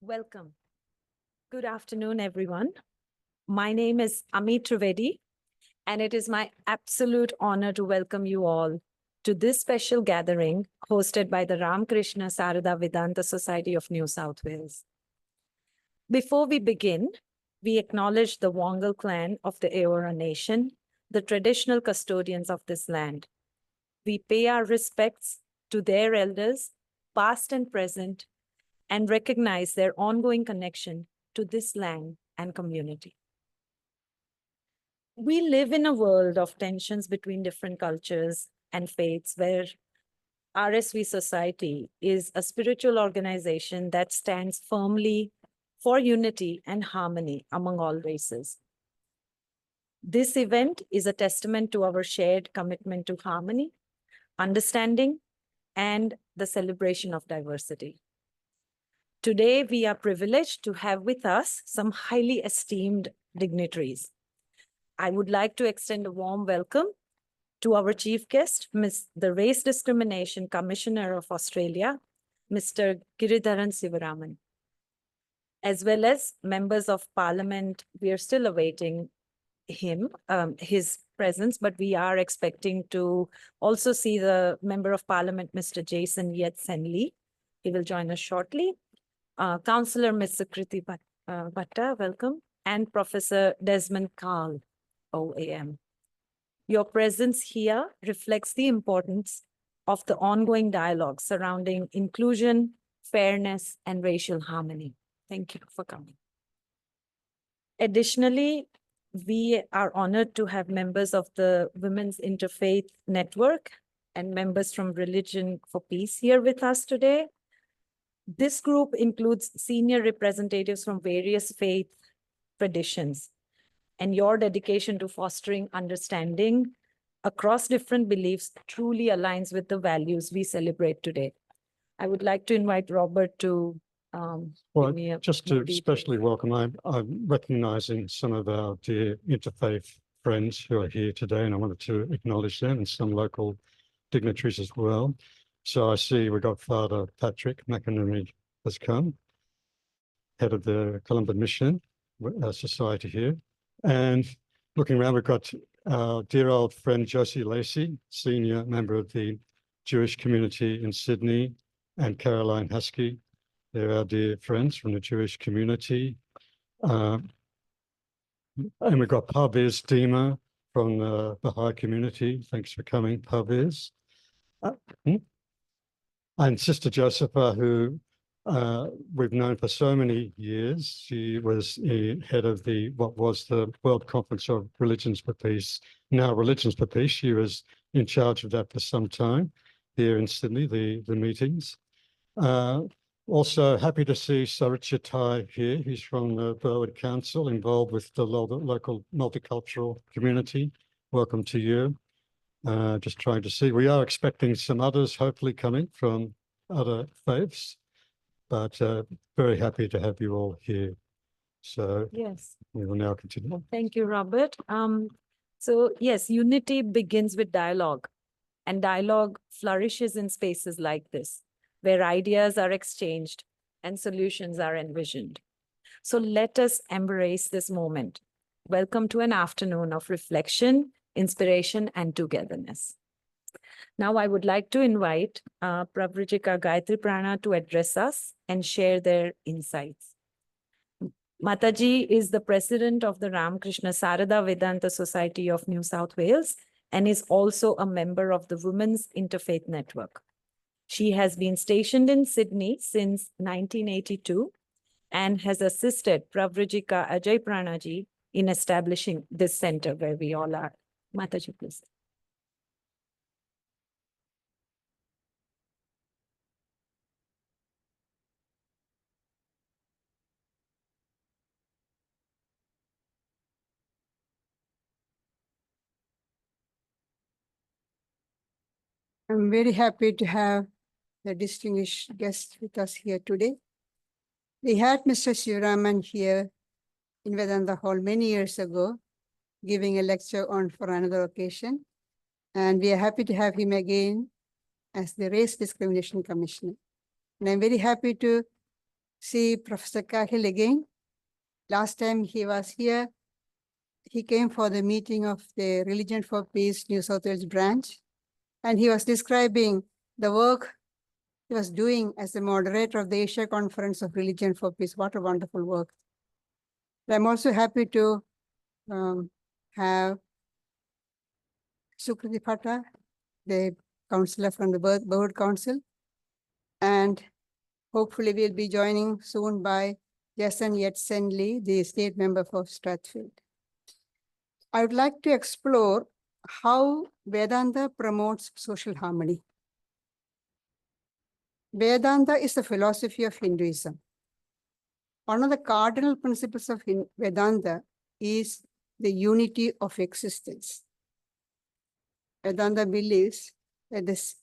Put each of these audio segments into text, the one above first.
Welcome. Good afternoon, everyone. My name is Amit Trivedi, and it is my absolute honor to welcome you all to this special gathering hosted by the Ramakrishna Sarada Vedanta Society of New South Wales. Before we begin, we acknowledge the Wongal clan of the Eora Nation, the traditional custodians of this land. We pay our respects to their elders, past and present, and recognize their ongoing connection to this land and community. We live in a world of tensions between different cultures and faiths where RSV Society is a spiritual organization that stands firmly for unity and harmony among all races. This event is a testament to our shared commitment to harmony, understanding, and the celebration of diversity. Today, we are privileged to have with us some highly esteemed dignitaries. I would like to extend a warm welcome to our chief guest, the Race Discrimination Commissioner of Australia, Mr. Giridharan Sivaraman, as well as members of Parliament. We are still awaiting his presence, but we are expecting to also see the Member of Parliament, Mr. Jason Yat-Sen. He will join us shortly. Councillor Ms. Sukriti Bhatta, welcome, and Professor Desmond Cahill OAM. Your presence here reflects the importance of the ongoing dialogue surrounding inclusion, fairness, and racial harmony. Thank you for coming. Additionally, we are honored to have members of the Women's Interfaith Network and members from Religion for Peace here with us today. This group includes senior representatives from various faith traditions, and your dedication to fostering understanding across different beliefs truly aligns with the values we celebrate today. I would like to invite Robert to just to especially welcome, I'm recognizing some of our dear interfaith friends who are here today, and I wanted to acknowledge them and some local dignitaries as well. So I see we've got Father Patrick McInerney has come, head of the Columban Mission Society here. And looking around, we've got our dear old friend Josie Lacey, senior member of the Jewish community in Sydney, and Caroline Husky. They're our dear friends from the Jewish community. And we've got Parviz Dima from the Baha'i community. Thanks for coming, Parviz. And Sister Josepha, who we've known for so many years. She was the head of what was the World Conference of Religions for Peace, now Religions for Peace. She was in charge of that for some time here in Sydney, the meetings. Also happy to see Saricha Tai here. He's from the Burwood Council, involved with the local multicultural community. Welcome to you. Just trying to see. We are expecting some others hopefully coming from other faiths, but very happy to have you all here. So yes, we will now continue. Thank you, Robert. So yes, unity begins with dialogue, and dialogue flourishes in spaces like this, where ideas are exchanged and solutions are envisioned. So let us embrace this moment. Welcome to an afternoon of reflection, inspiration, and togetherness. Now I would like to invite Pravrajika Gayatri Prana to address us and share their insights. Mataji is the president of the Ramakrishna Sarada Vedanta Society of New South Wales and is also a member of the Women's Interfaith Network. She has been stationed in Sydney since 1982 and has assisted Pravrajika Ajay Pranaji in establishing this center where we all are. Mataji, please. I'm very happy to have the distinguished guests with us here today. We had Mr. Sivaraman here in Vedanta Hall many years ago, giving a lecture on for another occasion. And we are happy to have him again as the Race Discrimination Commissioner. And I'm very happy to see Professor Cahill again. Last time he was here, he came for the meeting of the Religion for Peace New South Wales branch, and he was describing the work he was doing as the moderator of the Asia Conference of Religion for Peace. What a wonderful work. I'm also happy to have Sukriti Phata, the counselor from the Board Council, and hopefully we'll be joining soon by Yat-Sen Lee, the state member for Strathfield. I would like to explore how Vedanta promotes social harmony. Vedanta is the philosophy of Hinduism. One of the cardinal principles of Vedanta is the unity of existence. Vedanta believes that this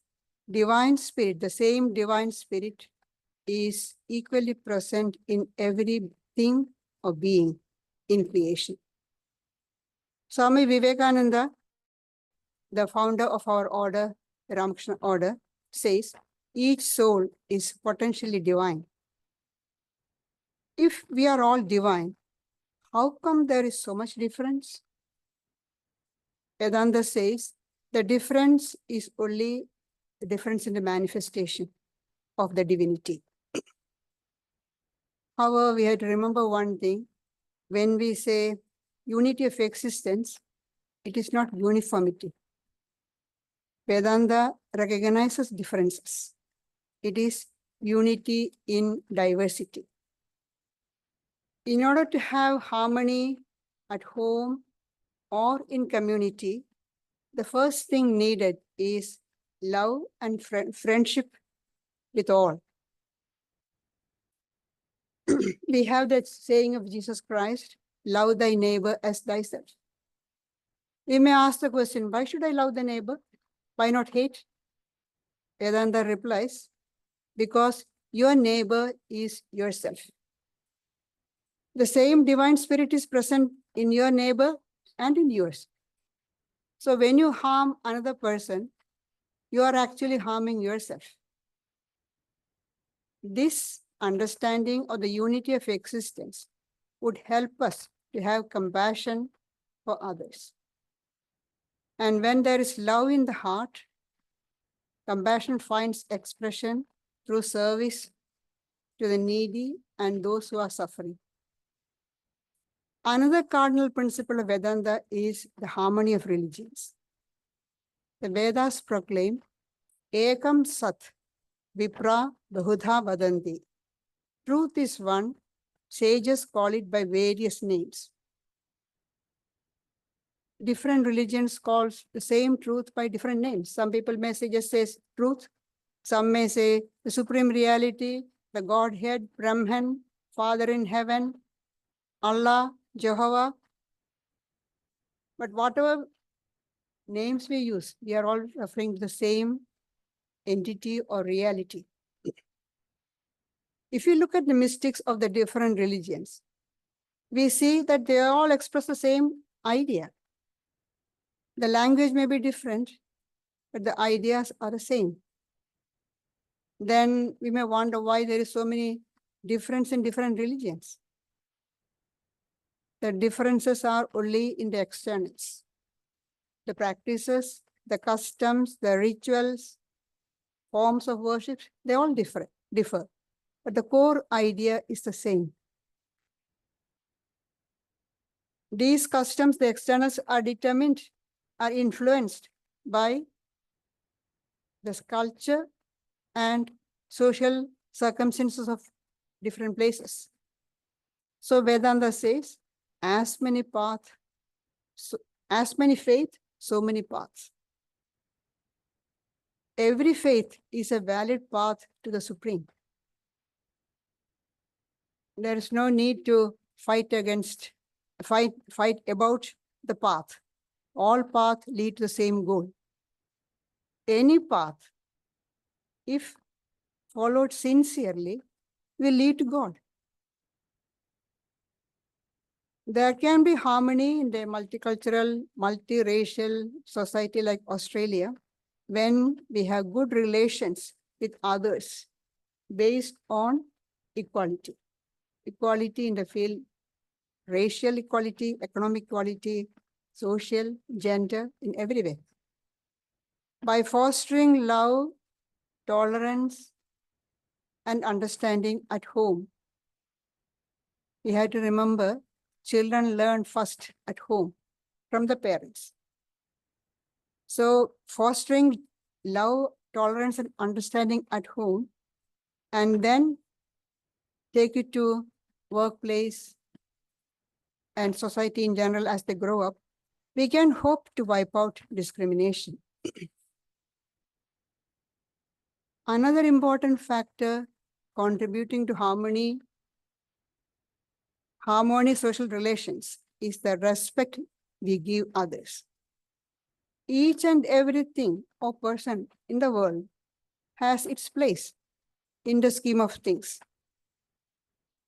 divine spirit, the same divine spirit, is equally present in everything or being in creation. Swami Vivekananda, the founder of our order, the Ramakrishna order, says, each soul is potentially divine. If we are all divine, how come there is so much difference? Vedanta says the difference is only the difference in the manifestation of the divinity. However, we have to remember one thing. When we say unity of existence, it is not uniformity. Vedanta recognizes differences. It is unity in diversity. In order to have harmony at home or in community, the first thing needed is love and friendship with all. We have that saying of Jesus Christ, love thy neighbor as thyself. We may ask the question, why should I love the neighbor? Why not hate? Vedanta replies, because your neighbor is yourself. The same divine spirit is present in your neighbor and in yours. So when you harm another person, you are actually harming yourself. This understanding of the unity of existence would help us to have compassion for others. And when there is love in the heart, compassion finds expression through service to the needy and those who are suffering. Another cardinal principle of Vedanta is the harmony of religions. The Vedas proclaim, Ekam Sat, Vipra Bahudha Vadanti. Truth is one, sages call it by various names. Different religions call the same truth by different names. Some people may say just says truth. Some may say the supreme reality, the Godhead, Brahman, Father in heaven, Allah, Jehovah. But whatever names we use, we are all referring to the same entity or reality. If you look at the mystics of the different religions, we see that they all express the same idea. The language may be different, but the ideas are the same. Then we may wonder why there is so many differences in different religions. The differences are only in the externals. The practices, the customs, the rituals, forms of worship, they all differ. But the core idea is the same. These customs, the externals, are influenced by the culture and social circumstances of different places. So Vedanta says, as many faith, so many paths. Every faith is a valid path to the Supreme. There is no need to fight about the path. All paths lead to the same goal. Any path, if followed sincerely, will lead to God. There can be harmony in the multicultural, multiracial society like Australia when we have good relations with others based on equality. Equality in the field, racial equality, economic equality, social, gender, in every way. By fostering love, tolerance, and understanding at home, we have to remember children learn first at home from the parents. So fostering love, tolerance, and understanding at home, and then take it to workplace and society in general as they grow up, we can hope to wipe out discrimination. Another important factor contributing to harmonious social relations is the respect we give others. Each and everything or person in the world has its place in the scheme of things.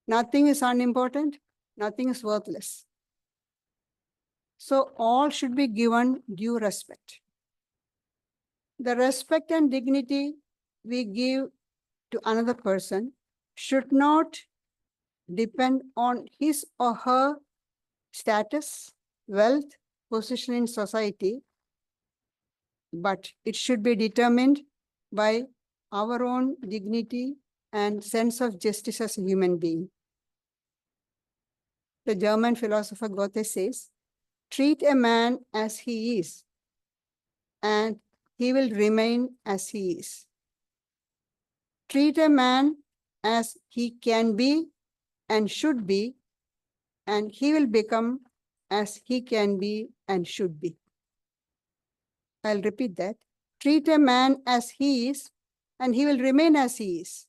Nothing is unimportant, nothing is worthless. So all should be given due respect. The respect and dignity we give to another person should not depend on his or her status, wealth, position in society, but it should be determined by our own dignity and sense of justice as a human being. The German philosopher Goethe says, treat a man as he is, and he will remain as he is. Treat a man as he can be and should be, and he will become as he can be and should be. I'll repeat that. Treat a man as he is, and he will remain as he is.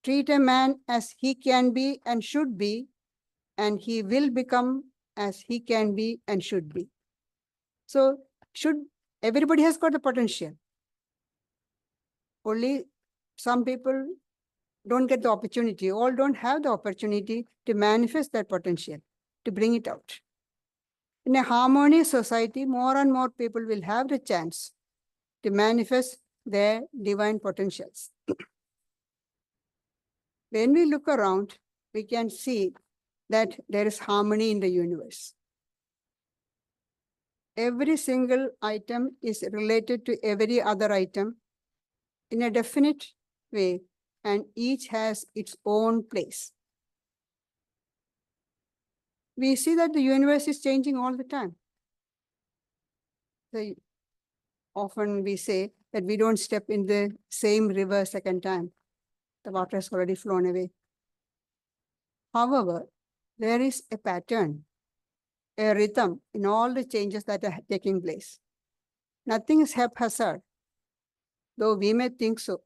Treat a man as he can be and should be, and he will become as he can be and should be. So everybody has got the potential. Only some people don't get the opportunity, all don't have the opportunity to manifest that potential, to bring it out. In a harmonious society, more and more people will have the chance to manifest their divine potentials. When we look around, we can see that there is harmony in the universe. Every single item is related to every other item in a definite way, and each has its own place. We see that the universe is changing all the time. So often we say that we don't step in the same river second time. The water has already flown away. However, there is a pattern, a rhythm in all the changes that are taking place. Nothing is haphazard, though we may think so.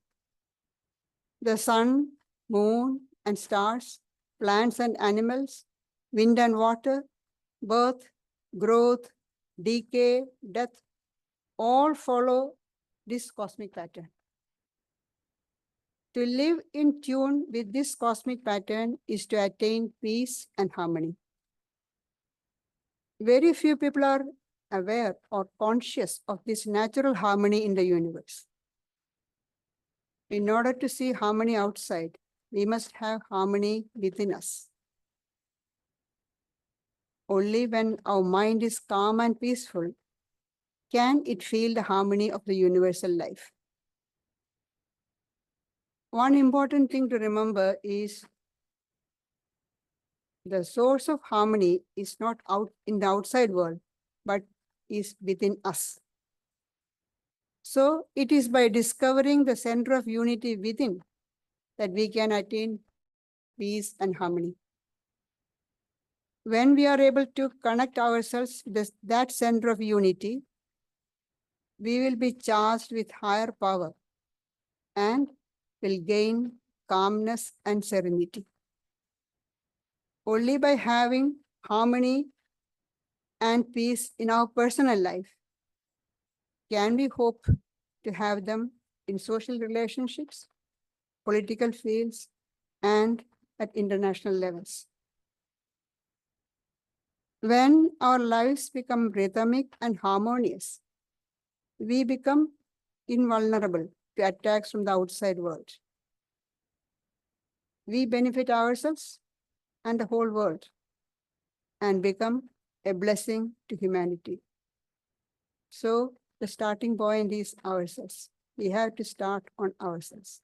The sun, moon, and stars, plants and animals, wind and water, birth, growth, decay, death, all follow this cosmic pattern. To live in tune with this cosmic pattern is to attain peace and harmony. Very few people are aware or conscious of this natural harmony in the universe. In order to see harmony outside, we must have harmony within us. Only when our mind is calm and peaceful can it feel the harmony of the universal life. One important thing to remember is the source of harmony is not out in the outside world, but is within us. So it is by discovering the center of unity within that we can attain peace and harmony. When we are able to connect ourselves with that center of unity, we will be charged with higher power and will gain calmness and serenity. Only by having harmony and peace in our personal life can we hope to have them in social relationships, political fields, and at international levels. When our lives become rhythmic and harmonious, we become invulnerable to attacks from the outside world. We benefit ourselves and the whole world and become a blessing to humanity. So the starting point is ourselves. We have to start on ourselves.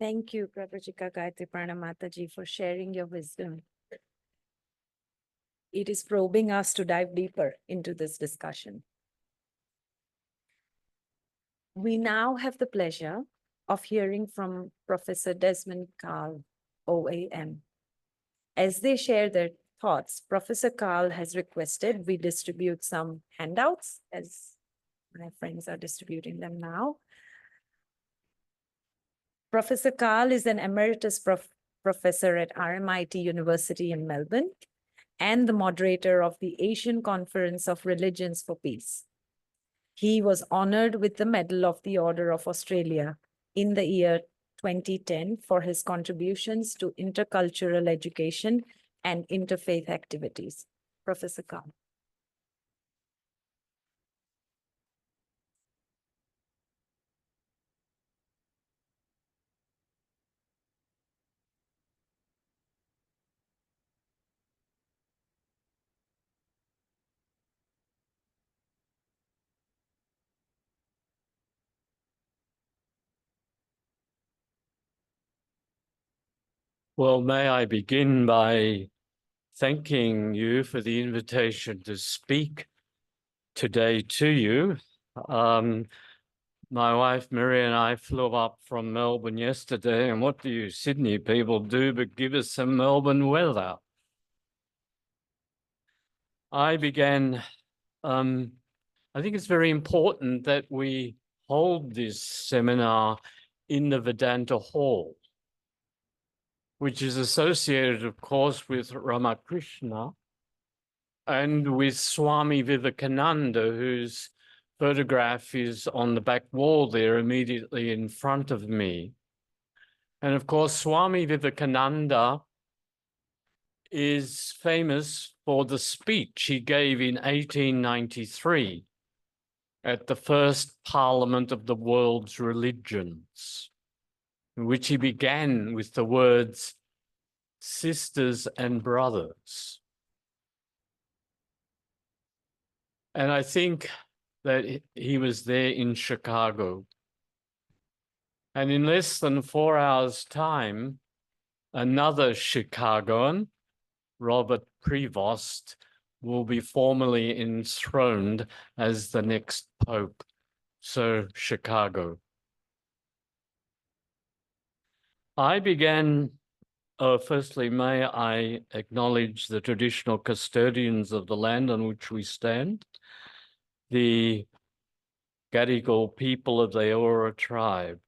Thank you, Prabhajika Gayatri Pranamataji, for sharing your wisdom. It is probing us to dive deeper into this discussion. We now have the pleasure of hearing from Professor Desmond Cahill OAM. As they share their thoughts, Professor Cahill has requested we distribute some handouts, as my friends are distributing them now. Professor Cahill is an Emeritus Professor at RMIT University in Melbourne and the moderator of the Asian Conference of Religions for Peace. He was honored with the Medal of the Order of Australia in the year 2010 for his contributions to intercultural education and interfaith activities. Professor Cahill. Well, may I begin by thanking you for the invitation to speak today to you. My wife, Mary, and I flew up from Melbourne yesterday, and what do you Sydney people do but give us some Melbourne weather? I think it's very important that we hold this seminar in the Vedanta Hall, which is associated, of course, with Ramakrishna and with Swami Vivekananda, whose photograph is on the back wall there immediately in front of me. And of course, Swami Vivekananda is famous for the speech he gave in 1893 at the first Parliament of the World's Religions, in which he began with the words, sisters and brothers. And I think that he was there in Chicago. And in less than 4 hours' time, another Chicagoan, Robert Prevost, will be formally enthroned as the next Pope. So, Chicago. I began, firstly, may I acknowledge the traditional custodians of the land on which we stand, the Gadigal people of the Eora tribe.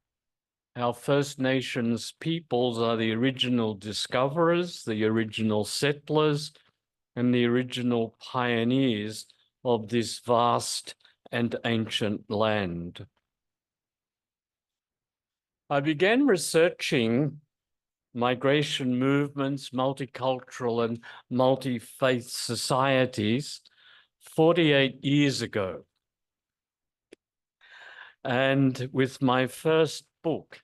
Our First Nations peoples are the original discoverers, the original settlers, and the original pioneers of this vast and ancient land. I began researching migration movements, multicultural and multi-faith societies 48 years ago. And with my first book,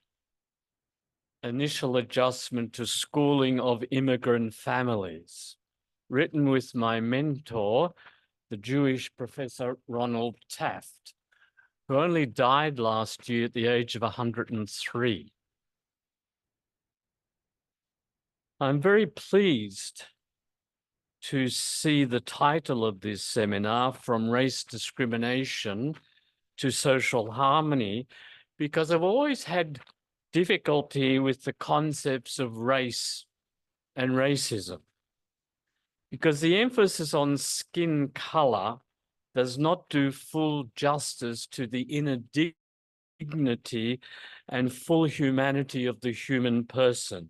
Initial Adjustment to Schooling of Immigrant Families, written with my mentor, the Jewish Professor Ronald Taft, who only died last year at the age of 103. I'm very pleased to see the title of this seminar, From Race Discrimination to Social Harmony, because I've always had difficulty with the concepts of race and racism, because the emphasis on skin color does not do full justice to the inner dignity and full humanity of the human person.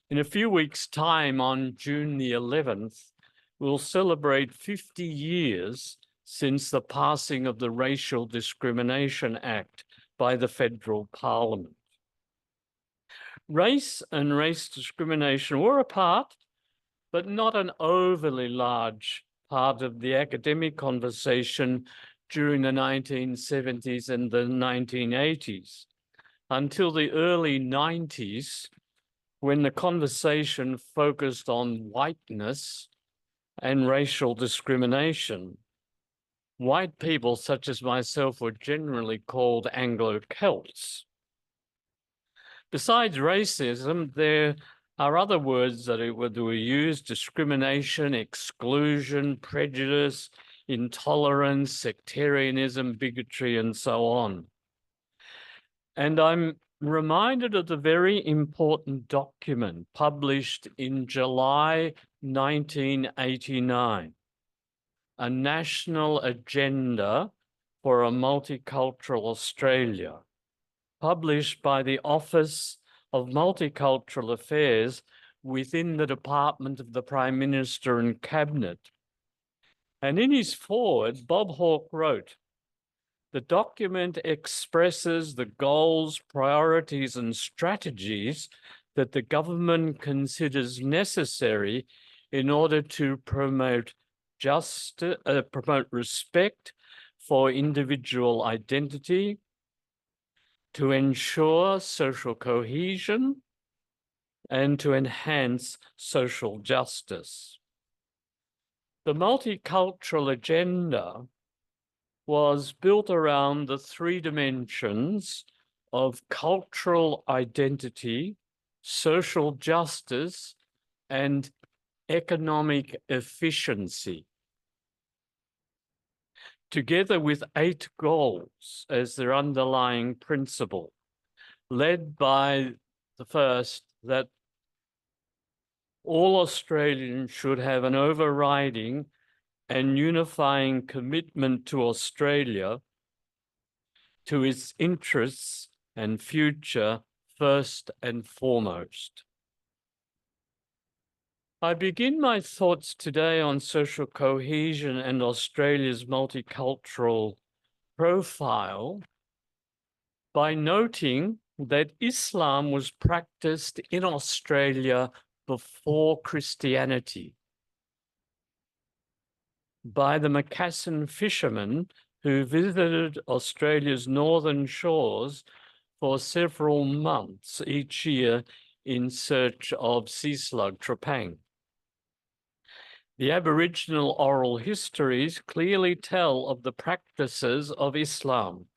In a few weeks' time, on June the 11th, we'll celebrate 50 years since the passing of the Racial Discrimination Act by the Federal Parliament. Race and race discrimination were a part, but not an overly large part of the academic conversation during the 1970s and the 1980s, until the early 90s, when the conversation focused on whiteness and racial discrimination. White people, such as myself, were generally called Anglo-Celts. Besides racism, there are other words that were used: discrimination, exclusion, prejudice, intolerance, sectarianism, bigotry, and so on. And I'm reminded of the very important document published in July 1989, a national agenda for a multicultural Australia, published by the Office of Multicultural Affairs within the Department of the Prime Minister and Cabinet. And in his foreword, Bob Hawke wrote, "The document expresses the goals, priorities, and strategies that the government considers necessary in order to promote respect for individual identity, to ensure social cohesion, and to enhance social justice." The multicultural agenda was built around the three dimensions of cultural identity, social justice, and economic efficiency, together with 8 goals as their underlying principle, led by the first, that all Australians should have an overriding and unifying commitment to Australia, to its interests and future first and foremost. I begin my thoughts today on social cohesion and Australia's multicultural profile by noting that Islam was practiced in Australia before Christianity by the Macassan fishermen who visited Australia's northern shores for several months each year in search of sea slug trepang. The Aboriginal oral histories clearly tell of the practices of Islam,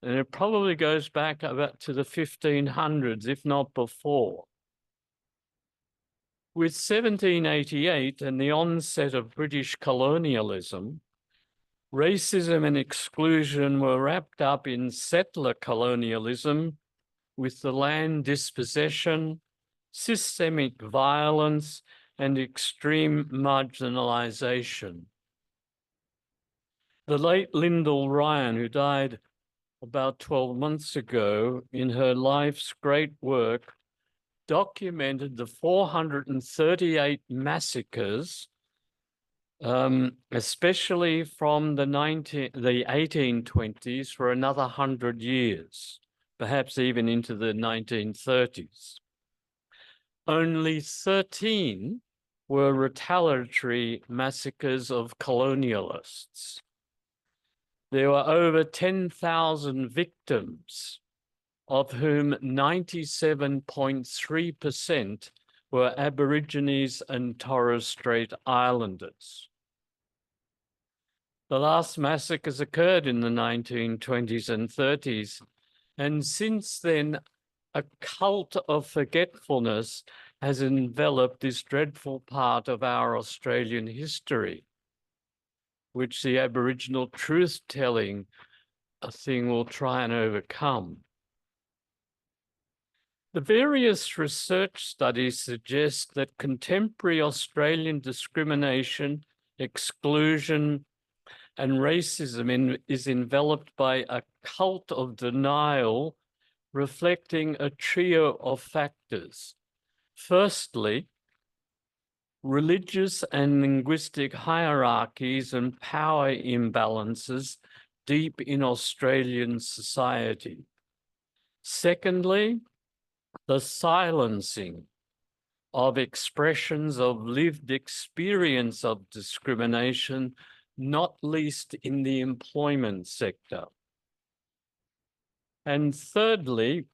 and it probably goes back about to the 1500s, if not before. With 1788 and the onset of British colonialism, racism and exclusion were wrapped up in settler colonialism, with the land dispossession, systemic violence, and extreme marginalisation. The late Lyndall Ryan, who died about 12 months ago, in her life's great work, documented the 438 massacres, especially from the 1820s, for another 100 years, perhaps even into the 1930s. Only 13 were retaliatory massacres of colonialists. There were over 10,000 victims, of whom 97.3% were Aborigines and Torres Strait Islanders. The last massacres occurred in the 1920s and 30s, and since then, a cult of forgetfulness has enveloped this dreadful part of our Australian history, which the Aboriginal truth-telling thing will try and overcome. The various research studies suggest that contemporary Australian discrimination, exclusion, and racism is enveloped by a cult of denial, reflecting a trio of factors. Firstly, religious and linguistic hierarchies and power imbalances deep in Australian society. Secondly, the silencing of expressions of lived experience of discrimination, not least in the employment sector. And thirdly,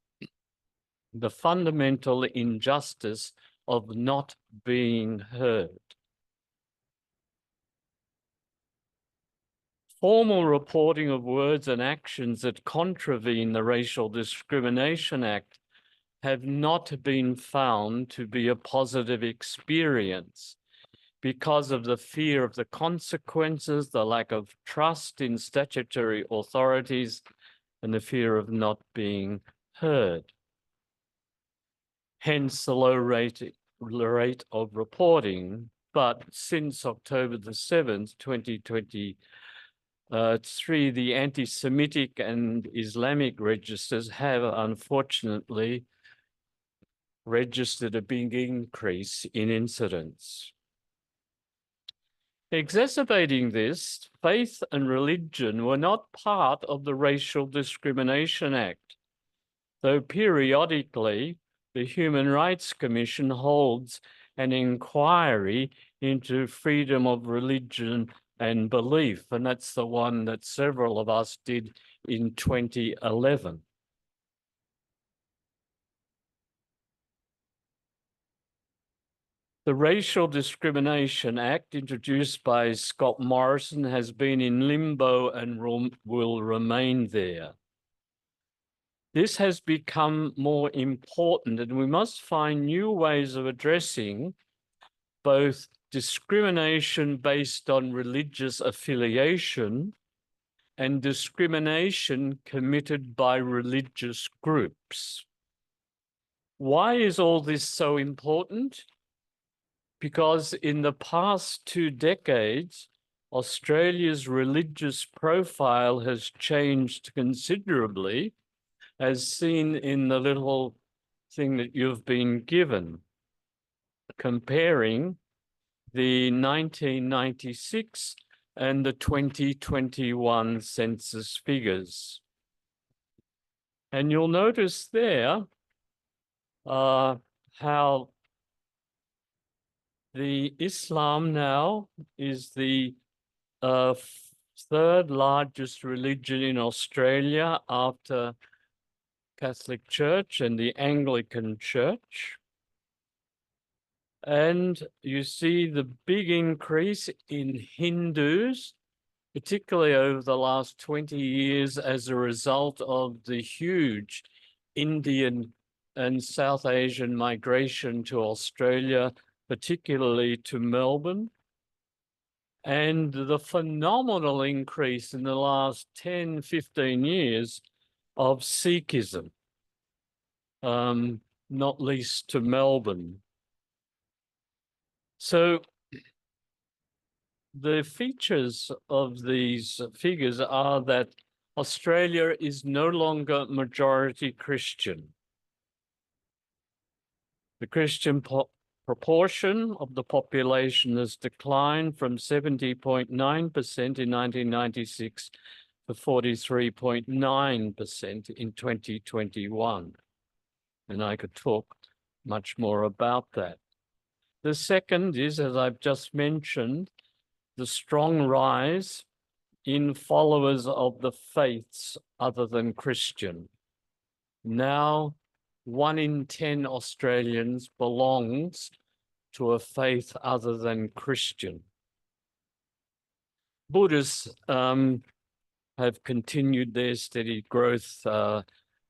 the fundamental injustice of not being heard. Formal reporting of words and actions that contravene the Racial Discrimination Act have not been found to be a positive experience because of the fear of the consequences, the lack of trust in statutory authorities, and the fear of not being heard. Hence the low rate of reporting. But since October the 7th, 2023, the anti-Semitic and Islamic registers have unfortunately registered a big increase in incidents. Exacerbating this, faith and religion were not part of the Racial Discrimination Act, though periodically the Human Rights Commission holds an inquiry into freedom of religion and belief, and that's the one that several of us did in 2011. The Racial Discrimination Act, introduced by Scott Morrison, has been in limbo and will remain there. This has become more important, and we must find new ways of addressing both discrimination based on religious affiliation and discrimination committed by religious groups. Why is all this so important? Because in the past 2 decades, Australia's religious profile has changed considerably, as seen in the little thing that you've been given, comparing the 1996 and the 2021 census figures. And you'll notice there how the Islam now is the 3rd largest religion in Australia after Catholic Church and the Anglican Church. And you see the big increase in Hindus, particularly over the last 20 years as a result of the huge Indian and South Asian migration to Australia, particularly to Melbourne, and the phenomenal increase in the last 10, 15 years of Sikhism, not least to Melbourne. So the features of these figures are that Australia is no longer majority Christian. The Christian proportion of the population has declined from 70.9% in 1996 to 43.9% in 2021. And I could talk much more about that. The second is, as I've just mentioned, the strong rise in followers of the faiths other than Christian. Now, 1 in 10 Australians belongs to a faith other than Christian. Buddhists have continued their steady growth,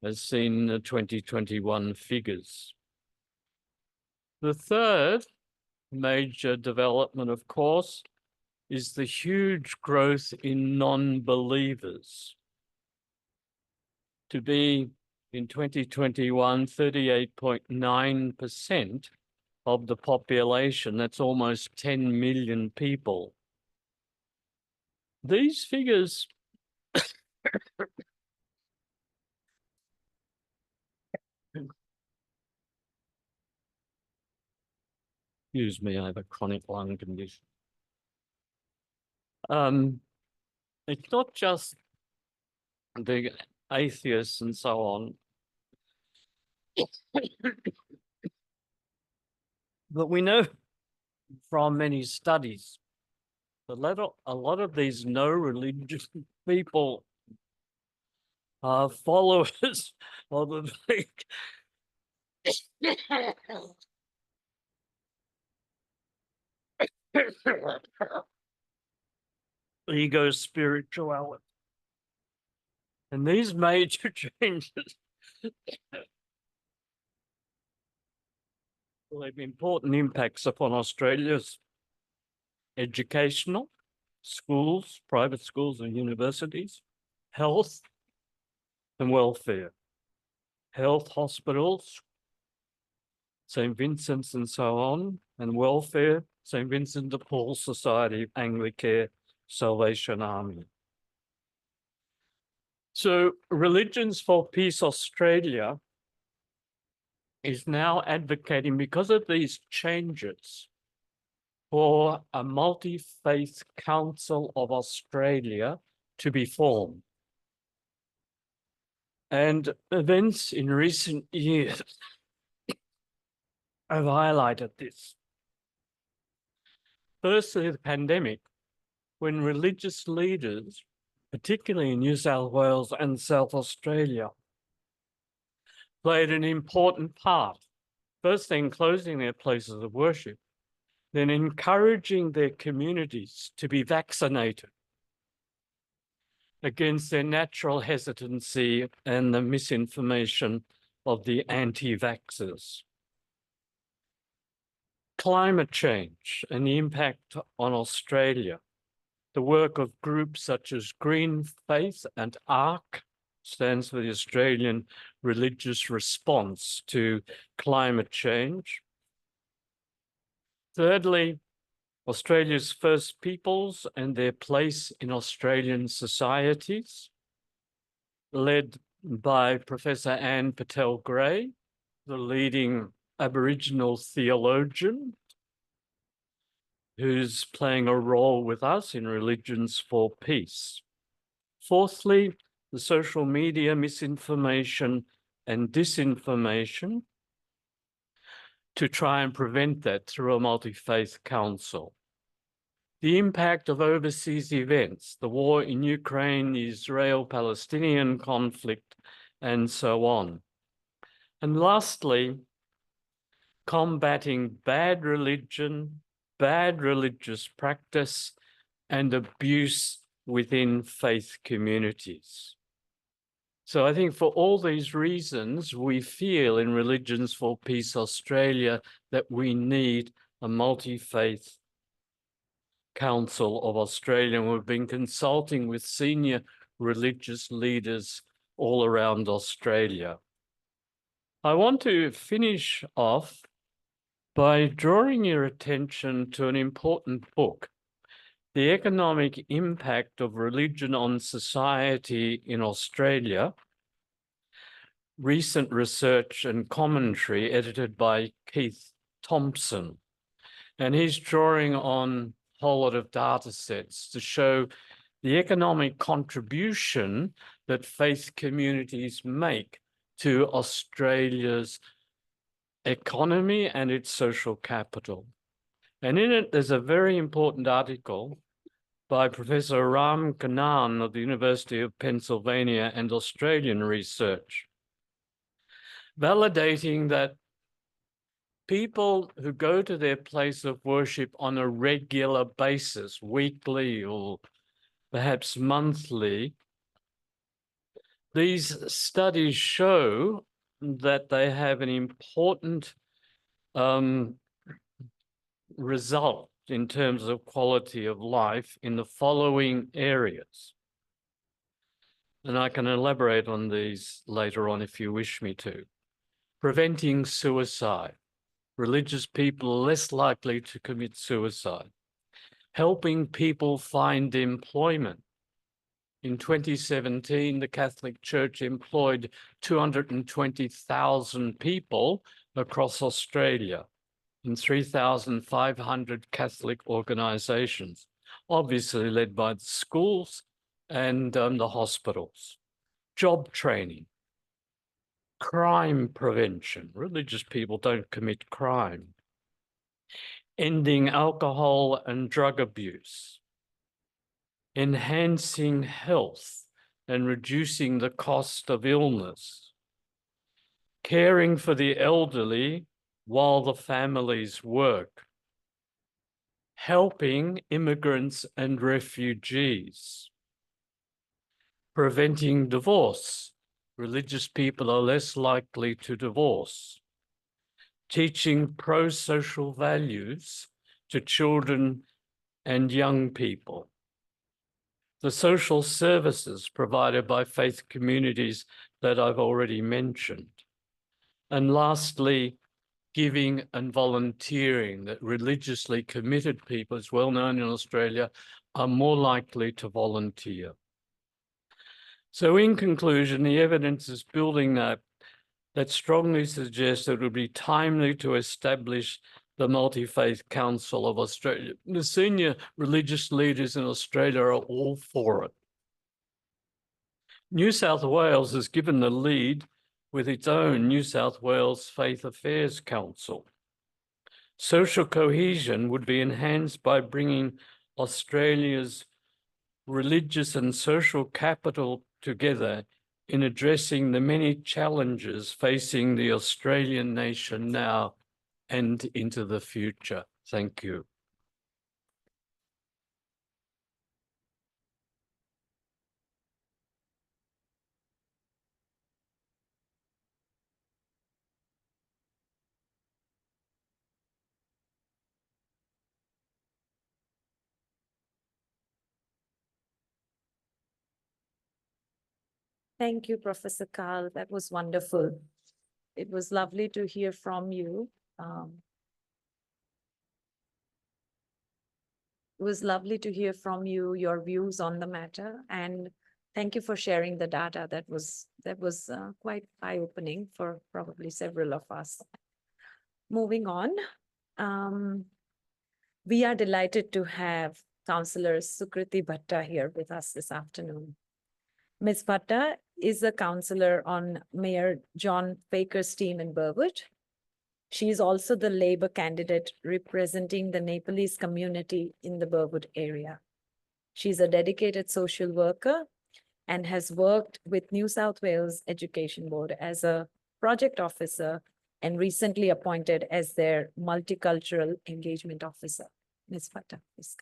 as seen in the 2021 figures. The third major development, of course, is the huge growth in non-believers. To be, in 2021, 38.9% of the population. That's almost 10 million people. These figures excuse me, I have a chronic lung condition. It's not just the atheists and so on. But we know from many studies that a lot of these no religious people are followers of the big ego spirituality. And these major changes will have important impacts upon Australia's educational, schools, private schools and universities, health and welfare, health hospitals, St. Vincent's and so on, and welfare, St. Vincent de Paul Society, Anglicare, Salvation Army. So Religions for Peace Australia is now advocating, because of these changes, for a multi-faith council of Australia to be formed. And events in recent years have highlighted this. Firstly, the pandemic, when religious leaders, particularly in New South Wales and South Australia, played an important part, firstly in closing their places of worship, then encouraging their communities to be vaccinated against their natural hesitancy and the misinformation of the anti-vaxxers. Climate change and the impact on Australia. The work of groups such as Green Faith and ARC, stands for the Australian Religious Response to Climate Change. Thirdly, Australia's First Peoples and their place in Australian societies, led by Professor Anne Patel-Gray, the leading Aboriginal theologian, who's playing a role with us in Religions for Peace. Fourthly, the social media misinformation and disinformation, to try and prevent that through a multi-faith council. The impact of overseas events, the war in Ukraine, the Israel-Palestinian conflict, and so on. And lastly, combating bad religion, bad religious practice, and abuse within faith communities. So I think for all these reasons, we feel in Religions for Peace Australia that we need a multi-faith Council of Australia. And we've been consulting with senior religious leaders all around Australia. I want to finish off by drawing your attention to an important book, The Economic Impact of Religion on Society in Australia, recent research and commentary edited by Keith Thompson. And he's drawing on a whole lot of data sets to show the economic contribution that faith communities make to Australia's economy and its social capital. And in it, there's a very important article by Professor Ramakrishna of the University of Pennsylvania and Australian Research, validating that people who go to their place of worship on a regular basis, weekly or perhaps monthly, these studies show that they have an important result in terms of quality of life in the following areas. And I can elaborate on these later on if you wish me to. Preventing suicide. Religious people are less likely to commit suicide. Helping people find employment. In 2017, the Catholic Church employed 220,000 people across Australia in 3,500 Catholic organisations, obviously led by the schools and the hospitals. Job training. crime prevention. Religious people don't commit crime. Ending alcohol and drug abuse. Enhancing health and reducing the cost of illness. Caring for the elderly while the families work. Helping immigrants and refugees. Preventing divorce. Religious people are less likely to divorce. Teaching pro-social values to children and young people. The social services provided by faith communities that I've already mentioned. And lastly, giving and volunteering, that religiously committed people, it's well known in Australia, are more likely to volunteer. So in conclusion, the evidence is building up that strongly suggests that it would be timely to establish the Multi-Faith Council of Australia. The senior religious leaders in Australia are all for it. New South Wales has given the lead with its own New South Wales Faith Affairs Council. Social cohesion would be enhanced by bringing Australia's religious and social capital together in addressing the many challenges facing the Australian nation now and into the future. Thank you. Thank you, Professor Carl. That was wonderful. It was lovely to hear from you. It was lovely to hear from you, your views on the matter, and thank you for sharing the data. That was quite eye-opening for probably several of us. Moving on, we are delighted to have Councillor Sukriti Bhatta here with us this afternoon. Ms. Bhatta is a councillor on Mayor John Baker's team in Burwood. She is also the Labour candidate representing the Nepalese community in the Burwood area. She's a dedicated social worker and has worked with New South Wales Education Board as a project officer and recently appointed as their multicultural engagement officer. Ms. Bhatta, please.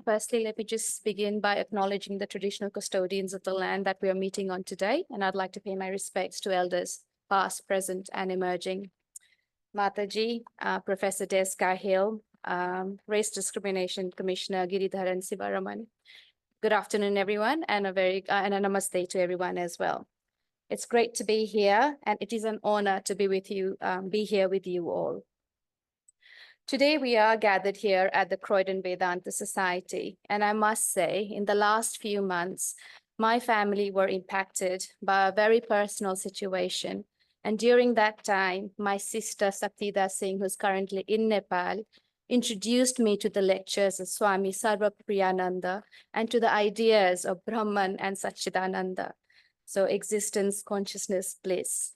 Firstly, let me just begin by acknowledging the traditional custodians of the land that we are meeting on today, and I'd like to pay my respects to elders, past, present, and emerging. Mataji, Professor Desmond Cahill, Race Discrimination Commissioner Giridharan Sivaraman. Good afternoon, everyone, and a namaste to everyone as well. It's great to be here, and it is an honor to be with you, be here with you all. Today, we are gathered here at the Croydon Vedanta Society, and I must say, in the last few months, my family were impacted by a very personal situation. And during that time, my sister Saktida Singh, who's currently in Nepal, introduced me to the lectures of Swami Sarvapriyananda and to the ideas of Brahman and Satchidananda. So existence, consciousness, bliss.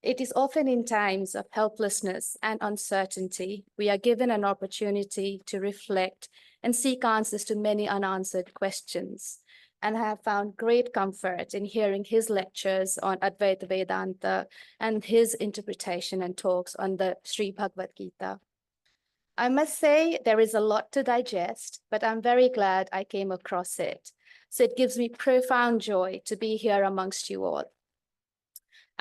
It is often in times of helplessness and uncertainty, we are given an opportunity to reflect and seek answers to many unanswered questions. And I have found great comfort in hearing his lectures on Advaita Vedanta and his interpretation and talks on the Sri Bhagavad Gita. I must say there is a lot to digest, but I'm very glad I came across it. So it gives me profound joy to be here amongst you all.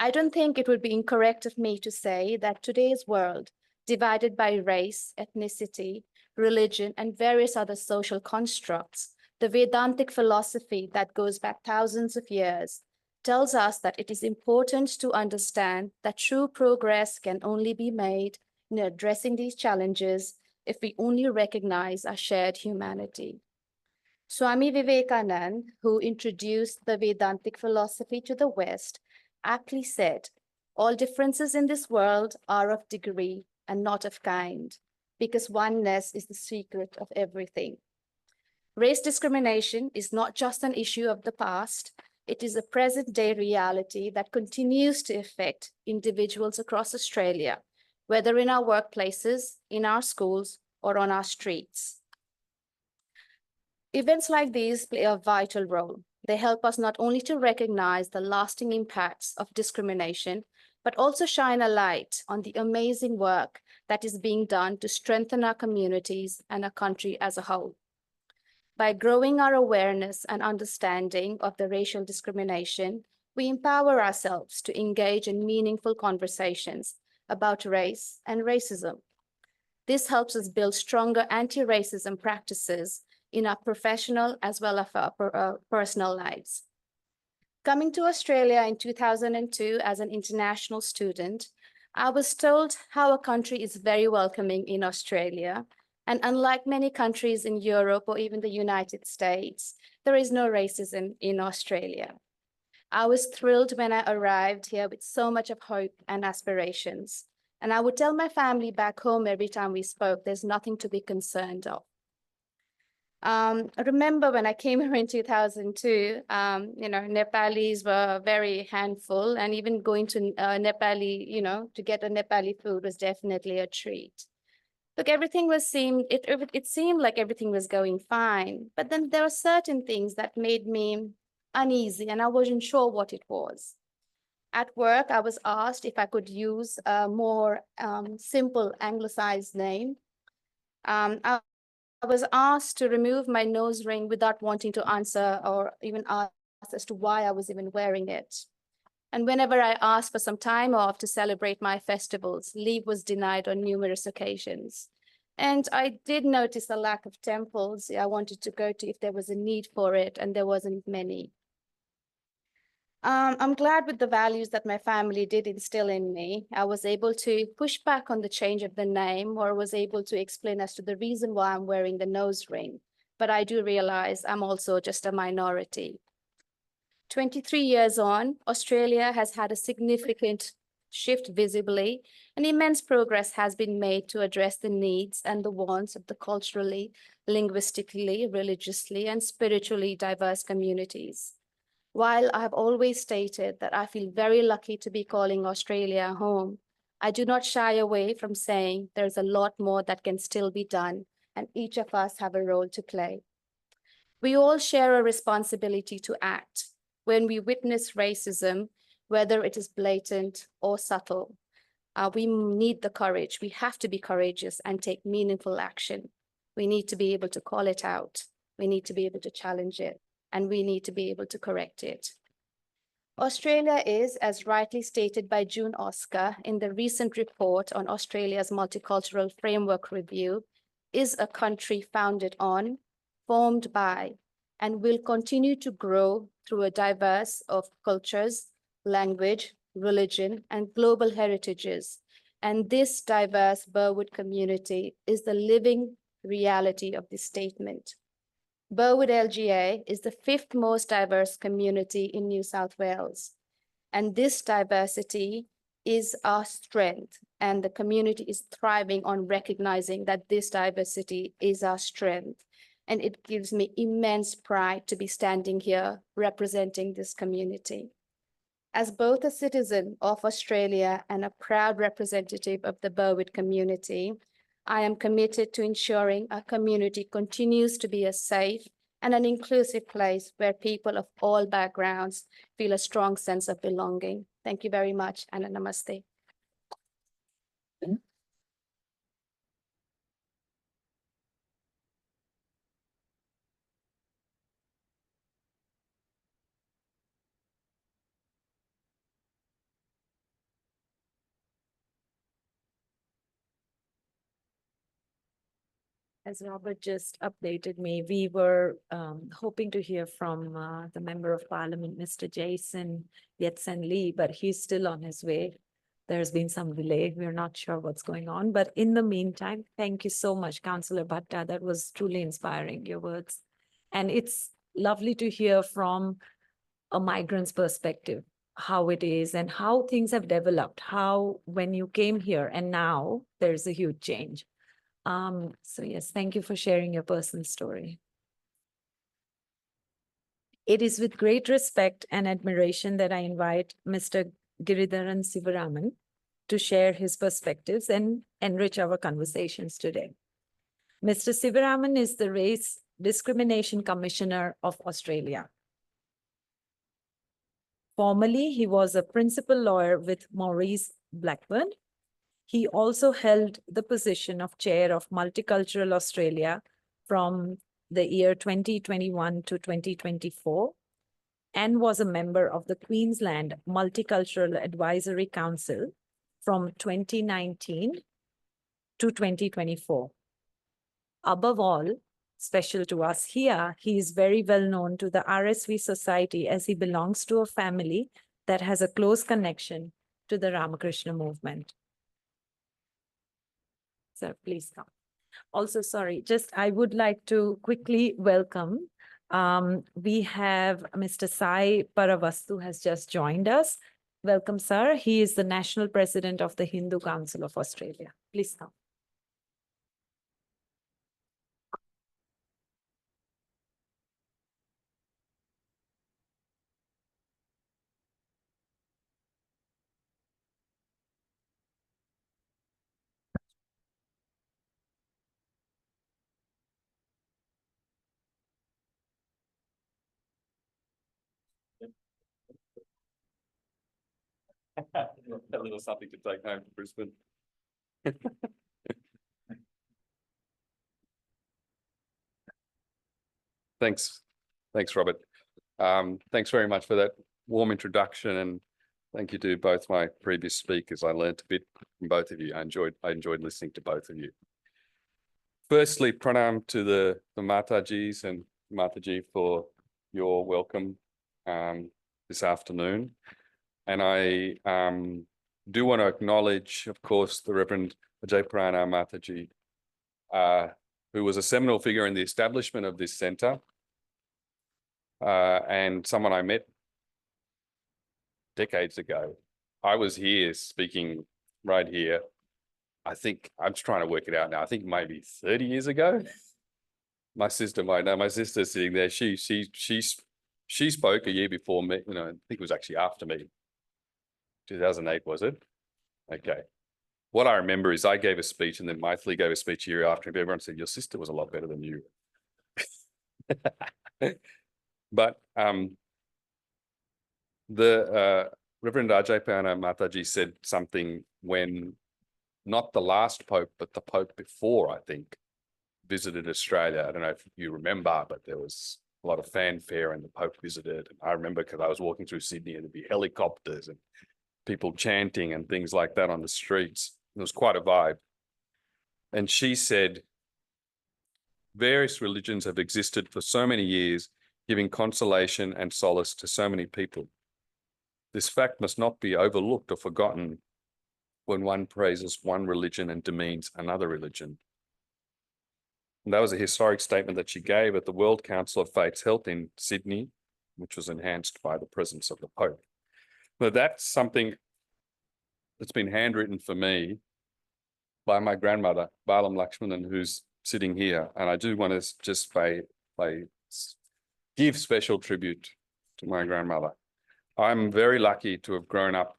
I don't think it would be incorrect of me to say that today's world, divided by race, ethnicity, religion, and various other social constructs, the Vedantic philosophy that goes back thousands of years, tells us that it is important to understand that true progress can only be made in addressing these challenges if we only recognize our shared humanity. Swami Vivekananda, who introduced the Vedantic philosophy to the West, aptly said, all differences in this world are of degree and not of kind, because oneness is the secret of everything. Race discrimination is not just an issue of the past, it is a present-day reality that continues to affect individuals across Australia, whether in our workplaces, in our schools, or on our streets. Events like these play a vital role. They help us not only to recognize the lasting impacts of discrimination, but also shine a light on the amazing work that is being done to strengthen our communities and our country as a whole. By growing our awareness and understanding of the racial discrimination, we empower ourselves to engage in meaningful conversations about race and racism. This helps us build stronger anti-racism practices in our professional as well as our personal lives. Coming to Australia in 2002 as an international student, I was told how a country is very welcoming in Australia. And unlike many countries in Europe or even the United States, there is no racism in Australia. I was thrilled when I arrived here with so much of hope and aspirations. And I would tell my family back home every time we spoke, there's nothing to be concerned of. I remember when I came here in 2002, Nepalis were a very handful, and even going to Nepali, to get a Nepali food was definitely a treat. Look, it seemed like everything was going fine, but then there were certain things that made me uneasy, and I wasn't sure what it was. At work, I was asked if I could use a more simple anglicized name. I was asked to remove my nose ring without wanting to answer or even ask as to why I was even wearing it. And whenever I asked for some time off to celebrate my festivals, leave was denied on numerous occasions. And I did notice a lack of temples I wanted to go to if there was a need for it, and there wasn't many. I'm glad with the values that my family did instill in me, I was able to push back on the change of the name, or was able to explain as to the reason why I'm wearing the nose ring. But I do realize I'm also just a minority. 23 years on, Australia has had a significant shift visibly, and immense progress has been made to address the needs and the wants of the culturally, linguistically, religiously, and spiritually diverse communities. While I have always stated that I feel very lucky to be calling Australia home, I do not shy away from saying there's a lot more that can still be done, and each of us have a role to play. We all share a responsibility to act when we witness racism, whether it is blatant or subtle. We need the courage. We have to be courageous and take meaningful action. We need to be able to call it out. We need to be able to challenge it, and we need to be able to correct it. Australia is, as rightly stated by June Oscar in the recent report on Australia's Multicultural Framework Review, is a country founded on, formed by, and will continue to grow through a diverse of cultures, language, religion, and global heritages. And this diverse Burwood community is the living reality of this statement. Burwood LGA is the 5th most diverse community in New South Wales. And this diversity is our strength, and the community is thriving on recognizing that this diversity is our strength. And it gives me immense pride to be standing here representing this community. As both a citizen of Australia and a proud representative of the Burwood community, I am committed to ensuring our community continues to be a safe and an inclusive place where people of all backgrounds feel a strong sense of belonging. Thank you very much, and a namaste. As Robert just updated me, we were hoping to hear from the Member of Parliament, Mr. Jason Yat-Sen Lee, but he's still on his way. There's been some delay. We're not sure what's going on. But in the meantime, thank you so much, Councillor Bhatta. That was truly inspiring, your words. And it's lovely to hear from a migrant's perspective. how it is and how things have developed, how when you came here and now there's a huge change. So yes, thank you for sharing your personal story. It is with great respect and admiration that I invite Mr. Giridharan Sivaraman to share his perspectives and enrich our conversations today. Mr. Sivaraman is the Race Discrimination Commissioner of Australia. Formerly, he was a principal lawyer with Maurice, Blackburn. He also held the position of chair of Multicultural Australia from the year 2021 to 2024 and was a member of the Queensland Multicultural Advisory Council from 2019 to 2024. Above all, special to us here, he is very well known to the RSV Society as he belongs to a family that has a close connection to the Ramakrishna Movement. Sir, please come. Also, sorry, I would like to quickly welcome. We have Mr. Sai Paravastu has just joined us. Welcome, sir. He is the National President of the Hindu Council of Australia. Please come. A little something to take home to Brisbane. Thanks, Robert. Thanks very much for that warm introduction, and thank you to both my previous speakers. I learned a bit from both of you. I enjoyed listening to both of you. Firstly, pranam to the Matajis and Mataji for your welcome this afternoon. And I do want to acknowledge, of course, the Reverend Ajay Prana Mataji, who was a seminal figure in the establishment of this centre, and someone I met decades ago. I was here speaking right here. I think, I'm just trying to work it out now, I think maybe 30 years ago. My sister might know, my sister's sitting there. She spoke a year before me, I think it was actually after me. 2008, was it? Okay. What I remember is I gave a speech and then Maithili gave a speech a year after, and everyone said, your sister was a lot better than you. But the Reverend Ajay Mataji said something when not the last Pope, but the Pope before, I think, visited Australia. I don't know if you remember, but there was a lot of fanfare and the Pope visited. I remember because I was walking through Sydney and there'd be helicopters and people chanting and things like that on the streets. It was quite a vibe. And she said, various religions have existed for so many years, giving consolation and solace to so many people. This fact must not be overlooked or forgotten when one praises one religion and demeans another religion. And that was a historic statement that she gave at the World Council of Faiths held in Sydney, which was enhanced by the presence of the Pope. But that's something that's been handwritten for me by my grandmother, Balam Lakshmanan, who's sitting here. And I do want to just give special tribute to my grandmother. I'm very lucky to have grown up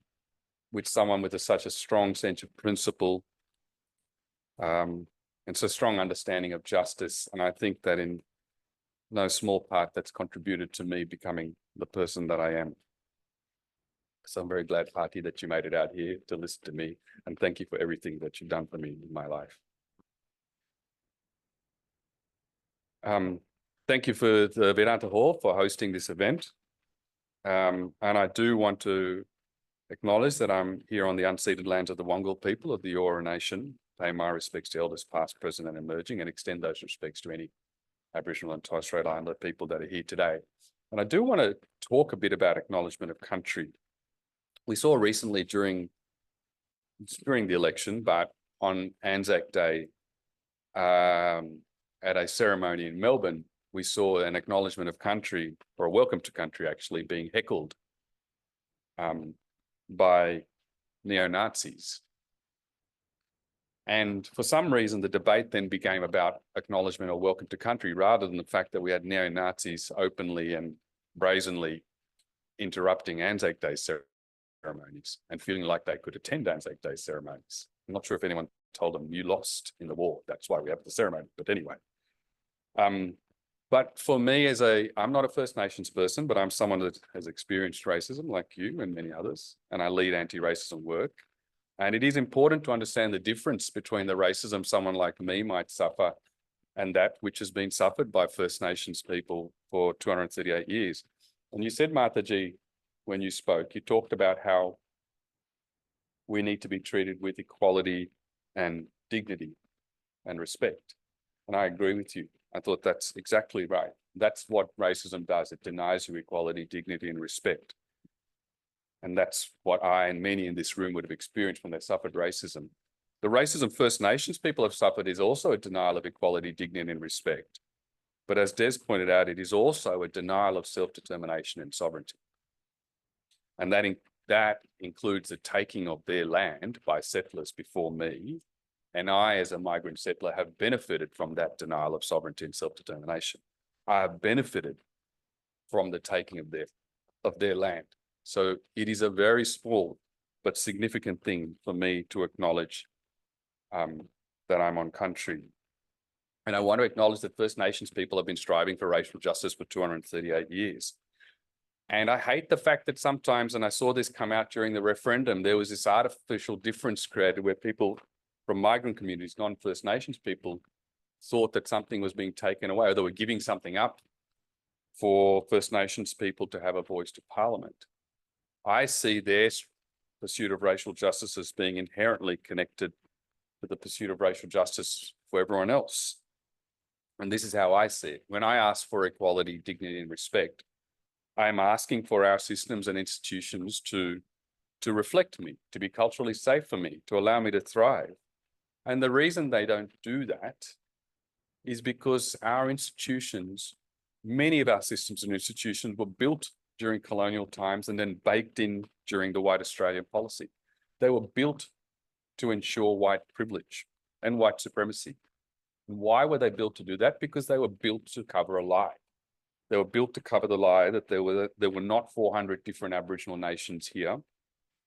with someone with such a strong sense of principle and so strong understanding of justice. And I think that in no small part that's contributed to me becoming the person that I am. So I'm very glad, Pati, that you made it out here to listen to me, and thank you for everything that you've done for me in my life. Thank you for the Vedanta Hall for hosting this event. And I do want to acknowledge that I'm here on the unceded lands of the Wangal people of the Eora Nation. Pay my respects to elders past, present and emerging, and extend those respects to any Aboriginal and Torres Strait Islander people that are here today. And I do want to talk a bit about acknowledgement of country. We saw recently during the election, but on Anzac Day, at a ceremony in Melbourne, we saw an acknowledgement of country, or a welcome to country actually, being heckled. by neo-Nazis. And for some reason, the debate then became about acknowledgement or welcome to country, rather than the fact that we had neo-Nazis openly and brazenly interrupting Anzac Day ceremonies and feeling like they could attend Anzac Day ceremonies. I'm not sure if anyone told them you lost in the war. That's why we have the ceremony. But anyway, but for me, I'm not a First Nations person, but I'm someone that has experienced racism like you and many others, and I lead anti-racism work. And it is important to understand the difference between the racism someone like me might suffer and that which has been suffered by First Nations people for 238 years. And you said, Mataji, when you spoke, you talked about how we need to be treated with equality and dignity and respect. And I agree with you. I thought that's exactly right. That's what racism does. It denies you equality, dignity, and respect. And that's what I and many in this room would have experienced when they suffered racism. The racism First Nations people have suffered is also a denial of equality, dignity, and respect. But as Des pointed out, it is also a denial of self-determination and sovereignty. And that includes the taking of their land by settlers before me. And I, as a migrant settler, have benefited from that denial of sovereignty and self-determination. I have benefited from the taking of their land. So it is a very small but significant thing for me to acknowledge that I'm on country. And I want to acknowledge that First Nations people have been striving for racial justice for 238 years. And I hate the fact that sometimes, and I saw this come out during the referendum, there was this artificial difference created where people from migrant communities, non-First Nations people, thought that something was being taken away, or they were giving something up for First Nations people to have a voice to Parliament. I see their pursuit of racial justice as being inherently connected to the pursuit of racial justice for everyone else. And this is how I see it. When I ask for equality, dignity, and respect, I'm asking for our systems and institutions to reflect me, to be culturally safe for me, to allow me to thrive. And the reason they don't do that is because our institutions, many of our systems and institutions were built during colonial times and then baked in during the white Australian policy. They were built to ensure white privilege and white supremacy. And why were they built to do that? Because they were built to cover a lie. They were built to cover the lie that there were not 400 different Aboriginal nations here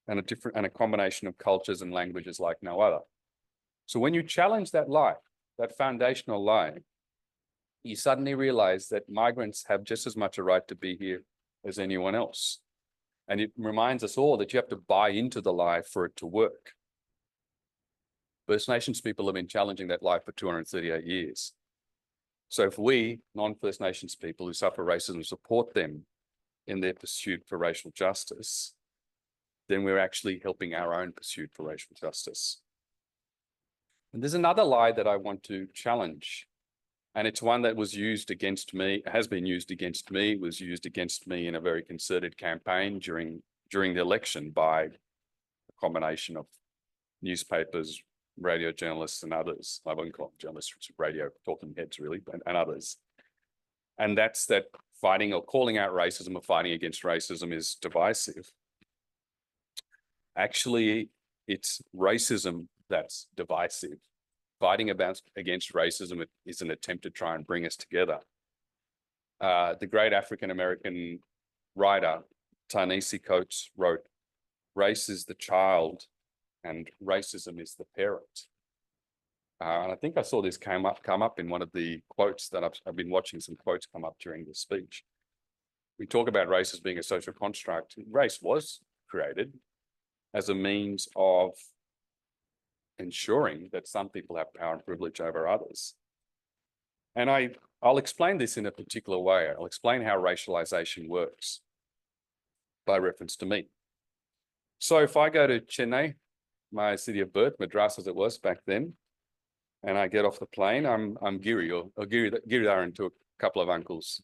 and a combination of cultures and languages like no other. So when you challenge that lie, that foundational lie, you suddenly realize that migrants have just as much a right to be here as anyone else. And it reminds us all that you have to buy into the lie for it to work. First Nations people have been challenging that lie for 238 years. So if we, non-First Nations people who suffer racism, support them in their pursuit for racial justice, then we're actually helping our own pursuit for racial justice. And there's another lie that I want to challenge. And it's one that was used against me, has been used against me, was used against me in a very concerted campaign during the election by a combination of newspapers, radio journalists and others. I won't call them journalists, radio talking heads really, and others. And that's that fighting or calling out racism or fighting against racism is divisive. Actually, it's racism that's divisive. Fighting against racism is an attempt to try and bring us together. The great African-American writer, Ta-Nehisi Coates, wrote, "Race is the child and racism is the parent." And I think I saw this come up in one of the quotes that I've been watching some quotes come up during the speech. We talk about race as being a social construct. Race was created as a means of ensuring that some people have power and privilege over others. And I'll explain this in a particular way. I'll explain how racialization works by reference to me. So if I go to Chennai, my city of birth, Madras as it was back then, and I get off the plane, I'm Giri or Giridharan to a couple of uncles.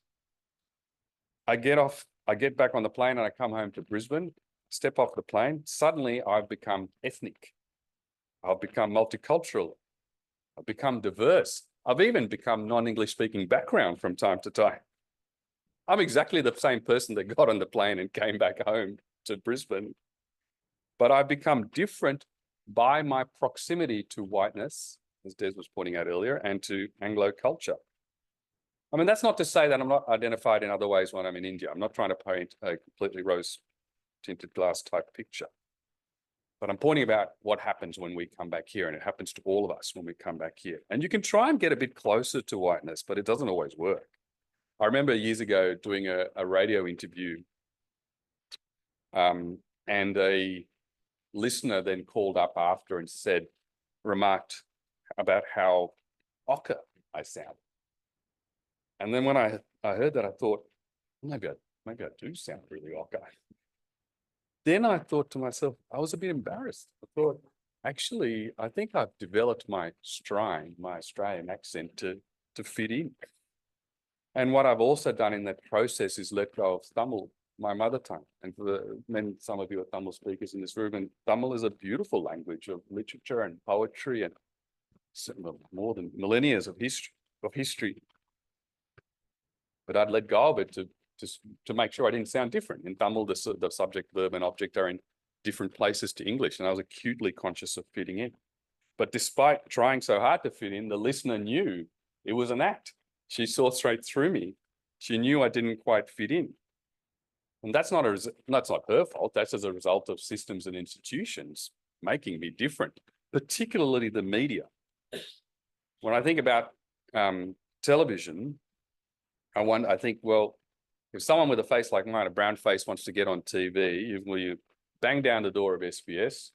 I get back on the plane and I come home to Brisbane, step off the plane, suddenly I've become ethnic. I've become multicultural. I've become diverse. I've even become non-English speaking background from time to time. I'm exactly the same person that got on the plane and came back home to Brisbane, but I've become different by my proximity to whiteness, as Des was pointing out earlier, and to Anglo culture. I mean, that's not to say that I'm not identified in other ways when I'm in India. I'm not trying to paint a completely rose-tinted glass type picture. But I'm pointing about what happens when we come back here, and it happens to all of us when we come back here. And you can try and get a bit closer to whiteness, but it doesn't always work. I remember years ago doing a radio interview, and a listener then called up after and remarked about how ochre I sound. And then when I heard that, I thought, maybe I do sound really ochre. Then I thought to myself, I was a bit embarrassed. I thought, actually, I think I've developed my strine, my Australian accent to fit in. And what I've also done in that process is let go of Tamil, my mother tongue. And some of you are Tamil speakers in this room, and Tamil is a beautiful language of literature and poetry and more than millennia of history. But I'd let go of it to make sure I didn't sound different. In Tamil, the subject, verb, and object are in different places to English, and I was acutely conscious of fitting in. But despite trying so hard to fit in, the listener knew it was an act. She saw straight through me. She knew I didn't quite fit in. And that's not her fault. That's as a result of systems and institutions making me different, particularly the media. When I think about television, I think, well, if someone with a face like mine, a brown face, wants to get on TV, will you bang down the door of SBS,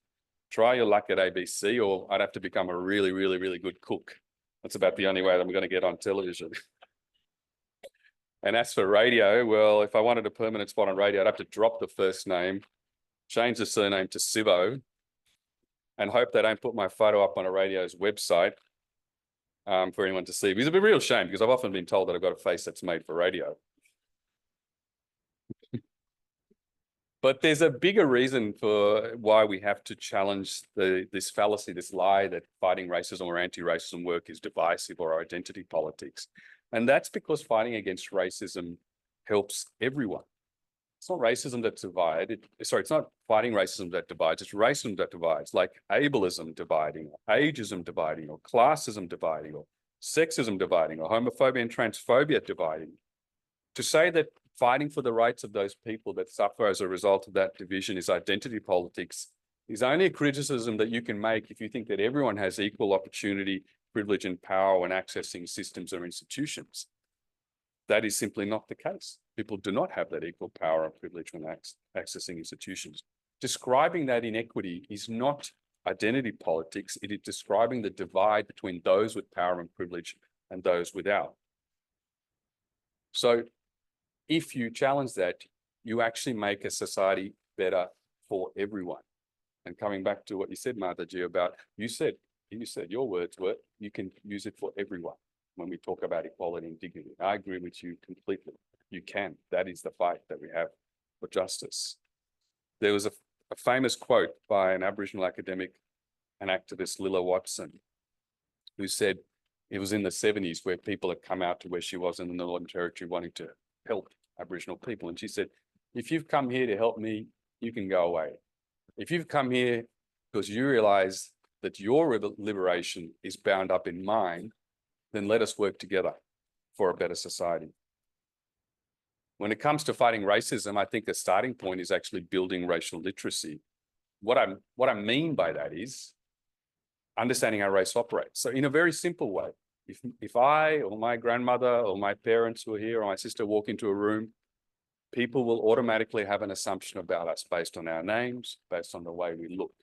try your luck at ABC, or I'd have to become a really, really, really good cook. That's about the only way that I'm going to get on television. And as for radio, well, if I wanted a permanent spot on radio, I'd have to drop the first name, change the surname to Sivo, and hope they don't put my photo up on a radio's website for anyone to see. It's a real shame, because I've often been told that I've got a face that's made for radio. But there's a bigger reason for why we have to challenge this fallacy, this lie that fighting racism or anti-racism work is divisive or identity politics. And that's because fighting against racism helps everyone. It's not racism that divides. It's not fighting racism that divides. It's racism that divides, like ableism dividing, or ageism dividing, or classism dividing, or sexism dividing, or homophobia and transphobia dividing. To say that fighting for the rights of those people that suffer as a result of that division is identity politics is only a criticism that you can make if you think that everyone has equal opportunity, privilege, and power when accessing systems or institutions. That is simply not the case. People do not have that equal power and privilege when accessing institutions. Describing that inequity is not identity politics. It is describing the divide between those with power and privilege and those without. So if you challenge that, you actually make a society better for everyone. And coming back to what you said, Mataji, about, you said your words were, you can use it for everyone when we talk about equality and dignity. I agree with you completely. You can. That is the fight that we have for justice. There was a famous quote by an Aboriginal academic and activist, Lilla Watson, who said it was in the 70s where people had come out to where she was in the Northern Territory wanting to help Aboriginal people. And she said, if you've come here to help me, you can go away. If you've come here because you realize that your liberation is bound up in mine, then let us work together for a better society. When it comes to fighting racism, I think the starting point is actually building racial literacy. What I mean by that is understanding how race operates. So in a very simple way, if I or my grandmother or my parents who are here or my sister walk into a room, people will automatically have an assumption about us based on our names, based on the way we look,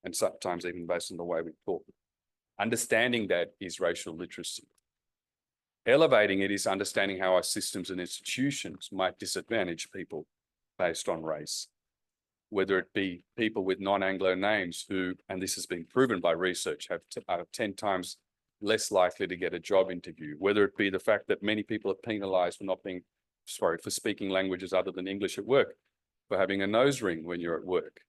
and sometimes even based on the way we talk. Understanding that is racial literacy. Elevating it is understanding how our systems and institutions might disadvantage people based on race, whether it be people with non-Anglo names who, and this has been proven by research, are 10 times less likely to get a job interview, whether it be the fact that many people are penalised for speaking languages other than English at work, for having a nose ring when you're at work,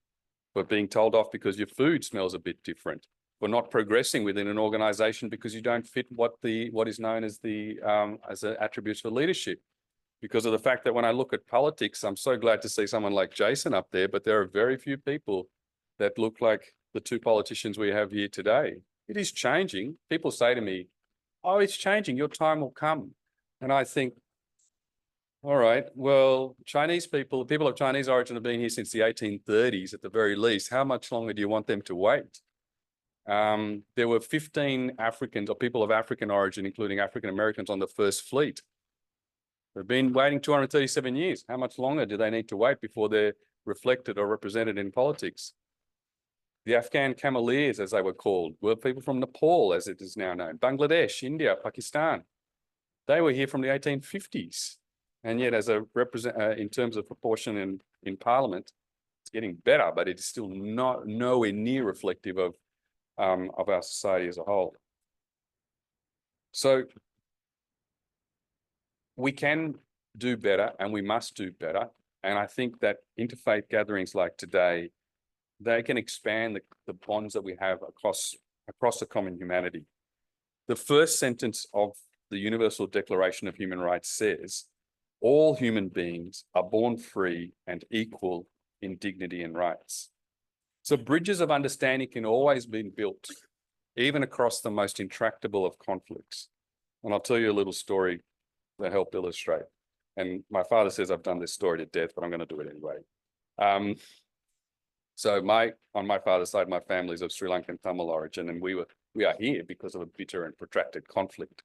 for being told off because your food smells a bit different, for not progressing within an organisation because you don't fit what is known as the attributes for leadership. because of the fact that when I look at politics, I'm so glad to see someone like Jason up there, but there are very few people that look like the two politicians we have here today. It is changing. People say to me, oh, it's changing, your time will come. And I think, all right, well, Chinese people, people of Chinese origin have been here since the 1830s at the very least. How much longer do you want them to wait? There were 15 Africans or people of African origin, including African Americans, on the first fleet. They've been waiting 237 years. How much longer do they need to wait before they're reflected or represented in politics? The Afghan Cameleers, as they were called, were people from Nepal, as it is now known, Bangladesh, India, Pakistan. They were here from the 1850s. And yet, as a in terms of proportion in Parliament, it's getting better, but it is still nowhere near reflective of our society as a whole. So we can do better and we must do better. And I think that interfaith gatherings like today, they can expand the bonds that we have across the common humanity. The first sentence of the Universal Declaration of Human Rights says, all human beings are born free and equal in dignity and rights. So bridges of understanding can always be built, even across the most intractable of conflicts. And I'll tell you a little story that helped illustrate. And my father says I've done this story to death, but I'm going to do it anyway. So on my father's side, my family is of Sri Lankan Tamil origin, and we are here because of a bitter and protracted conflict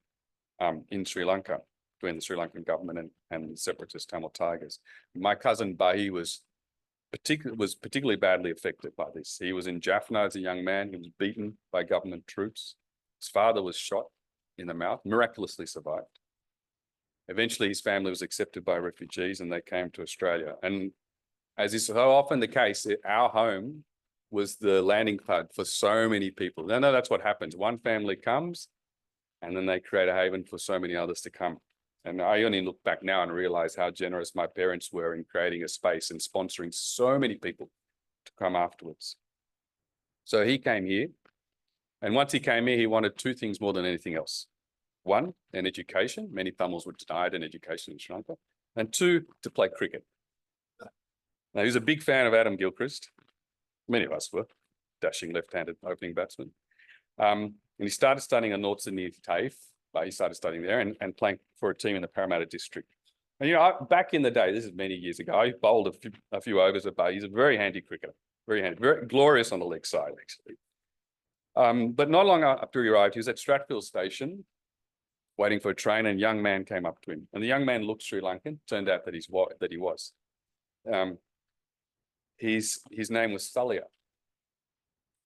in Sri Lanka between the Sri Lankan government and the separatist Tamil Tigers. My cousin Bahi was particularly badly affected by this. He was in Jaffna as a young man. He was beaten by government troops. His father was shot in the mouth, miraculously survived. Eventually, his family was accepted by refugees and they came to Australia. And as is so often the case, our home was the landing pad for so many people. No, that's what happens. One family comes and then they create a haven for so many others to come. And I only look back now and realize how generous my parents were in creating a space and sponsoring so many people to come afterwards. So he came here. And once he came here, he wanted two things more than anything else. One, an education. Many Tamils were denied an education in Sri Lanka. And two, to play cricket. Now, he was a big fan of Adam Gilchrist. Many of us were, dashing left-handed opening batsman. And he started studying at North Sydney TAFE. He started studying there and playing for a team in the Parramatta district. And, you know, back in the day, this is many years ago, I bowled a few overs at Bay. He's a very handy cricketer, very handy, very glorious on the leg side, actually. But not long after he arrived, he was at Strathfield station waiting for a train, and a young man came up to him. And the young man looked Sri Lankan. Turned out that he was. His name was Thalia.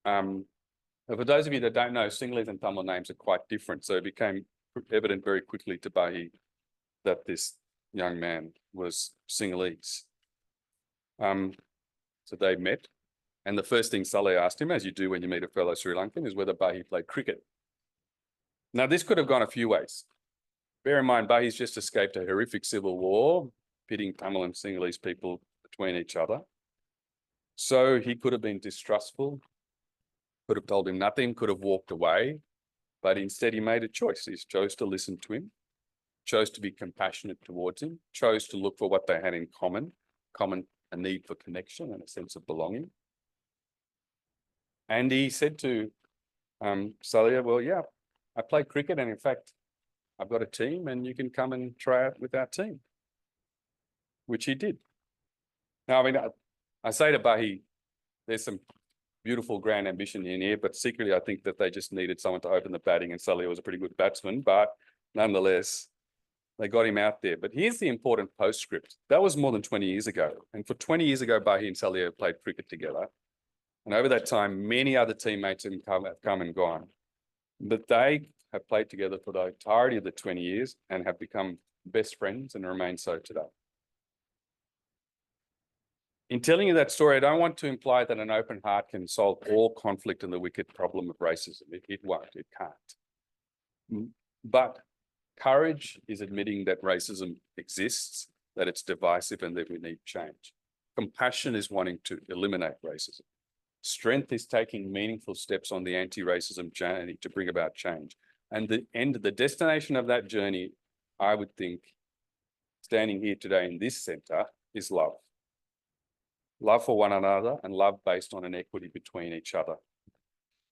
For those of you that don't know, Sinhalese and Tamil names are quite different. So it became evident very quickly to Bahi that this young man was Sinhalese. So they met. And the first thing Thalia asked him, as you do when you meet a fellow Sri Lankan, is whether Bahi played cricket. Now, this could have gone a few ways. Bear in mind, Bahi's just escaped a horrific civil war, pitting Tamil and Sinhalese people between each other. So he could have been distrustful, could have told him nothing, could have walked away, but instead he made a choice. He chose to listen to him, chose to be compassionate towards him, chose to look for what they had in common, a need for connection and a sense of belonging. And he said to Thalia, well, yeah, I play cricket, and in fact, I've got a team and you can come and try out with our team, which he did. Now, I mean, I say to Bahi, there's some beautiful grand ambition in here, but secretly I think that they just needed someone to open the batting, and Thalia was a pretty good batsman, but nonetheless, they got him out there. But here's the important postscript. That was more than 20 years ago. And for 20 years ago, Bahi and Thalia played cricket together. And over that time, many other teammates have come and gone. But they have played together for the entirety of the 20 years and have become best friends and remain so today. In telling you that story, I don't want to imply that an open heart can solve all conflict and the wicked problem of racism. It won't, it can't. But courage is admitting that racism exists, that it's divisive, and that we need change. Compassion is wanting to eliminate racism. Strength is taking meaningful steps on the anti-racism journey to bring about change. And the destination of that journey, I would think, standing here today in this centre is love. Love for one another and love based on an equity between each other.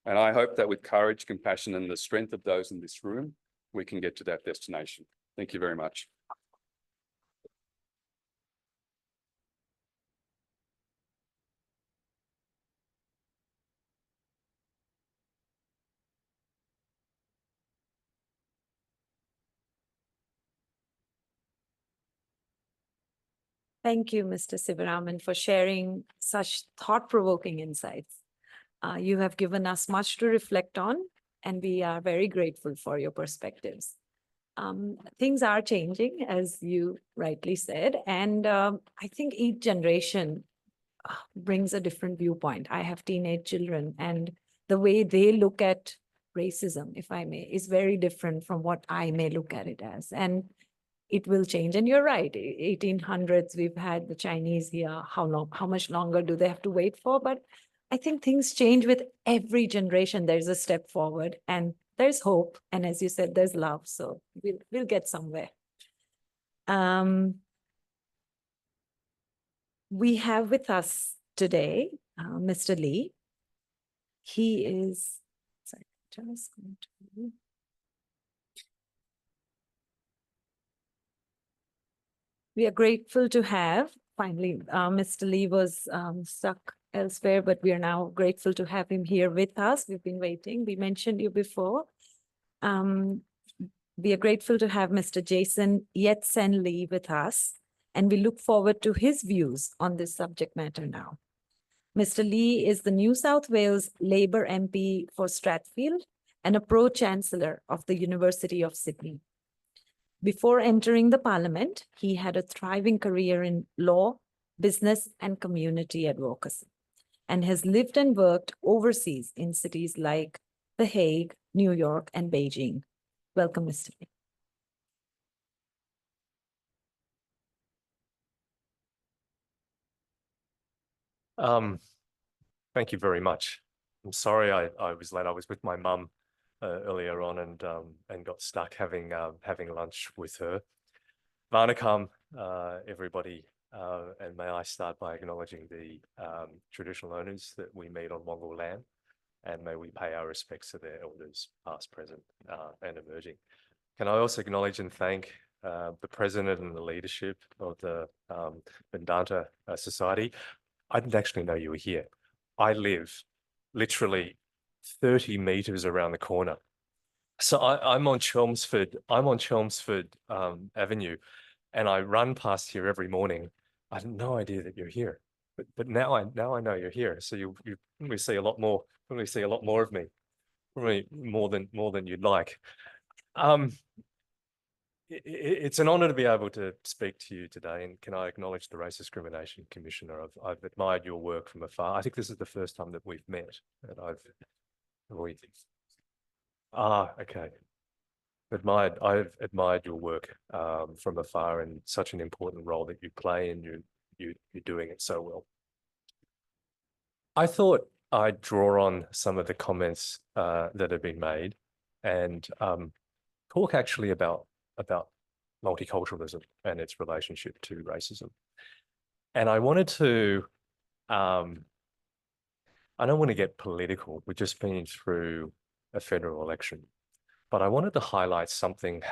And I hope that with courage, compassion, and the strength of those in this room, we can get to that destination. Thank you very much. Thank you, Mr. Sivaraman, for sharing such thought-provoking insights. You have given us much to reflect on, and we are very grateful for your perspectives. Things are changing, as you rightly said, and I think each generation brings a different viewpoint. I have teenage children, and the way they look at racism, if I may, is very different from what I may look at it as. And it will change. And you're right, 1800s, we've had the Chinese here. How much longer do they have to wait for? But I think things change with every generation. There's a step forward and there's hope. And as you said, there's love. So we'll get somewhere. We have with us today, Mr. Lee. He is, sorry, just going to. We are grateful to have, finally, Mr. Lee was stuck elsewhere, but we are now grateful to have him here with us. We've been waiting. We mentioned you before. We are grateful to have Mr. Jason Yat-Sen Lee with us, and we look forward to his views on this subject matter now. Mr. Lee is the New South Wales Labor MP for Strathfield and a Pro-Chancellor of the University of Sydney. Before entering the Parliament, he had a thriving career in law, business, and community advocacy, and has lived and worked overseas in cities like The Hague, New York, and Beijing. Welcome, Mr. Lee. Thank you very much. I'm sorry I was late. I was with my mum earlier on and got stuck having lunch with her. Vanakkam, everybody, and may I start by acknowledging the traditional owners that we meet on Mongol land, and may we pay our respects to their elders, past, present, and emerging. Can I also acknowledge and thank the president and the leadership of the Vedanta Society. I didn't actually know you were here. I live literally 30 meters around the corner. So I'm on Chelmsford Avenue, and I run past here every morning. I had no idea that you're here, but now I know you're here. So you probably see a lot more. Probably see a lot more of me. Probably more than you'd like. It's an honor to be able to speak to you today, and can I acknowledge the Race Discrimination Commissioner? I've admired your work from afar. I think this is the first time that we've met, and okay. I've admired your work from afar, and such an important role that you play, and you're doing it so well. I thought I'd draw on some of the comments that have been made, and talk actually about multiculturalism and its relationship to racism. And I wanted to, I don't want to get political. We've just been through a federal election, but I wanted to highlight something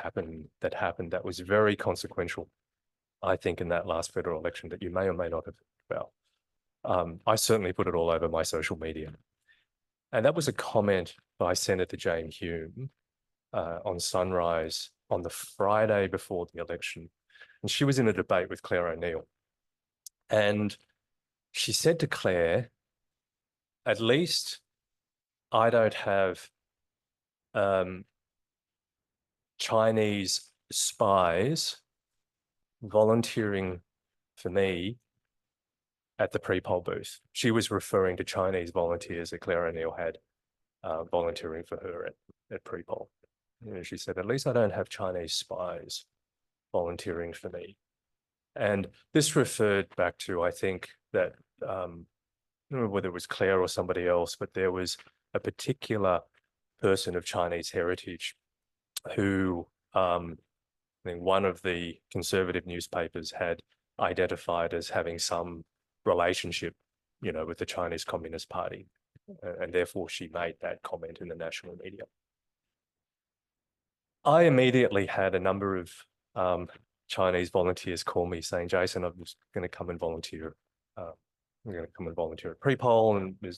that happened that was very consequential, I think, in that last federal election that you may or may not have heard about. I certainly put it all over my social media. And that was a comment by Senator Jane Hume on Sunrise on the Friday before the election. And she was in a debate with Claire O'Neill. And she said to Claire, at least I don't have Chinese spies volunteering for me at the pre-poll booth. She was referring to Chinese volunteers that Claire O'Neill had volunteering for her at pre-poll. You know, she said, at least I don't have Chinese spies volunteering for me. And this referred back to, I think, that, I don't know whether it was Claire or somebody else, but there was a particular person of Chinese heritage who I think one of the conservative newspapers had identified as having some relationship, with the Chinese Communist Party. And therefore she made that comment in the national media. I immediately had a number of Chinese volunteers call me saying, Jason, I'm just going to come and volunteer. I'm going to come and volunteer at pre-poll and I'm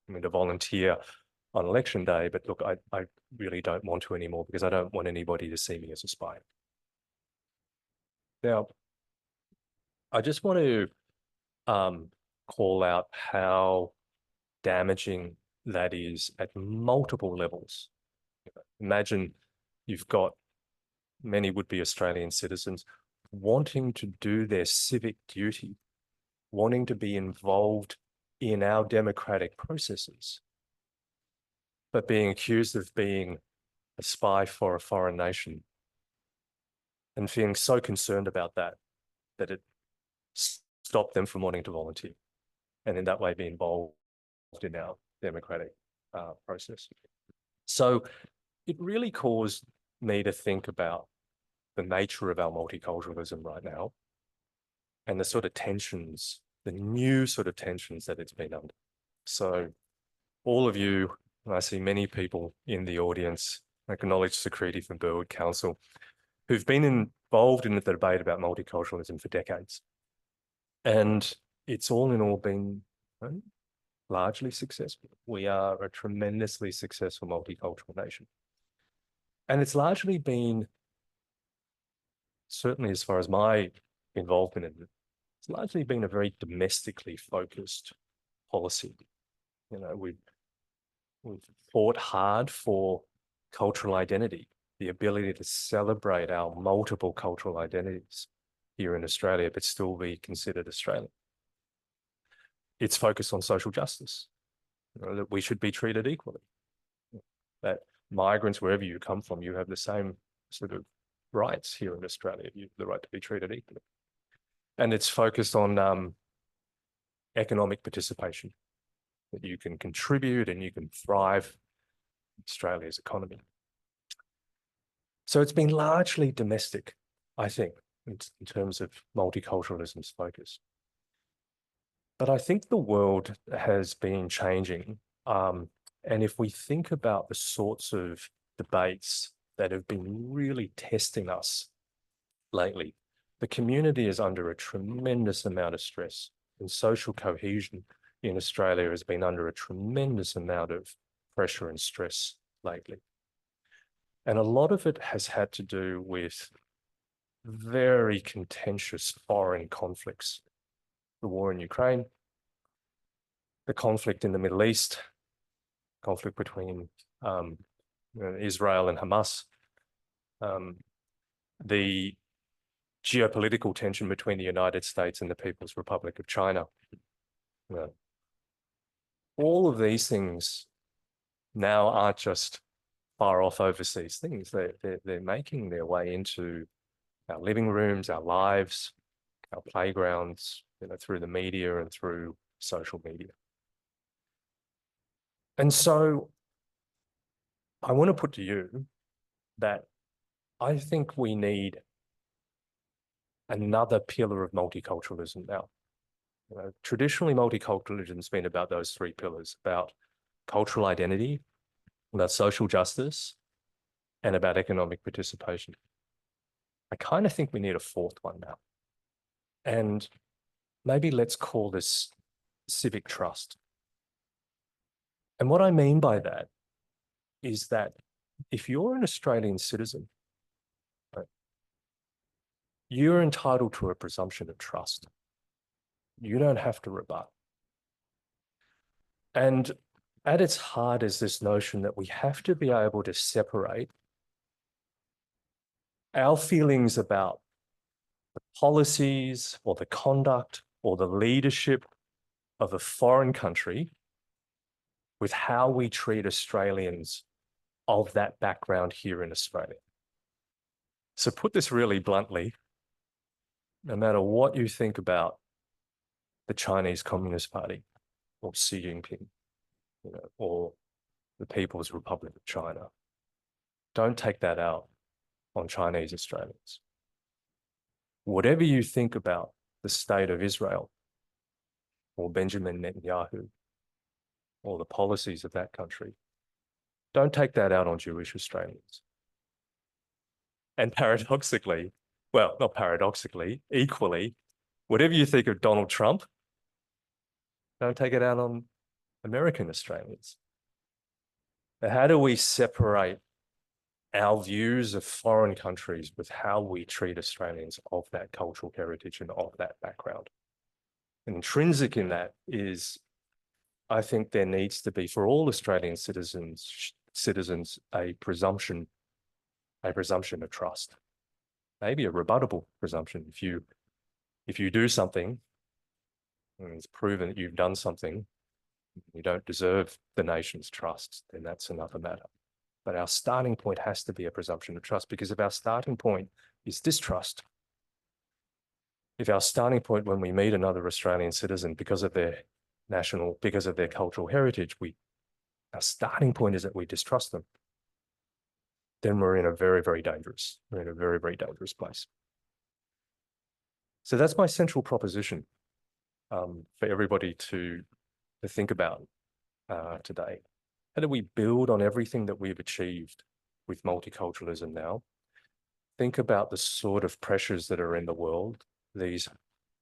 going to volunteer on election day. But look, I really don't want to anymore because I don't want anybody to see me as a spy. Now, I just want to call out how damaging that is at multiple levels. Imagine you've got many would-be Australian citizens wanting to do their civic duty, wanting to be involved in our democratic processes, but being accused of being a spy for a foreign nation and feeling so concerned about that it stopped them from wanting to volunteer and in that way be involved in our democratic process. So it really caused me to think about the nature of our multiculturalism right now and the sort of tensions, the new sort of tensions that it's been under. So all of you, and I see many people in the audience, acknowledge Security from Burwood Council, who've been involved in the debate about multiculturalism for decades. And it's all in all been largely successful. We are a tremendously successful multicultural nation. And it's largely been, certainly as far as my involvement in it, it's largely been a very domestically focused policy. We've fought hard for cultural identity, the ability to celebrate our multiple cultural identities here in Australia, but still be considered Australian. It's focused on social justice, that we should be treated equally, that migrants, wherever you come from, you have the same sort of rights here in Australia. You have the right to be treated equally. And it's focused on economic participation, that you can contribute and you can thrive in Australia's economy. So it's been largely domestic, I think, in terms of multiculturalism's focus. But I think the world has been changing. And if we think about the sorts of debates that have been really testing us lately, the community is under a tremendous amount of stress, and social cohesion in Australia has been under a tremendous amount of pressure and stress lately. And a lot of it has had to do with very contentious foreign conflicts. The war in Ukraine, the conflict in the Middle East, conflict between Israel and Hamas, the geopolitical tension between the United States and the People's Republic of China. All of these things now aren't just far off overseas things. They're making their way into our living rooms, our lives, our playgrounds, through the media and through social media. And so I want to put to you that I think we need another pillar of multiculturalism now. Traditionally, multiculturalism has been about those three pillars, about cultural identity, about social justice, and about economic participation. I kind of think we need a fourth one now. And maybe let's call this civic trust. And what I mean by that is that if you're an Australian citizen, right, you're entitled to a presumption of trust. You don't have to rebut. And at its heart is this notion that we have to be able to separate our feelings about the policies or the conduct or the leadership of a foreign country with how we treat Australians of that background here in Australia. So put this really bluntly, no matter what you think about the Chinese Communist Party or Xi Jinping, or the People's Republic of China, don't take that out on Chinese Australians. whatever you think about the state of Israel or Benjamin Netanyahu or the policies of that country, don't take that out on Jewish Australians. And paradoxically, well, not paradoxically, equally, whatever you think of Donald Trump, don't take it out on American Australians. How do we separate our views of foreign countries with how we treat Australians of that cultural heritage and of that background? And intrinsic in that is, I think there needs to be, for all Australian citizens, a presumption of trust, maybe a rebuttable presumption. If you do something and it's proven that you've done something, you don't deserve the nation's trust, then that's another matter. But our starting point has to be a presumption of trust, because if our starting point is distrust, if our starting point when we meet another Australian citizen because of their cultural heritage, our starting point is that we distrust them, then we're in a very, very dangerous place. So that's my central proposition for everybody to think about today. How do we build on everything that we've achieved with multiculturalism now? Think about the sort of pressures that are in the world, these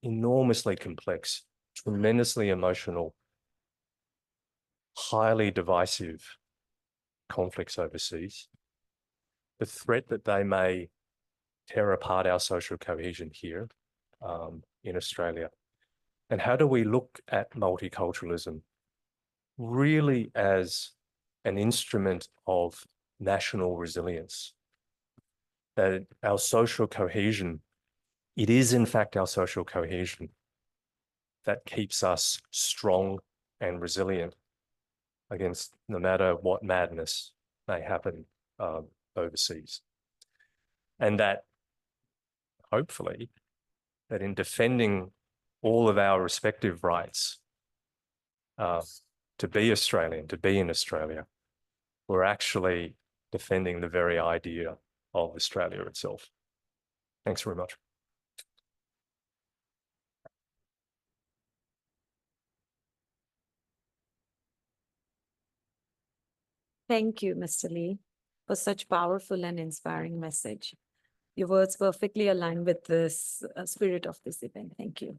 enormously complex, tremendously emotional, highly divisive conflicts overseas, the threat that they may tear apart our social cohesion here in Australia. And how do we look at multiculturalism really as an instrument of national resilience? That our social cohesion, it is in fact our social cohesion that keeps us strong and resilient against no matter what madness may happen overseas. And that hopefully, that in defending all of our respective rights to be Australian, to be in Australia, we're actually defending the very idea of Australia itself. Thanks very much. Thank you, Mr. Lee, for such powerful and inspiring message. Your words perfectly align with this spirit of this event. Thank you.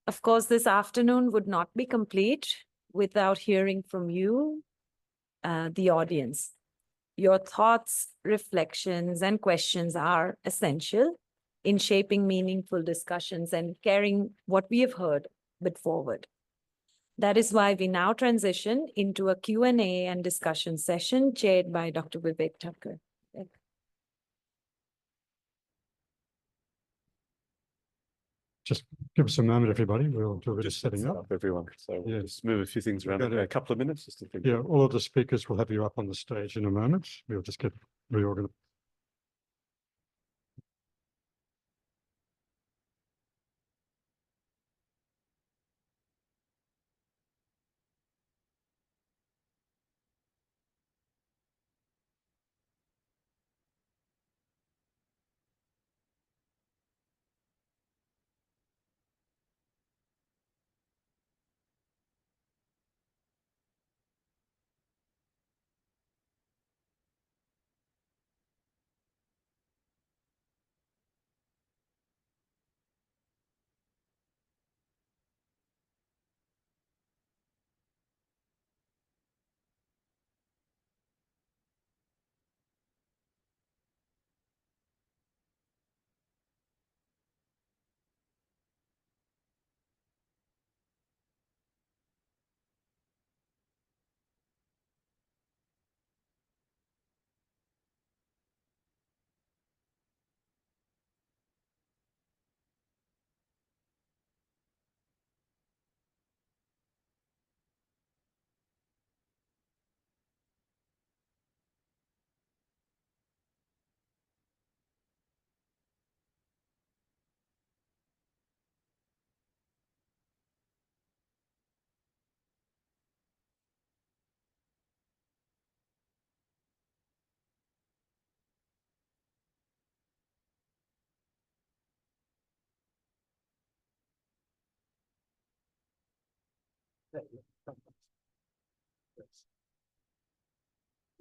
Of course, this afternoon would not be complete without hearing from you, the audience. Your thoughts, reflections, and questions are essential in shaping meaningful discussions and carrying what we have heard but forward. That is why we now transition into a Q&A and discussion session chaired by Dr. Vivek Thakur. Just give us a moment, everybody. We'll do a bit of Just setting up. everyone. So we'll just move a few things around in a couple of minutes. Just to think. Yeah, all of the speakers will have you up on the stage in a moment. We'll just get reorganized.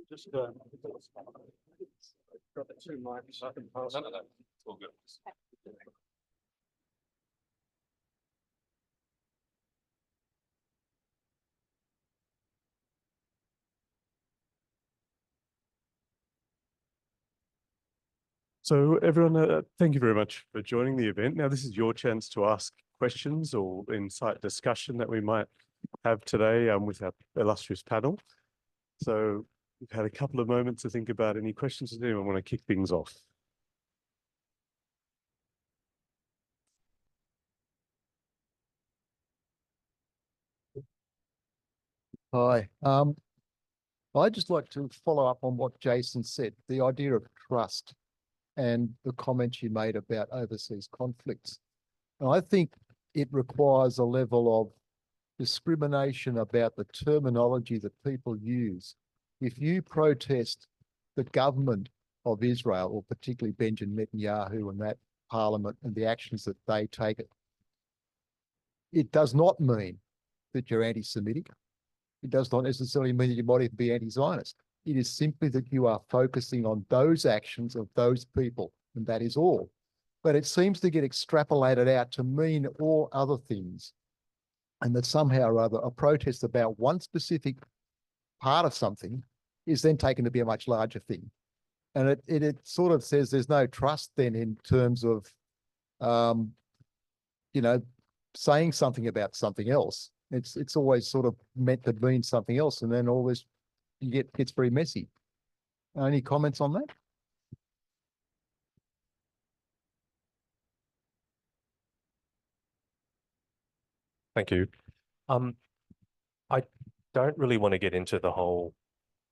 Just got the two mics. I can pass. No, it's all good. So everyone, thank you very much for joining the event. Now, this is your chance to ask questions or incite discussion that we might have today with our illustrious panel. So we've had a couple of moments to think about any questions. Does anyone want to kick things off? Hi. I'd just like to follow up on what Jason said, the idea of trust and the comments you made about overseas conflicts. And I think it requires a level of discrimination about the terminology that people use. If you protest the government of Israel, or particularly Benjamin Netanyahu and that parliament and the actions that they take, it does not mean that you're anti-Semitic. It does not necessarily mean that you might even be anti-Zionist. It is simply that you are focusing on those actions of those people, and that is all. But it seems to get extrapolated out to mean all other things, and that somehow or other a protest about one specific part of something is then taken to be a much larger thing. And it sort of says there's no trust then in terms of, you know, saying something about something else. It's always sort of meant to mean something else, and then always gets very messy. Any comments on that? Thank you. I don't really want to get into the whole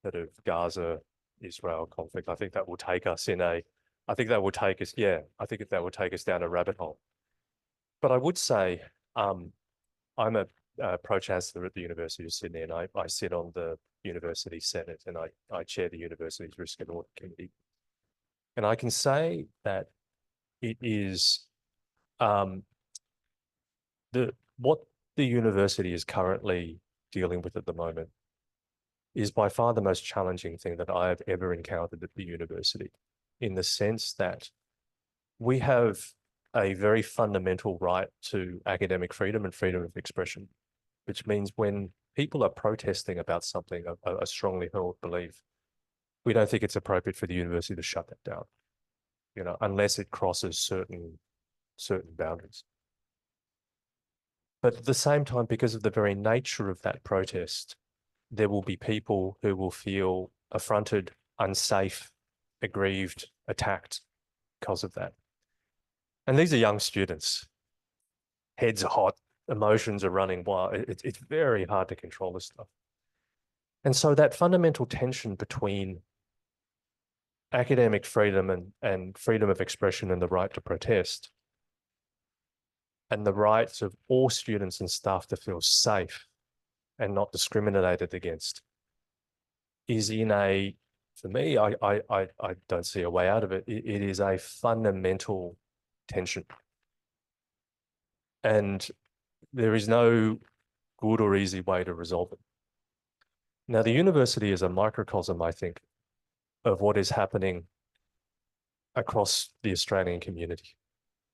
sort of Gaza-Israel conflict. I think that will take us I think that will take us down a rabbit hole. But I would say I'm a Pro-Chancellor at the University of Sydney, and I sit on the University Senate, and I chair the university's Risk and Audit Committee. And I can say that it is what the university is currently dealing with at the moment is by far the most challenging thing that I have ever encountered at the university, in the sense that we have a very fundamental right to academic freedom and freedom of expression, which means when people are protesting about something, a strongly held belief, we don't think it's appropriate for the university to shut that down, you know, unless it crosses certain boundaries. But at the same time, because of the very nature of that protest, there will be people who will feel affronted, unsafe, aggrieved, attacked because of that. And these are young students. Heads are hot, emotions are running wild. It's very hard to control this stuff. And so that fundamental tension between academic freedom and freedom of expression and the right to protest, and the rights of all students and staff to feel safe and not discriminated against, is for me, I don't see a way out of it. It is a fundamental tension. And there is no good or easy way to resolve it. Now, the university is a microcosm, I think, of what is happening across the Australian community.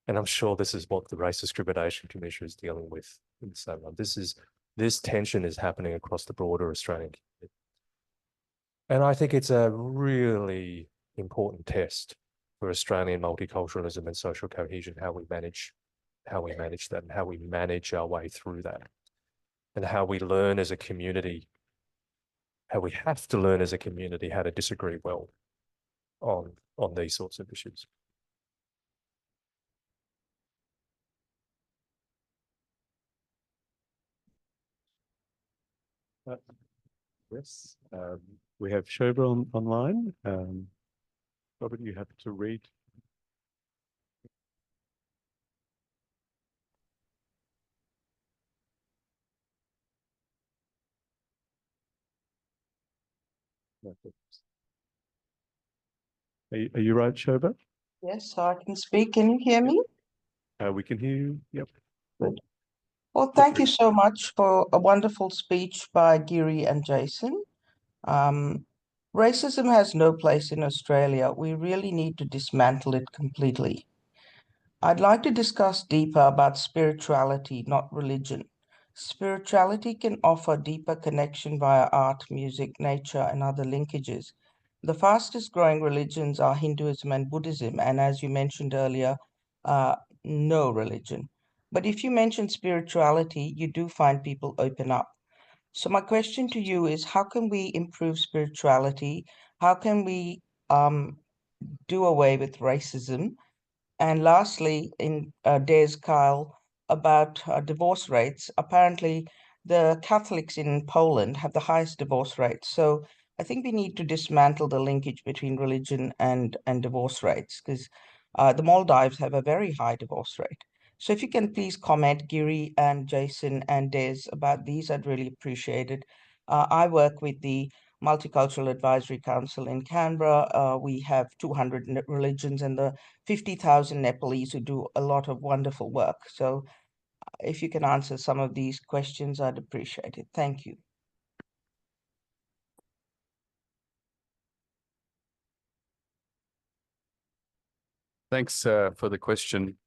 And I'm sure this is what the Race Discrimination Commission is dealing with in the same way. This tension is happening across the broader Australian community. And I think it's a really important test for Australian multiculturalism and social cohesion, how we manage that and how we manage our way through that, and how we learn as a community, how we have to learn as a community how to disagree well on these sorts of issues. Yes, we have Shobha online. Robert, you have to read. Are you right, Shobha? Yes, so I can speak. Can you hear me? We can hear you. Yep. Good. Well, thank you so much for a wonderful speech by Giri and Jason. Racism has no place in Australia. We really need to dismantle it completely. I'd like to discuss deeper about spirituality, not religion. Spirituality can offer deeper connection via art, music, nature, and other linkages. The fastest growing religions are Hinduism and Buddhism, and as you mentioned earlier, no religion. But if you mention spirituality, you do find people open up. So my question to you is, how can we improve spirituality? How can we do away with racism? And lastly, in Des Kyle, about divorce rates, apparently the Catholics in Poland have the highest divorce rates. So I think we need to dismantle the linkage between religion and divorce rates, because the Maldives have a very high divorce rate. So if you can please comment, Giri and Jason and Des, about these, I'd really appreciate it. I work with the Multicultural Advisory Council in Canberra. We have 200 religions and the 50,000 Nepalese who do a lot of wonderful work. So if you can answer some of these questions, I'd appreciate it. Thank you. Thanks for the question.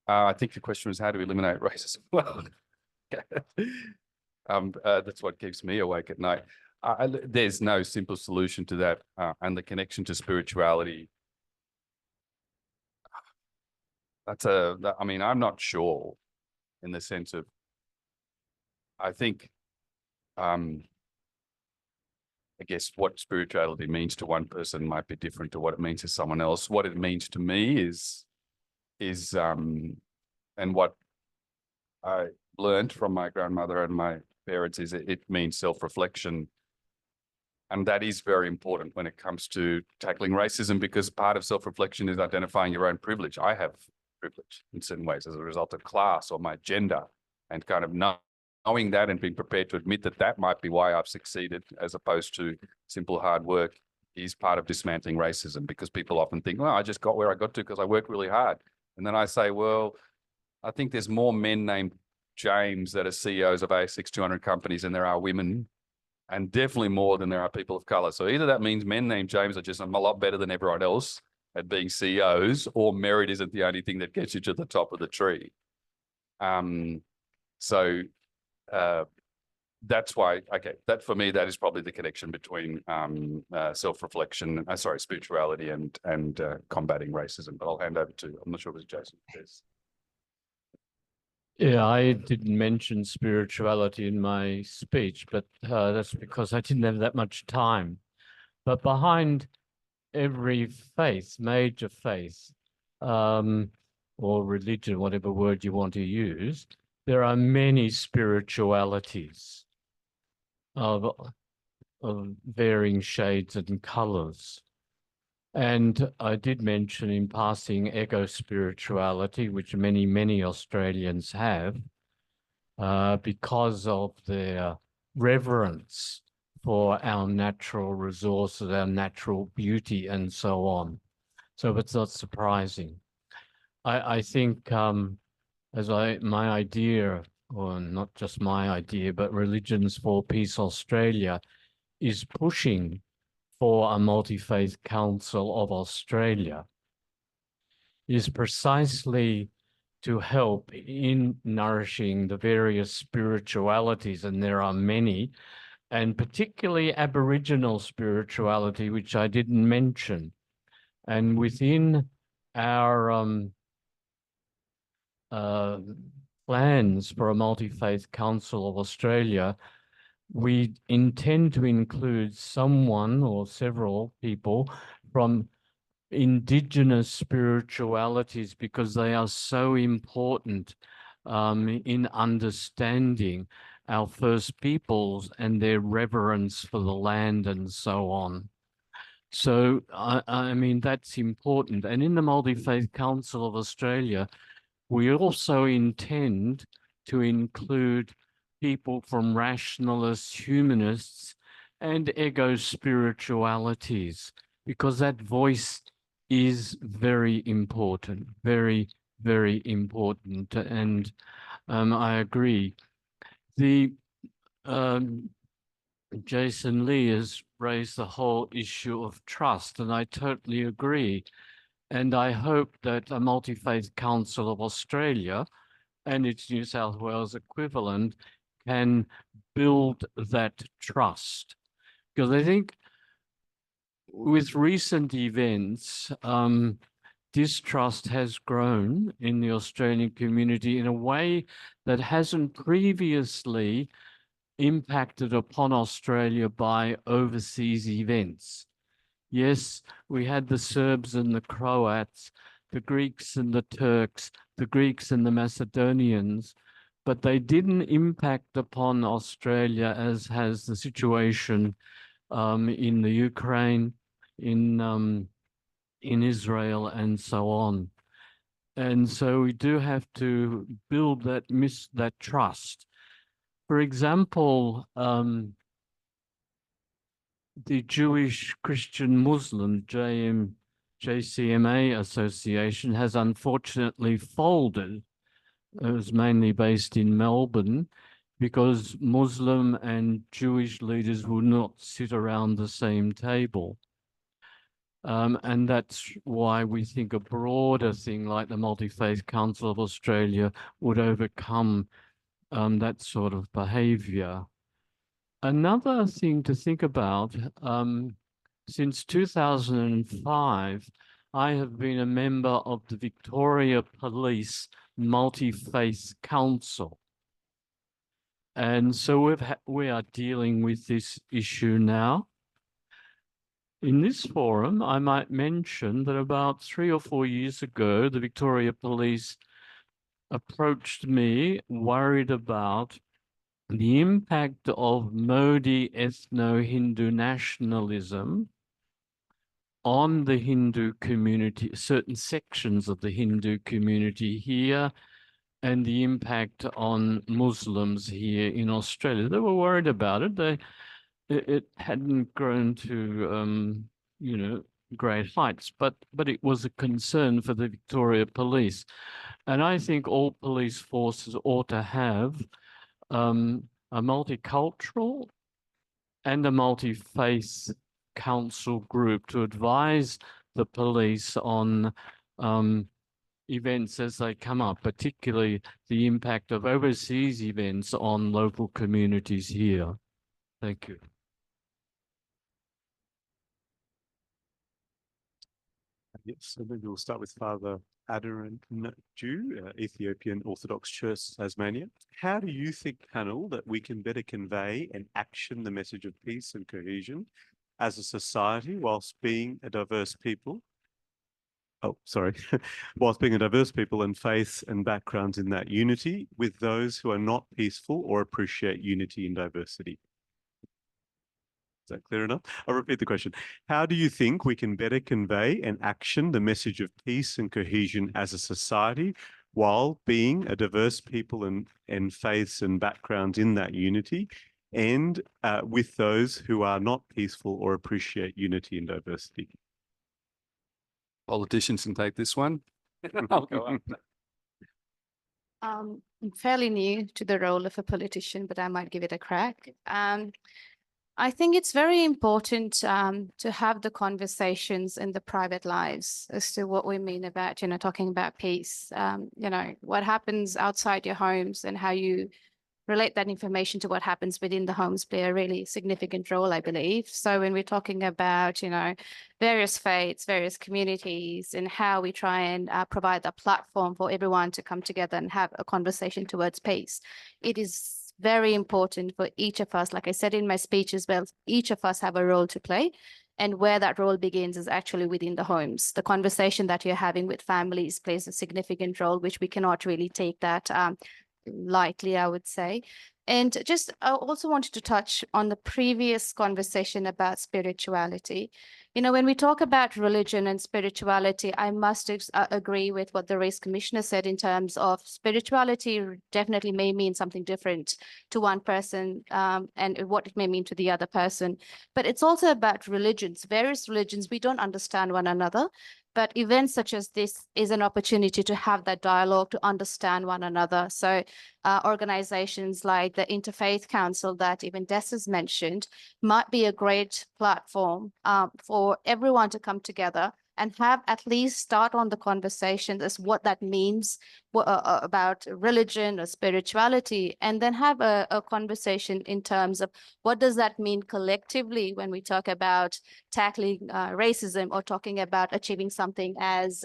I think the question was how to eliminate racism. Well, that's what keeps me awake at night. There's no simple solution to that, and the connection to spirituality. I mean, I'm not sure in the sense of, I think, I guess what spirituality means to one person might be different to what it means to someone else. What it means to me is and what I learned from my grandmother and my parents is it means self-reflection. And that is very important when it comes to tackling racism, because part of self-reflection is identifying your own privilege. I have privilege in certain ways as a result of class or my gender, and kind of knowing that and being prepared to admit that that might be why I've succeeded as opposed to simple hard work is part of dismantling racism, because people often think, well, I just got where I got to because I worked really hard. And then I say, well, I think there's more men named James that are CEOs of ASX 200 companies than there are women, and definitely more than there are people of color. So either that means men named James are just a lot better than everyone else at being CEOs, or merit isn't the only thing that gets you to the top of the tree. That's why, okay, that for me, that is probably the connection between self-reflection, spirituality and combating racism. But I'll hand over to, I'm not sure if it was Jason. Yes. Yeah, I didn't mention spirituality in my speech, but that's because I didn't have that much time. But behind every faith, major faith, or religion, whatever word you want to use, there are many spiritualities of varying shades and colors. And I did mention in passing ego-spirituality, which many Australians have, because of their reverence for our natural resources, our natural beauty, and so on. So it's not surprising. I think my idea, or not just my idea, but Religions for Peace Australia is pushing for a multi-faith council of Australia, is precisely to help in nourishing the various spiritualities, and there are many, and particularly Aboriginal spirituality, which I didn't mention. And within our plans for a multi-faith council of Australia, we intend to include someone or several people from Indigenous spiritualities, because they are so important in understanding our First Peoples and their reverence for the land and so on. So, I mean, that's important. And in the Multi-Faith Council of Australia, we also intend to include people from rationalists, humanists, and ego spiritualities, because that voice is very important, very important. And I agree. The Jason Lee has raised the whole issue of trust, and I totally agree. And I hope that a Multi-Faith Council of Australia and its New South Wales equivalent can build that trust. Because I think with recent events, distrust has grown in the Australian community in a way that hasn't previously impacted upon Australia by overseas events. Yes, we had the Serbs and the Croats, the Greeks and the Turks, the Greeks and the Macedonians, but they didn't impact upon Australia as has the situation in the Ukraine, in Israel, and so on. And so we do have to build that trust. For example, the Jewish Christian Muslim JCMA Association has unfortunately folded. It was mainly based in Melbourne because Muslim and Jewish leaders would not sit around the same table. And that's why we think a broader thing like the Multi-Faith Council of Australia would overcome that sort of behaviour. Another thing to think about, since 2005, I have been a member of the Victoria Police Multi-Faith Council. And so we are dealing with this issue now. In this forum, I might mention that about 3 or 4 years ago, the Victoria Police approached me worried about the impact of Modi ethno-Hindu nationalism on the Hindu community, certain sections of the Hindu community here, and the impact on Muslims here in Australia. They were worried about it. It hadn't grown to, you know, great heights, but it was a concern for the Victoria Police. And I think all police forces ought to have a multicultural and a multi-faith council group to advise the police on events as they come up, particularly the impact of overseas events on local communities here. Thank you. Yes, so maybe we'll start with Father Giridharan, Ethiopian Orthodox Church, Tasmania. How do you think, panel, that we can better convey and action the message of peace and cohesion as a society whilst being a diverse people? Whilst being a diverse people and faiths and backgrounds in that unity with those who are not peaceful or appreciate unity and diversity? Is that clear enough? I'll repeat the question. How do you think we can better convey and action the message of peace and cohesion as a society while being a diverse people and faiths and backgrounds in that unity and with those who are not peaceful or appreciate unity and diversity? Politicians can take this one. I'll go on. I'm fairly new to the role of a politician, but I might give it a crack. I think it's very important to have the conversations in the private lives as to what we mean about, you know, talking about peace. You know, what happens outside your homes and how you relate that information to what happens within the homes play a really significant role, I believe. So when we're talking about, you know, various faiths, various communities, and how we try and provide a platform for everyone to come together and have a conversation towards peace, it is very important for each of us, like I said in my speech as well, each of us have a role to play. And where that role begins is actually within the homes. The conversation that you're having with families plays a significant role, which we cannot really take that lightly, I would say. And just I also wanted to touch on the previous conversation about spirituality. You know, when we talk about religion and spirituality, I must agree with what the Race Commissioner said in terms of spirituality definitely may mean something different to one person and what it may mean to the other person. But it's also about religions. Various religions, we don't understand one another. But events such as this is an opportunity to have that dialogue, to understand one another. So organizations like the Interfaith Council that even Des has mentioned might be a great platform for everyone to come together and have at least start on the conversation as what that means about religion or spirituality, and then have a conversation in terms of what does that mean collectively when we talk about tackling racism or talking about achieving something as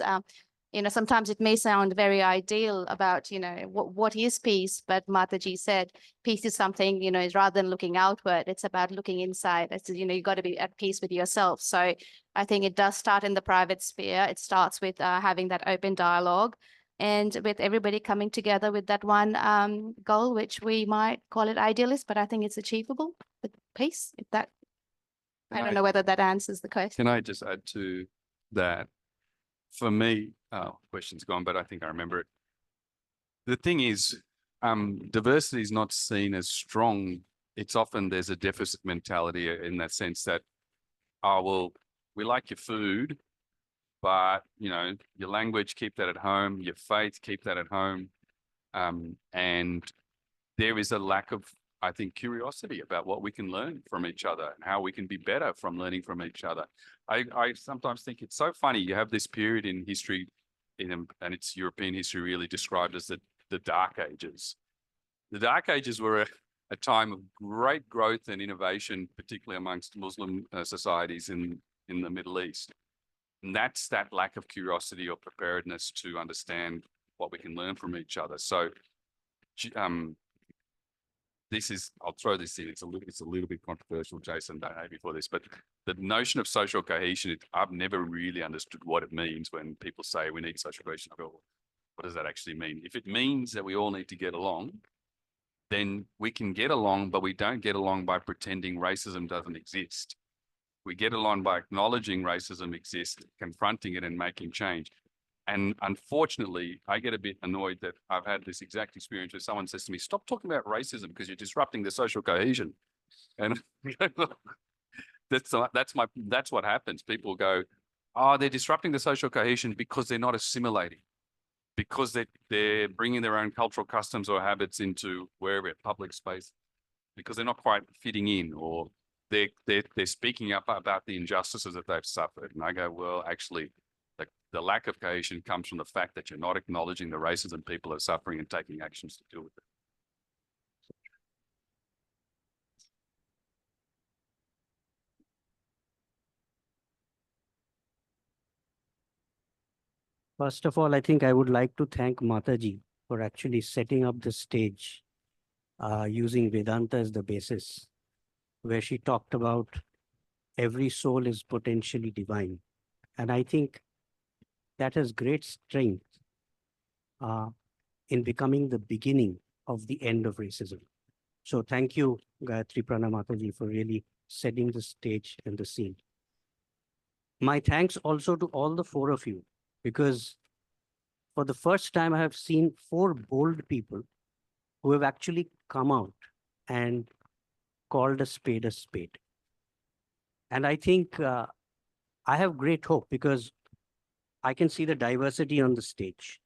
sometimes it may sound very ideal about, what is peace, but Mataji said, peace is something, rather than looking outward, it's about looking inside. It's, you got to be at peace with yourself. So I think it does start in the private sphere. It starts with having that open dialogue and with everybody coming together with that one goal, which we might call it idealist, but I think it's achievable with peace. I don't know whether that answers the question. Can I just add to that? For me, question's gone, but I think I remember it. The thing is, diversity is not seen as strong. It's often there's a deficit mentality in that sense that, oh, well, we like your food, but, your language, keep that at home, your faith, keep that at home. And there is a lack of, I think, curiosity about what we can learn from each other and how we can be better from learning from each other. I sometimes think it's so funny. You have this period in history, and it's European history really described as the Dark Ages. The Dark Ages were a time of great growth and innovation, particularly amongst Muslim societies in the Middle East. And that's that lack of curiosity or preparedness to understand what we can learn from each other. So I'll throw this in, it's a little bit controversial, Jason, don't hate me for this, but the notion of social cohesion, I've never really understood what it means when people say we need social cohesion. I go, what does that actually mean? If it means that we all need to get along, then we can get along, but we don't get along by pretending racism doesn't exist. We get along by acknowledging racism exists, confronting it and making change. And unfortunately, I get a bit annoyed that I've had this exact experience where someone says to me, stop talking about racism because you're disrupting the social cohesion. And that's what happens. People go, oh, they're disrupting the social cohesion because they're not assimilating, because they're bringing their own cultural customs or habits into wherever, public space, because they're not quite fitting in, or they're speaking up about the injustices that they've suffered. And I go, well, actually, the lack of cohesion comes from the fact that you're not acknowledging the racism people are suffering and taking actions to deal with it. First of all, I think I would like to thank Mataji for actually setting up the stage using Vedanta as the basis, where she talked about every soul is potentially divine. And I think that has great strength in becoming the beginning of the end of racism. So thank you, Gayatri Prana Mataji, for really setting the stage and the scene. My thanks also to all the four of you, because for the first time I have seen four bold people who have actually come out and called a spade a spade. And I think I have great hope because I can see the diversity on the stage.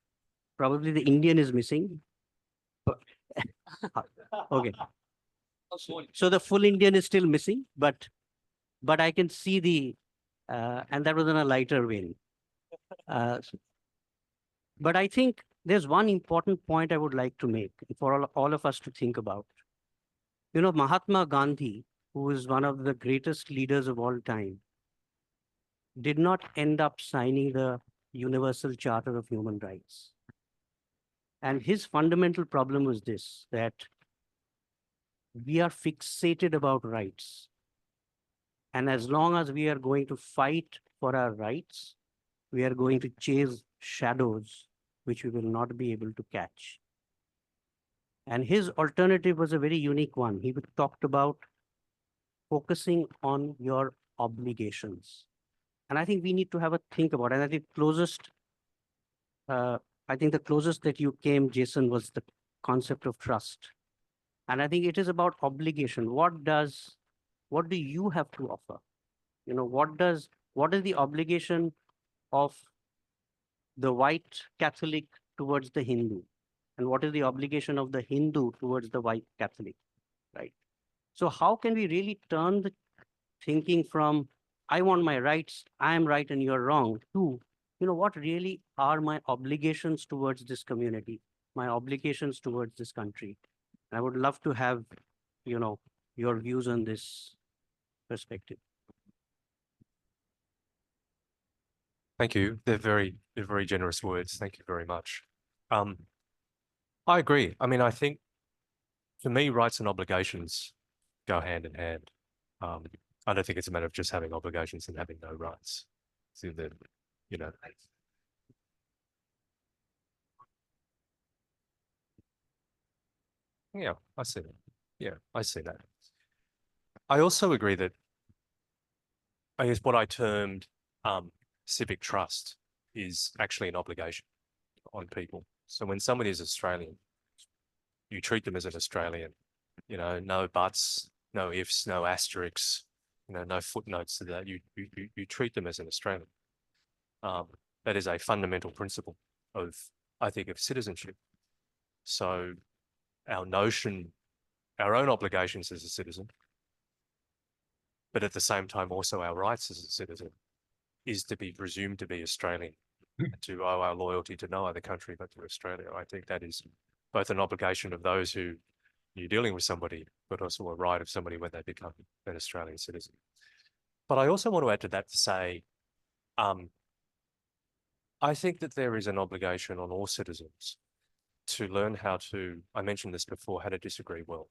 Probably the Indian is missing. But okay. So the full Indian is still missing, but I can see the, and that was in a lighter vein. But I think there's one important point I would like to make for all of us to think about. Mahatma Gandhi, who is one of the greatest leaders of all time, did not end up signing the Universal Charter of Human Rights. And his fundamental problem was this, that we are fixated about rights. And as long as we are going to fight for our rights, we are going to chase shadows, which we will not be able to catch. And his alternative was a very unique one. He talked about focusing on your obligations. And I think we need to have a think about it. And I think the closest that you came, Jason, was the concept of trust. And I think it is about obligation. What do you have to offer? What is the obligation of the white Catholic towards the Hindu? And what is the obligation of the Hindu towards the white Catholic, right? So how can we really turn the thinking from, I want my rights, I am right and you're wrong, to, what really are my obligations towards this community, my obligations towards this country? I would love to have, your views on this perspective. Thank you. They're very generous words. Thank you very much. I agree. I mean, I think for me, rights and obligations go hand in hand. I don't think it's a matter of just having obligations and having no rights. So that, yeah, I see that. Yeah, I see that. I also agree that I guess what I termed civic trust is actually an obligation on people. So when somebody is Australian, you treat them as an Australian, no buts, no ifs, no asterisks, no footnotes to that. You treat them as an Australian. That is a fundamental principle of, I think, of citizenship. So our own obligations as a citizen, but at the same time also our rights as a citizen, is to be presumed to be Australian, to owe our loyalty to no other country but to Australia. I think that is both an obligation of those who you're dealing with somebody, but also a right of somebody when they become an Australian citizen. But I also want to add to that to say, I think that there is an obligation on all citizens to learn how to, I mentioned this before, how to disagree well.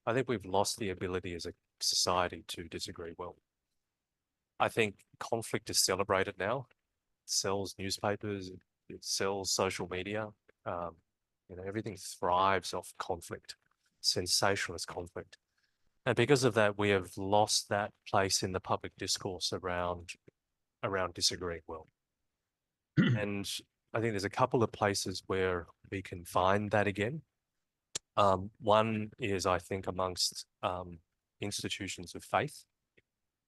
I think we've lost the ability as a society to disagree well. I think conflict is celebrated now. It sells newspapers, it sells social media. Everything thrives off conflict, sensationalist conflict. And because of that, we have lost that place in the public discourse around disagreeing well. And I think there's a couple of places where we can find that again. One is, I think, amongst institutions of faith.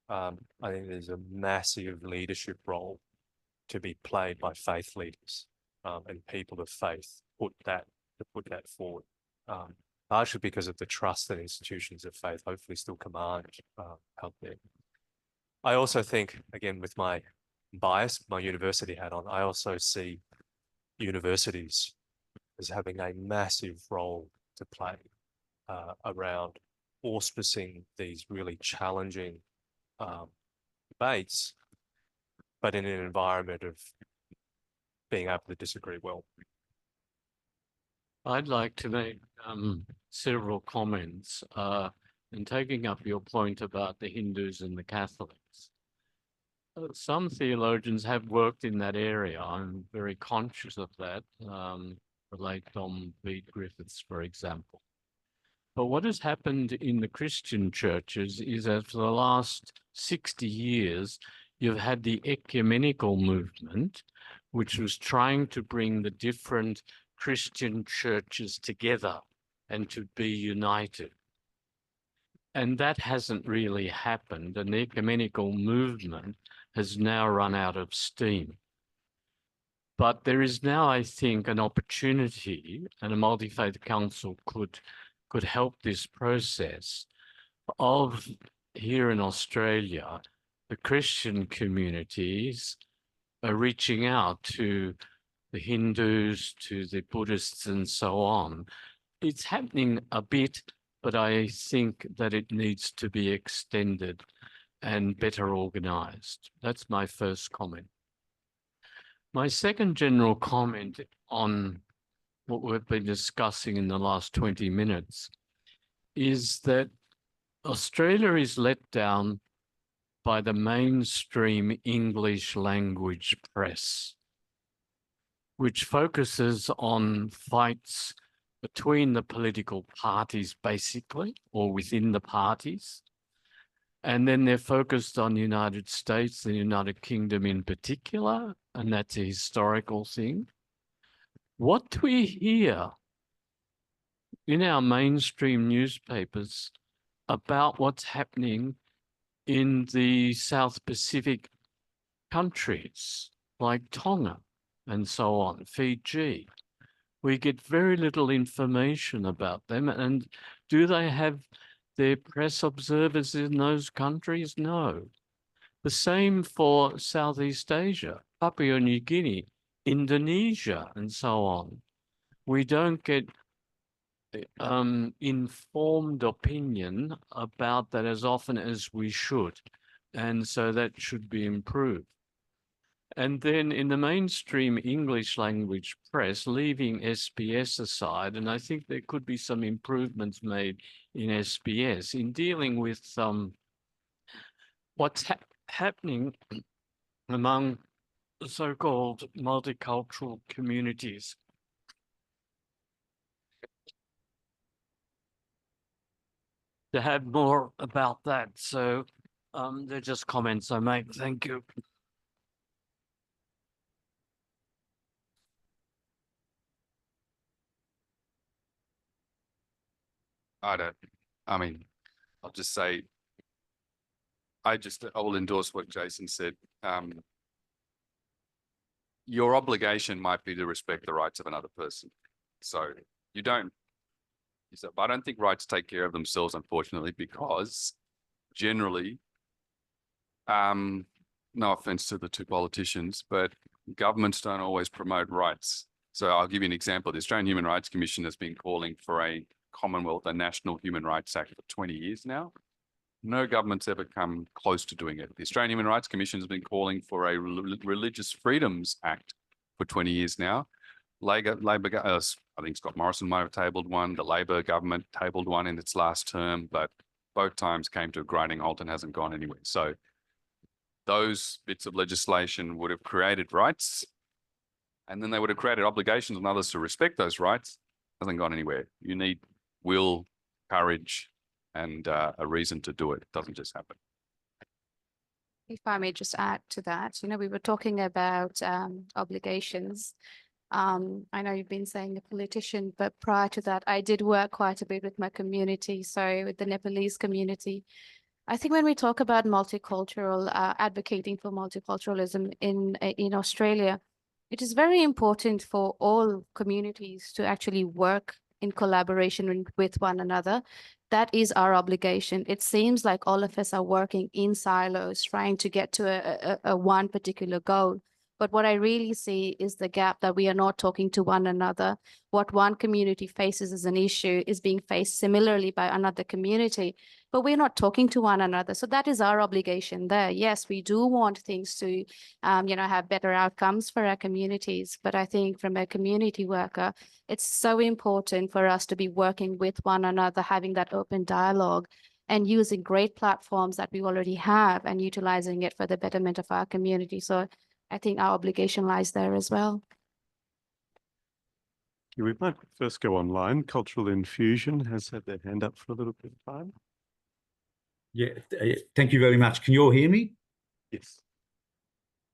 I think there's a massive leadership role to be played by faith leaders and people of faith to put that forward. Partially because of the trust that institutions of faith hopefully still command out there. I also think, again, with my bias, my university hat on, I also see universities as having a massive role to play around auspicing these really challenging debates, but in an environment of being able to disagree well. I'd like to make several comments in taking up your point about the Hindus and the Catholics. Some theologians have worked in that area. I'm very conscious of that. Relate Dom V. Griffiths, for example. But what has happened in the Christian churches is that for the last 60 years, you've had the ecumenical movement, which was trying to bring the different Christian churches together and to be united. And that hasn't really happened. And the ecumenical movement has now run out of steam. But there is now, I think, an opportunity, and a multi-faith council could help this process of, here in Australia, the Christian communities are reaching out to the Hindus, to the Buddhists, and so on. It's happening a bit, but I think that it needs to be extended and better organized. That's my first comment. My second general comment on what we've been discussing in the last 20 minutes is that Australia is let down by the mainstream English language press, which focuses on fights between the political parties, basically, or within the parties. And then they're focused on the United States, the United Kingdom in particular, and that's a historical thing. What do we hear in our mainstream newspapers about what's happening in the South Pacific countries like Tonga, and so on. Fiji, we get very little information about them. And do they have their press observers in those countries? No. The same for Southeast Asia, Papua New Guinea, Indonesia, and so on. We don't get informed opinion about that as often as we should. And so that should be improved. And then in the mainstream English language press, leaving SBS aside, and I think there could be some improvements made in SBS in dealing with what's happening among the so-called multicultural communities. To have more about that. So they're just comments I make. Thank you. I'll just say, I will endorse what Jason said. Your obligation might be to respect the rights of another person. So you don't, but I don't think rights take care of themselves, unfortunately, because generally, no offense to the two politicians, but governments don't always promote rights. So I'll give you an example. The Australian Human Rights Commission has been calling for a Commonwealth, a National Human Rights Act for 20 years now. No government's ever come close to doing it. The Australian Human Rights Commission has been calling for a Religious Freedoms Act for 20 years now. I think Scott Morrison might have tabled one. The Labor government tabled one in its last term, but both times came to a grinding halt and hasn't gone anywhere. So those bits of legislation would have created rights, and then they would have created obligations on others to respect those rights. Hasn't gone anywhere. You need will, courage, and a reason to do it. It doesn't just happen. If I may just add to that, we were talking about obligations. I know you've been saying a politician, but prior to that, I did work quite a bit with my community, so with the Nepalese community. I think when we talk about multicultural, advocating for multiculturalism in Australia, it is very important for all communities to actually work in collaboration with one another. That is our obligation. It seems like all of us are working in silos, trying to get to a one particular goal. But what I really see is the gap that we are not talking to one another. What one community faces as an issue is being faced similarly by another community, but we're not talking to one another. So that is our obligation there. Yes, we do want things to, have better outcomes for our communities. But I think from a community worker, it's so important for us to be working with one another, having that open dialogue and using great platforms that we already have and utilizing it for the betterment of our community. So I think our obligation lies there as well. We might first go online. Cultural Infusion has had their hand up for a little bit of time. Yeah, thank you very much. Can you all hear me? Yes.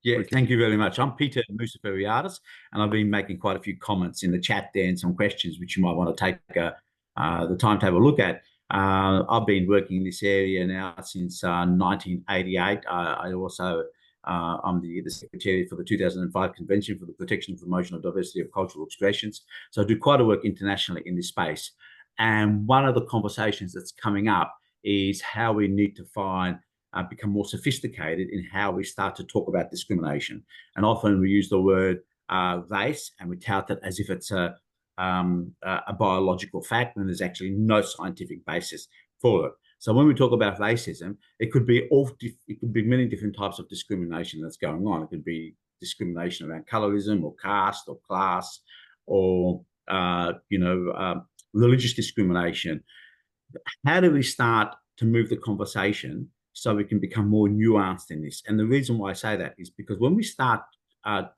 Yeah, thank you very much. I'm Peter Musafariadis, and I've been making quite a few comments in the chat there and some questions which you might want to take the time to have a look at. I've been working in this area now since 1988. I also I'm the secretary for the 2005 Convention for the Protection and Promotion of Diversity of Cultural Expressions. So I do quite a work internationally in this space. And one of the conversations that's coming up is how we need to become more sophisticated in how we start to talk about discrimination. And often we use the word race and we tout it as if it's a biological fact, and there's actually no scientific basis for it. So when we talk about racism, it could be many different types of discrimination that's going on. It could be discrimination around colorism or caste or class or religious discrimination. How do we start to move the conversation so we can become more nuanced in this? And the reason why I say that is because when we start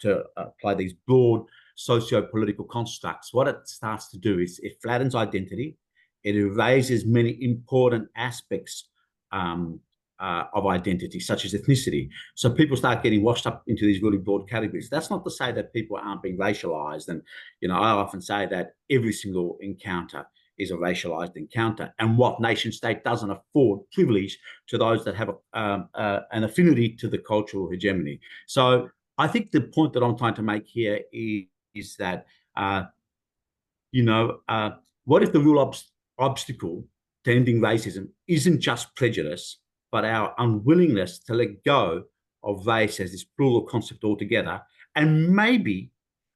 to apply these broad socio-political constructs, what it starts to do is it flattens identity. It erases many important aspects of identity, such as ethnicity. So people start getting washed up into these really broad categories. That's not to say that people aren't being racialized. And, I often say that every single encounter is a racialized encounter. And what nation state doesn't afford privilege to those that have an affinity to the cultural hegemony. So I think the point that I'm trying to make here is that, what if the real obstacle to ending racism isn't just prejudice, but our unwillingness to let go of race as this plural concept altogether? And maybe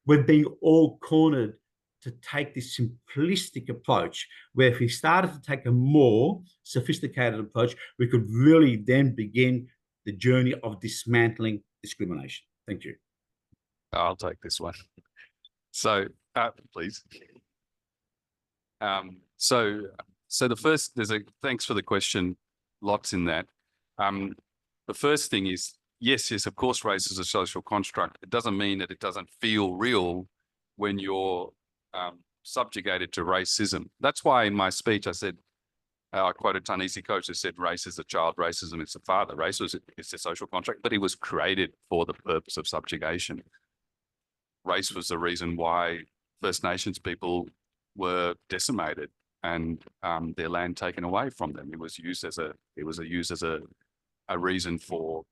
we're being all cornered to take this simplistic approach, where if we started to take a more sophisticated approach, we could really then begin the journey of dismantling discrimination. Thank you. I'll take this one. So, please. So the first, thanks for the question, lots in that. The first thing is, yes, of course, race is a social construct. It doesn't mean that it doesn't feel real when you're subjugated to racism. That's why in my speech I said, I quoted Ta-Nehisi Coates who said, race is a child, racism is a father. Race it's a social contract, but it was created for the purpose of subjugation. Race was the reason why First Nations people were decimated and their land taken away from them. It was used as a reason for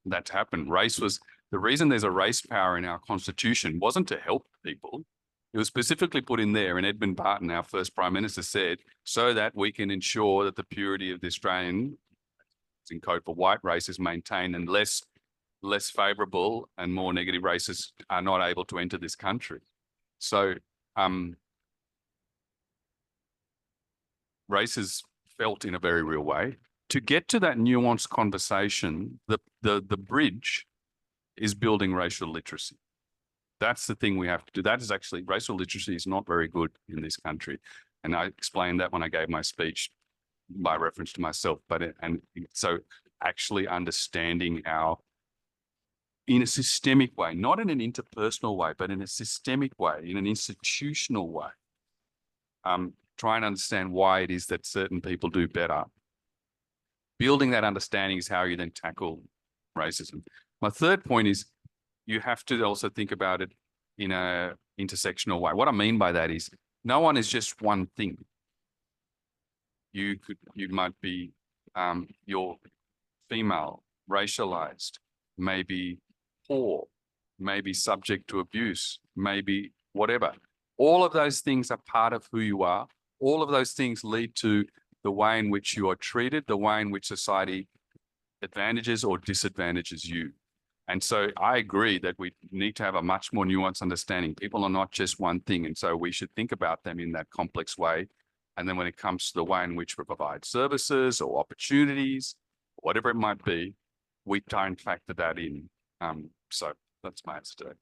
that to happen. Race was the reason there's a race power in our constitution wasn't to help people. It was specifically put in there, and Edmund Barton, our first Prime Minister, said, so that we can ensure that the purity of the Australian, it's in code for white race, is maintained, and less favourable and more negative races are not able to enter this country. So race is felt in a very real way. To get to that nuanced conversation, the bridge is building racial literacy. That's the thing we have to do. That is actually, racial literacy is not very good in this country. And I explained that when I gave my speech by reference to myself. So actually understanding in a systemic way, not in an interpersonal way, but in a systemic way, in an institutional way, try and understand why it is that certain people do better. Building that understanding is how you then tackle racism. My third point is you have to also think about it in a intersectional way. What I mean by that is no one is just one thing. You might be, you're female, racialized, maybe poor, maybe subject to abuse, maybe whatever. All of those things are part of who you are. All of those things lead to the way in which you are treated, the way in which society advantages or disadvantages you. And so I agree that we need to have a much more nuanced understanding. People are not just one thing. And so we should think about them in that complex way. And then when it comes to the way in which we provide services or opportunities, whatever it might be, we try and factor that in. So that's my answer to that.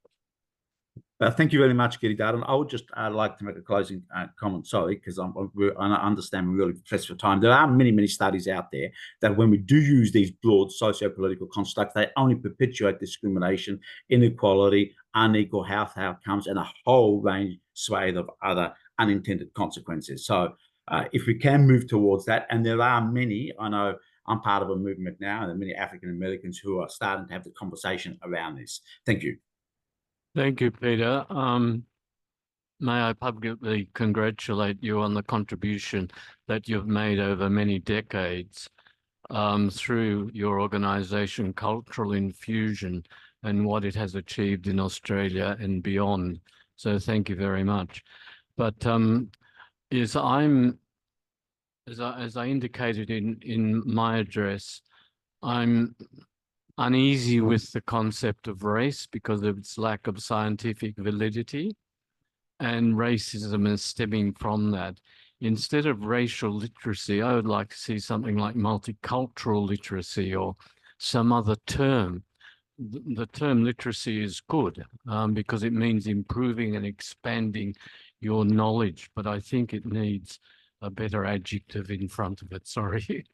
Thank you very much, Giridharan. I would just like to make a closing comment, sorry, because I understand we're really pressed for time. There are many, many studies out there that when we do use these broad socio-political constructs, they only perpetuate discrimination, inequality, unequal health outcomes, and a whole range swathe of other unintended consequences. So if we can move towards that, and there are many, I know I'm part of a movement now, and there are many African Americans who are starting to have the conversation around this. Thank you. Thank you, Peter. May I publicly congratulate you on the contribution that you've made over many decades through your organisation, Cultural Infusion, and what it has achieved in Australia and beyond. So thank you very much. But as I indicated in my address, I'm uneasy with the concept of race because of its lack of scientific validity, and racism is stemming from that. Instead of racial literacy, I would like to see something like multicultural literacy or some other term. The term literacy is good because it means improving and expanding your knowledge, but I think it needs a better adjective in front of it. Sorry.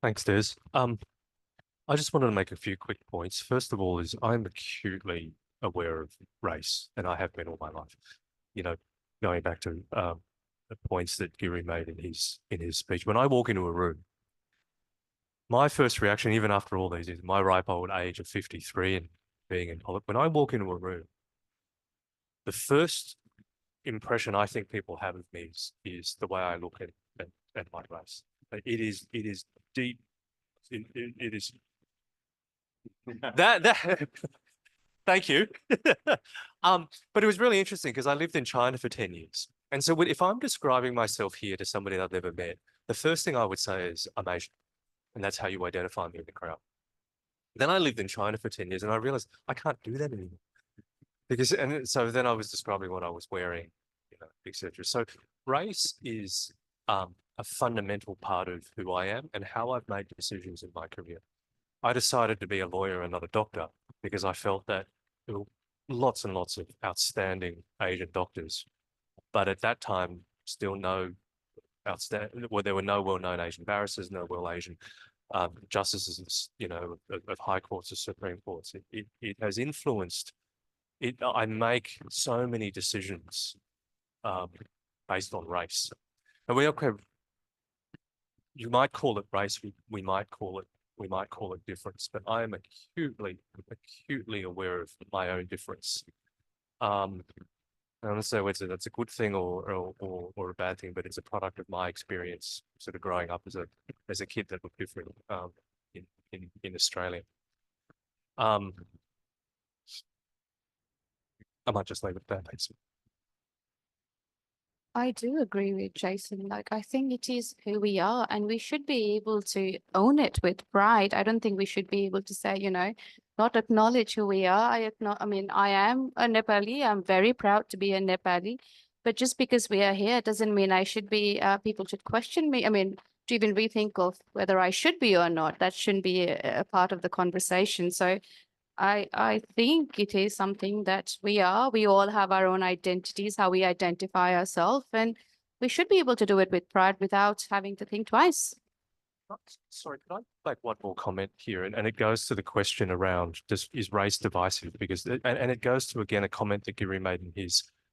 Thanks, Des. I just wanted to make a few quick points. First of all, is I'm acutely aware of race, and I have been all my life. You know, going back to the points that Giri made in his speech. When I walk into a room, my first reaction, even after all these years, my ripe old age of 53 and being in politics, when I walk into a room, the first impression I think people have of me is the way I look at my race. It is deep it is that thank you. But it was really interesting because I lived in China for 10 years. And so if I'm describing myself here to somebody I've never met, the first thing I would say is I'm Asian. And that's how you identify me in the crowd. Then I lived in China for 10 years and I realized I can't do that anymore. So then I was describing what I was wearing, etc. So race is a fundamental part of who I am and how I've made decisions in my career. I decided to be a lawyer and not a doctor because I felt that there were lots and lots of outstanding Asian doctors, but at that time, still no outstanding. Well, there were no well-known Asian barristers, no Asian justices, of high courts or Supreme Courts. It has influenced. I make so many decisions based on race, and you might call it race. We might call it difference, but I am acutely aware of my own difference. I don't know whether that's a good thing or a bad thing, but it's a product of my experience, sort of growing up as a kid that looked different in Australia. I might just leave it there. Thanks. I do agree with Jason. Like, I think it is who we are, and we should be able to own it with pride. I don't think we should be able to say, not acknowledge who we are. I mean, I am a Nepali. I'm very proud to be a Nepali. But just because we are here doesn't mean I should be, people should question me. I mean, to even rethink of whether I should be or not, that shouldn't be a part of the conversation. So I think it is something that we all have our own identities, how we identify ourselves, and we should be able to do it with pride without having to think twice. Sorry, could I make one more comment here? And it goes to the question around is race divisive? Because and it goes to, again, a comment that Giri made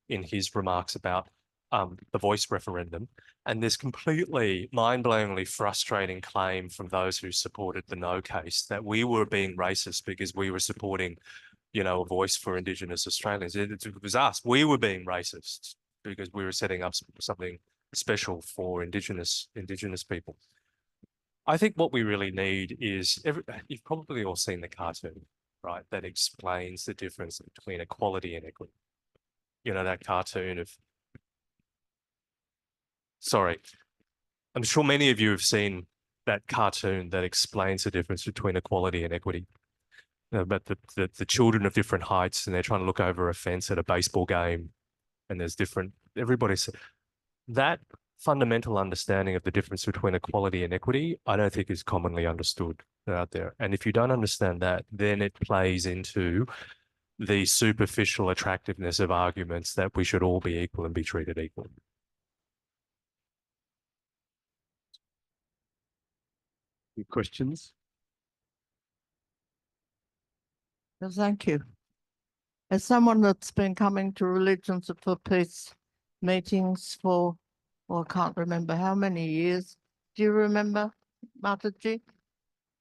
in his remarks about the voice referendum, and this completely mind-blowingly frustrating claim from those who supported the no case that we were being racist because we were supporting, a voice for Indigenous Australians. It was us. We were being racist because we were setting up something special for Indigenous people. I think what we really need is, you've probably all seen the cartoon, right, that explains the difference between equality and equity. That cartoon of, sorry, I'm sure many of you have seen that cartoon that explains the difference between equality and equity. But the children of different heights, and they're trying to look over a fence at a baseball game, and there's everybody's, that fundamental understanding of the difference between equality and equity, I don't think is commonly understood out there. And if you don't understand that, then it plays into the superficial attractiveness of arguments that we should all be equal and be treated equal. Any questions? Thank you. As someone that's been coming to Religions for Peace meetings for, I can't remember how many years. Do you remember, Mataji?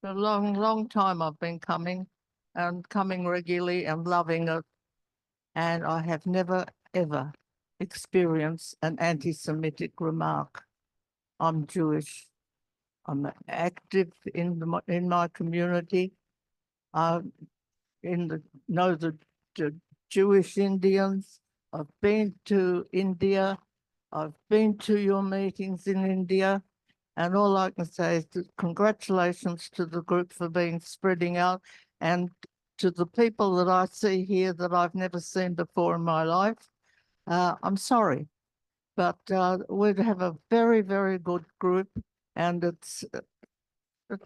For a long, long time I've been coming regularly and loving it. And I have never, ever experienced an anti-Semitic remark. I'm Jewish. I'm active in my community. I know the Jewish Indians. I've been to India. I've been to your meetings in India. And all I can say is congratulations to the group for spreading out, and to the people that I see here that I've never seen before in my life. I'm sorry, but we have a very, very good group, and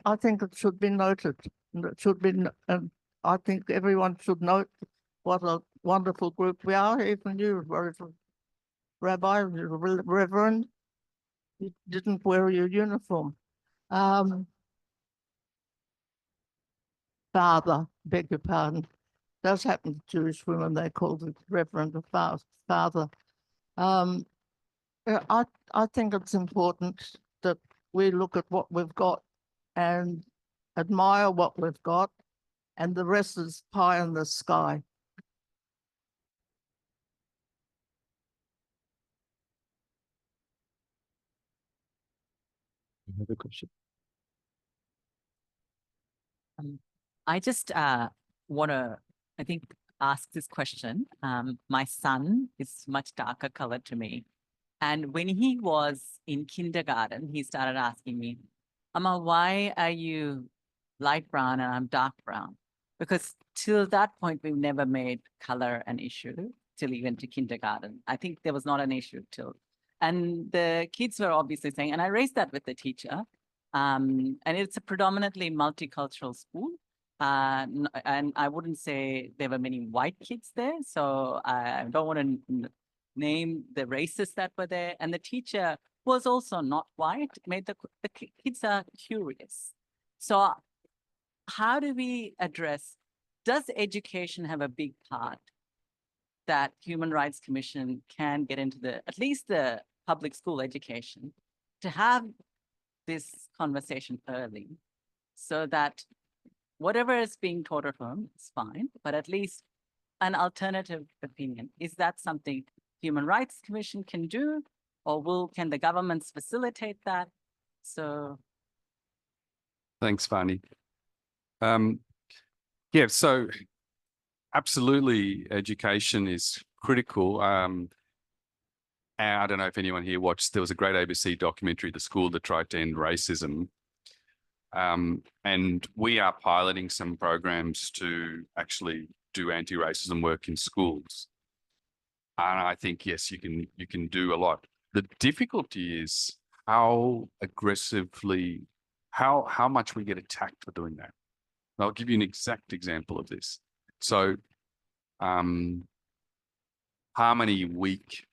I think it should be noted. It should be, I think everyone should note what a wonderful group we are. Even you, Rabbi, Reverend, you didn't wear your uniform. Father, beg your pardon. Does happen to Jewish women, they call it Reverend or Father. I think it's important that we look at what we've got and admire what we've got, and the rest is pie in the sky. Another question. I just want to, I think, ask this question. My son is much darker color to me. And when he was in kindergarten, he started asking me, Amma, why are you light brown and I'm dark brown? Because till that point, we've never made color an issue till he went to kindergarten. I think there was not an issue till. And the kids were obviously saying, and I raised that with the teacher, and it's a predominantly multicultural school. And I wouldn't say there were many white kids there. So I don't want to name the races that were there. And the teacher was also not white, made the kids are curious. So how do we address, does education have a big part that Human Rights Commission can get into at least the public school education to have this conversation early so that whatever is being taught at home is fine, but at least an alternative opinion. Is that something Human Rights Commission can do, or can the governments facilitate that? So. Thanks, Vani. Yeah, so absolutely education is critical. And I don't know if anyone here watched, there was a great ABC documentary, The School That Tried to End Racism. And we are piloting some programs to actually do anti-racism work in schools. And I think, yes, you can do a lot. The difficulty is how aggressively, how much we get attacked for doing that. And I'll give you an exact example of this. So Harmony Week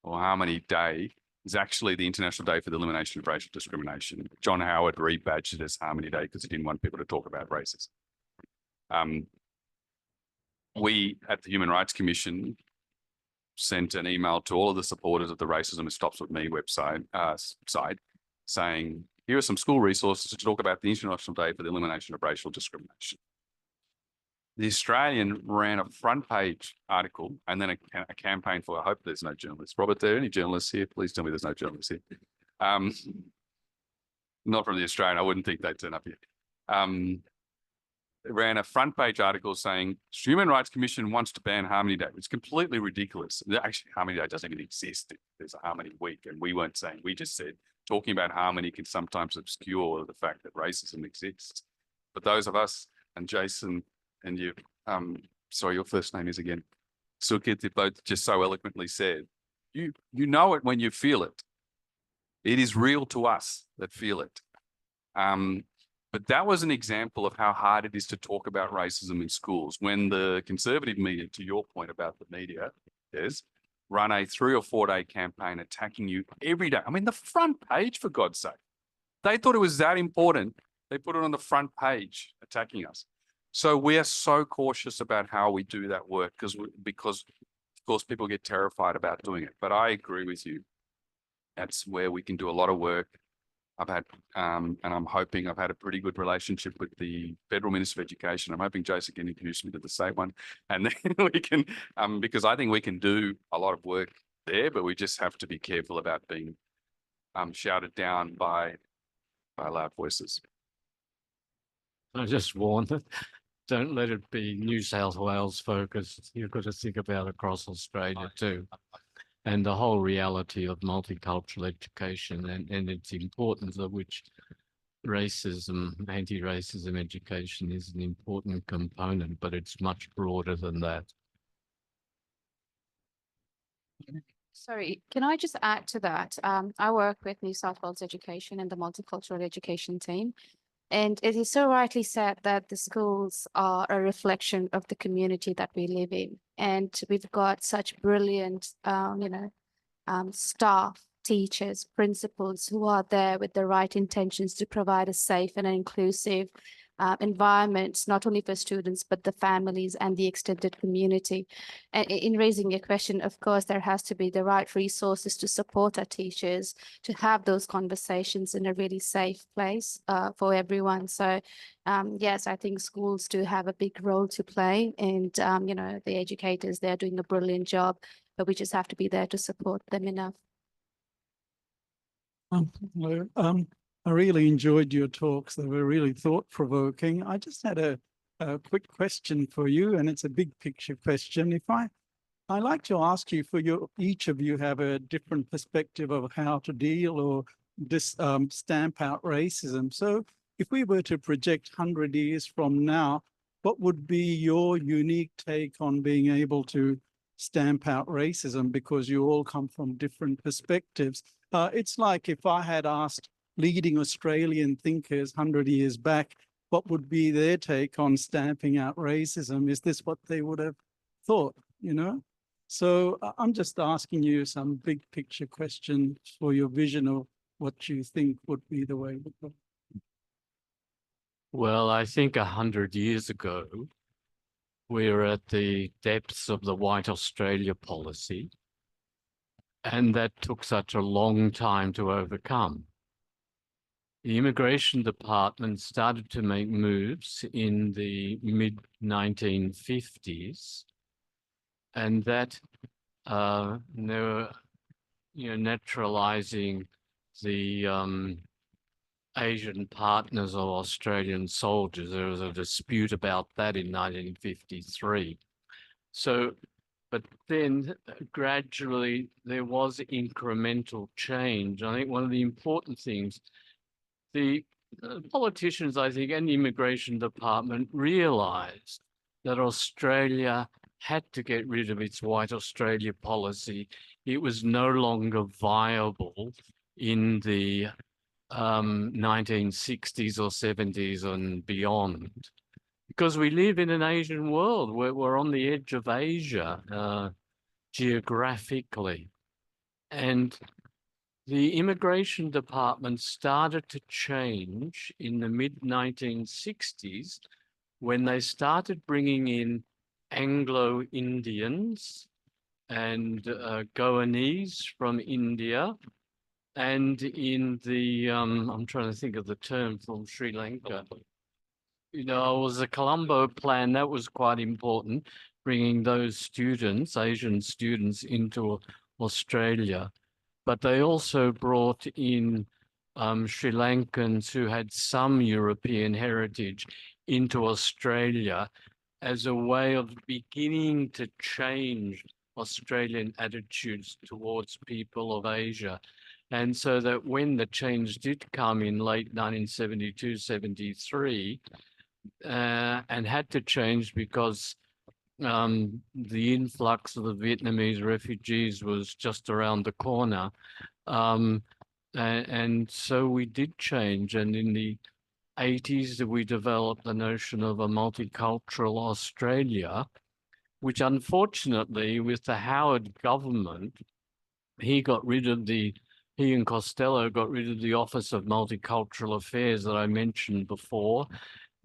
or Harmony Day is actually the International Day for the Elimination of Racial Discrimination. John Howard rebadged it as Harmony Day because he didn't want people to talk about racism. We at the Human Rights Commission sent an email to all of the supporters of the Racism It Stops With Me website site saying, here are some school resources to talk about the International Day for the Elimination of Racial Discrimination. The Australian ran a front page article and then a campaign for, I hope there's no journalists. Robert, are there any journalists here? Please tell me there's no journalists here. Not from the Australian, I wouldn't think they'd turn up here. It ran a front page article saying, Human Rights Commission wants to ban Harmony Day. It's completely ridiculous. Actually, Harmony Day doesn't even exist. There's a Harmony Week, and we weren't saying, we just said, talking about harmony can sometimes obscure the fact that racism exists. But those of us, and Jason, and you, sorry, your first name is again, Sukit, they both just so eloquently said, you know it when you feel it. It is real to us that feel it. But that was an example of how hard it is to talk about racism in schools. When the conservative media, to your point about the media, run a 3 or 4 day campaign attacking you every day. I mean, the front page, for God's sake. They thought it was that important. They put it on the front page attacking us. So we are so cautious about how we do that work because of course, people get terrified about doing it. But I agree with you. That's where we can do a lot of work. I've had, and I'm hoping I've had a pretty good relationship with the Federal Minister of Education. I'm hoping Jason can introduce me to the state one. And then we can, because I think we can do a lot of work there, but we just have to be careful about being shouted down by loud voices. I just warn that don't let it be New South Wales focused. You've got to think about across Australia too. And the whole reality of multicultural education and its importance, of which racism, anti-racism education is an important component, but it's much broader than that. Sorry, can I just add to that? I work with New South Wales Education and the Multicultural Education team. And it is so rightly said that the schools are a reflection of the community that we live in. And we've got such brilliant, staff, teachers, principals who are there with the right intentions to provide a safe and an inclusive environment, not only for students, but the families and the extended community. And in raising a question, of course, there has to be the right resources to support our teachers, to have those conversations in a really safe place for everyone. So yes, I think schools do have a big role to play, and the educators, they're doing a brilliant job, but we just have to be there to support them enough. I really enjoyed your talks. They were really thought-provoking. I just had a a quick question for you, and it's a big picture question. I like to ask you each of you have a different perspective of how to deal or stamp out racism. So if we were to project 100 years from now, what would be your unique take on being able to stamp out racism, because you all come from different perspectives? It's like if I had asked leading Australian thinkers 100 years back, what would be their take on stamping out racism? Is this what they would have thought, you know? So I'm just asking you some big picture questions for your vision of what you think would be the way to go. Well, I think 100 years ago, we were at the depths of the White Australia policy, and that took such a long time to overcome. The Immigration Department started to make moves in the mid-1950s, and that they were, naturalizing the Asian partners of Australian soldiers. There was a dispute about that in 1953. So, but then gradually there was incremental change. I think one of the important things, the politicians, I think, and the Immigration Department realised that Australia had to get rid of its White Australia policy. It was no longer viable in the 1960s or 70s and beyond, because we live in an Asian world. We're on the edge of Asia geographically. And the Immigration Department started to change in the mid-1960s when they started bringing in Anglo-Indians and Goanese from India, and in the, I'm trying to think of the term, from Sri Lanka. It was a Colombo plan that was quite important, bringing those students, Asian students, into Australia. But they also brought in Sri Lankans who had some European heritage into Australia as a way of beginning to change Australian attitudes towards people of Asia. And so that when the change did come in late 1972, 73, and had to change because the influx of the Vietnamese refugees was just around the corner. And so we did change. And in the 80s, we developed the notion of a multicultural Australia, which unfortunately, with the Howard government, he and Costello got rid of the Office of Multicultural Affairs that I mentioned before,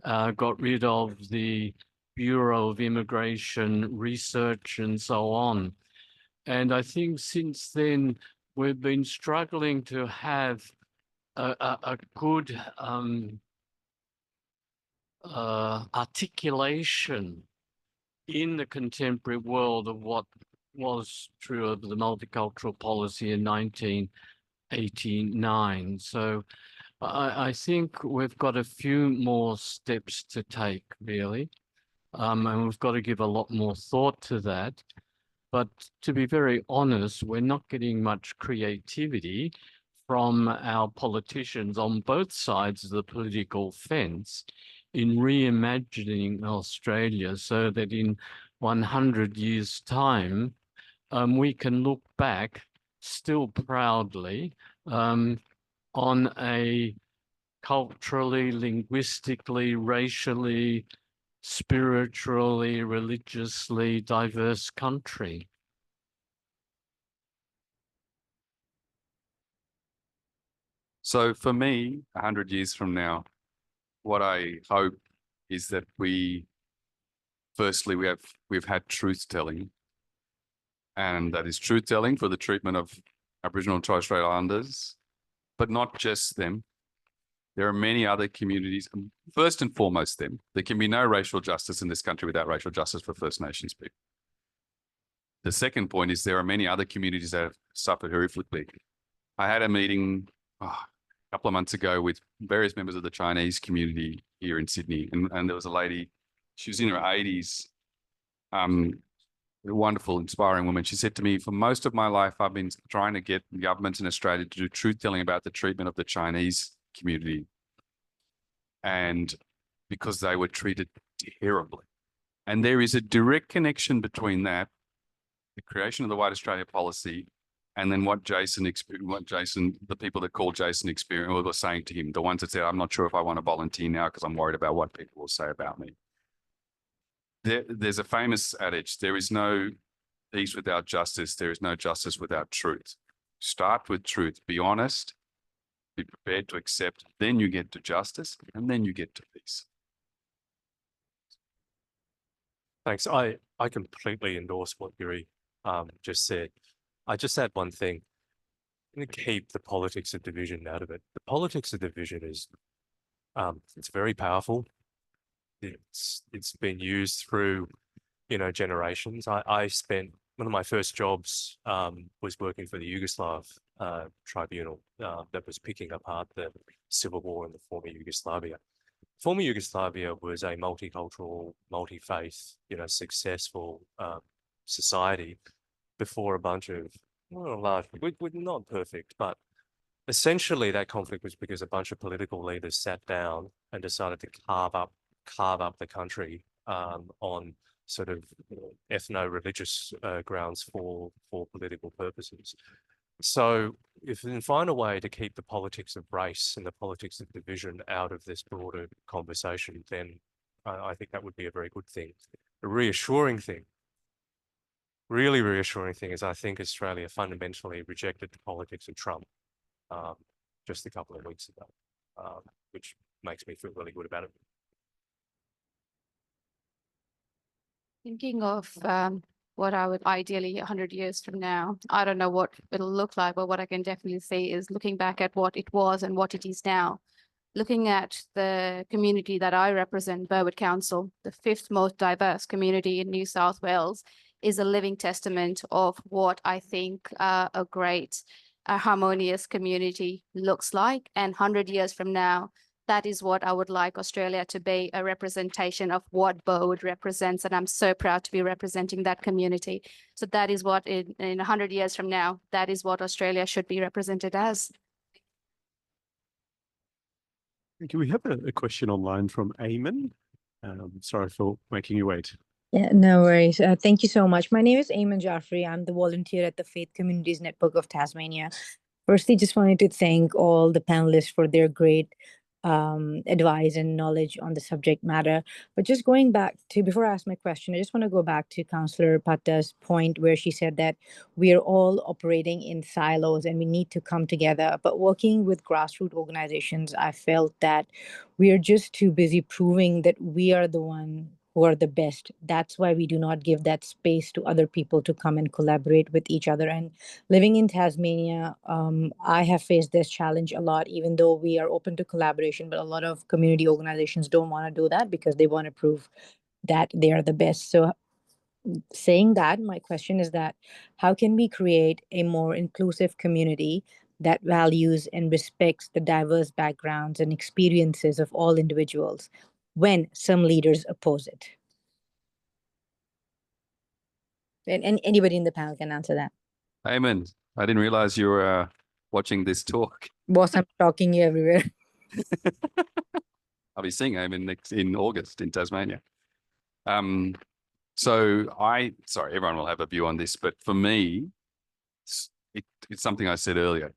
got rid of the Bureau of Immigration Research and so on. And I think since then, we've been struggling to have a good articulation in the contemporary world of what was true of the multicultural policy in 1989. So I think we've got a few more steps to take, really. And we've got to give a lot more thought to that. But to be very honest, we're not getting much creativity from our politicians on both sides of the political fence in reimagining Australia so that in 100 years' time, we can look back still proudly on a culturally, linguistically, racially, spiritually, religiously diverse country. So for me, 100 years from now, what I hope is that firstly, we've had truth telling, and that is truth telling for the treatment of Aboriginal and Torres Strait Islanders, but not just them. There are many other communities, first and foremost them. There can be no racial justice in this country without racial justice for First Nations people. The second point is there are many other communities that have suffered horrifically. I had a meeting a couple of months ago with various members of the Chinese community here in Sydney, and there was a lady she was in her 80s, a wonderful, inspiring woman. She said to me, for most of my life, I've been trying to get governments in Australia to do truth-telling about the treatment of the Chinese community. And because they were treated terribly. And there is a direct connection between that, the creation of the White Australia policy, and then what the people that called Jason were saying to him, the ones that said, I'm not sure if I want to volunteer now because I'm worried about what people will say about me. There's a famous adage, there is no peace without justice, there is no justice without truth. Start with truth, be honest, be prepared to accept, then you get to justice, and then you get to peace. Thanks. I completely endorse what Yuri just said. I just add one thing. I'm going to keep the politics of division out of it. The politics of division is it's very powerful. It's been used through, generations. I spent one of my first jobs was working for the Yugoslav tribunal that was picking apart the civil war in the former Yugoslavia. Former Yugoslavia was a multicultural, multi-faith, successful society before a bunch of, not perfect, but essentially that conflict was because a bunch of political leaders sat down and decided to carve up the country on sort of ethno-religious grounds for political purposes. So if we can find a way to keep the politics of race and the politics of division out of this broader conversation, then I think that would be a very good thing. A reassuring thing, really reassuring thing is I think Australia fundamentally rejected the politics of Trump just a couple of weeks ago, which makes me feel really good about it. Thinking of what I would ideally 100 years from now, I don't know what it'll look like, but what I can definitely say is looking back at what it was and what it is now. Looking at the community that I represent, Burwood Council, the 5th most diverse community in New South Wales, is a living testament of what I think a great, harmonious community looks like. And 100 years from now, that is what I would like Australia to be, a representation of what Burwood represents. And I'm so proud to be representing that community. So that is what in 100 years from now, that is what Australia should be represented as. Okay, we have a question online from Eamon. Sorry for making you wait. Yeah, no worries. Thank you so much. My name is Eamon Jaffrey. I'm the volunteer at the Faith Communities Network of Tasmania. Firstly, just wanted to thank all the panelists for their great advice and knowledge on the subject matter. But just going back to, before I ask my question, I just want to go back to Councillor Patta's point where she said that we are all operating in silos and we need to come together. But working with grassroots organizations, I felt that we are just too busy proving that we are the one who are the best. That's why we do not give that space to other people to come and collaborate with each other. And living in Tasmania, I have faced this challenge a lot, even though we are open to collaboration, but a lot of community organizations don't want to do that because they want to prove that they are the best. So saying that, my question is that how can we create a more inclusive community that values and respects the diverse backgrounds and experiences of all individuals when some leaders oppose it? And anybody in the panel can answer that. Eamon, I didn't realize you were watching this talk. Boss, I'm talking you everywhere. I'll be seeing Eamon in August in Tasmania. Sorry, everyone will have a view on this, but for me, it's something I said earlier.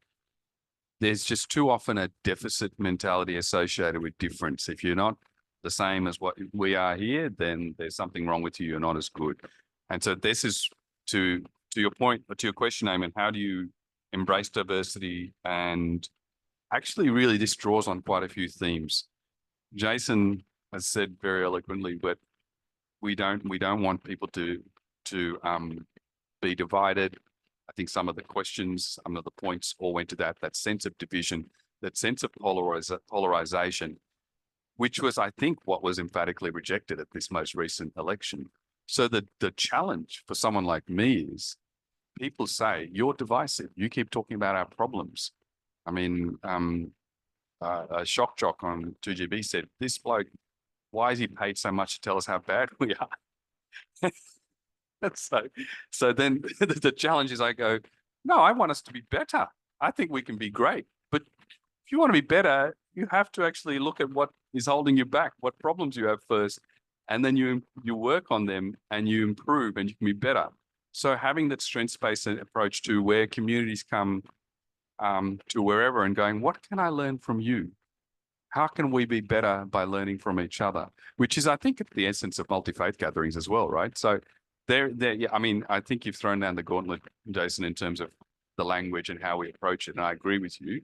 There's just too often a deficit mentality associated with difference. If you're not the same as what we are here, then there's something wrong with you. You're not as good. And so this is to your point, to your question, Eamon, how do you embrace diversity? And actually really this draws on quite a few themes. Jason has said very eloquently, but we don't want people to be divided. I think some of the questions, some of the points all went to that sense of division, that sense of polarization, which was, I think, what was emphatically rejected at this most recent election. So the challenge for someone like me is people say, you're divisive. You keep talking about our problems. I mean, a shock jock on 2GB said, this bloke why is he paid so much to tell us how bad we are? So then the challenge is I go, no, I want us to be better. I think we can be great. But if you want to be better, you have to actually look at what is holding you back, what problems you have first, and then you work on them and you improve and you can be better. So having that strengths-based approach to where communities come to wherever and going, what can I learn from you? How can we be better by learning from each other? Which is, I think, the essence of multi-faith gatherings as well, right? So yeah, I mean, I think you've thrown down the gauntlet, Jason, in terms of the language and how we approach it. And I agree with you.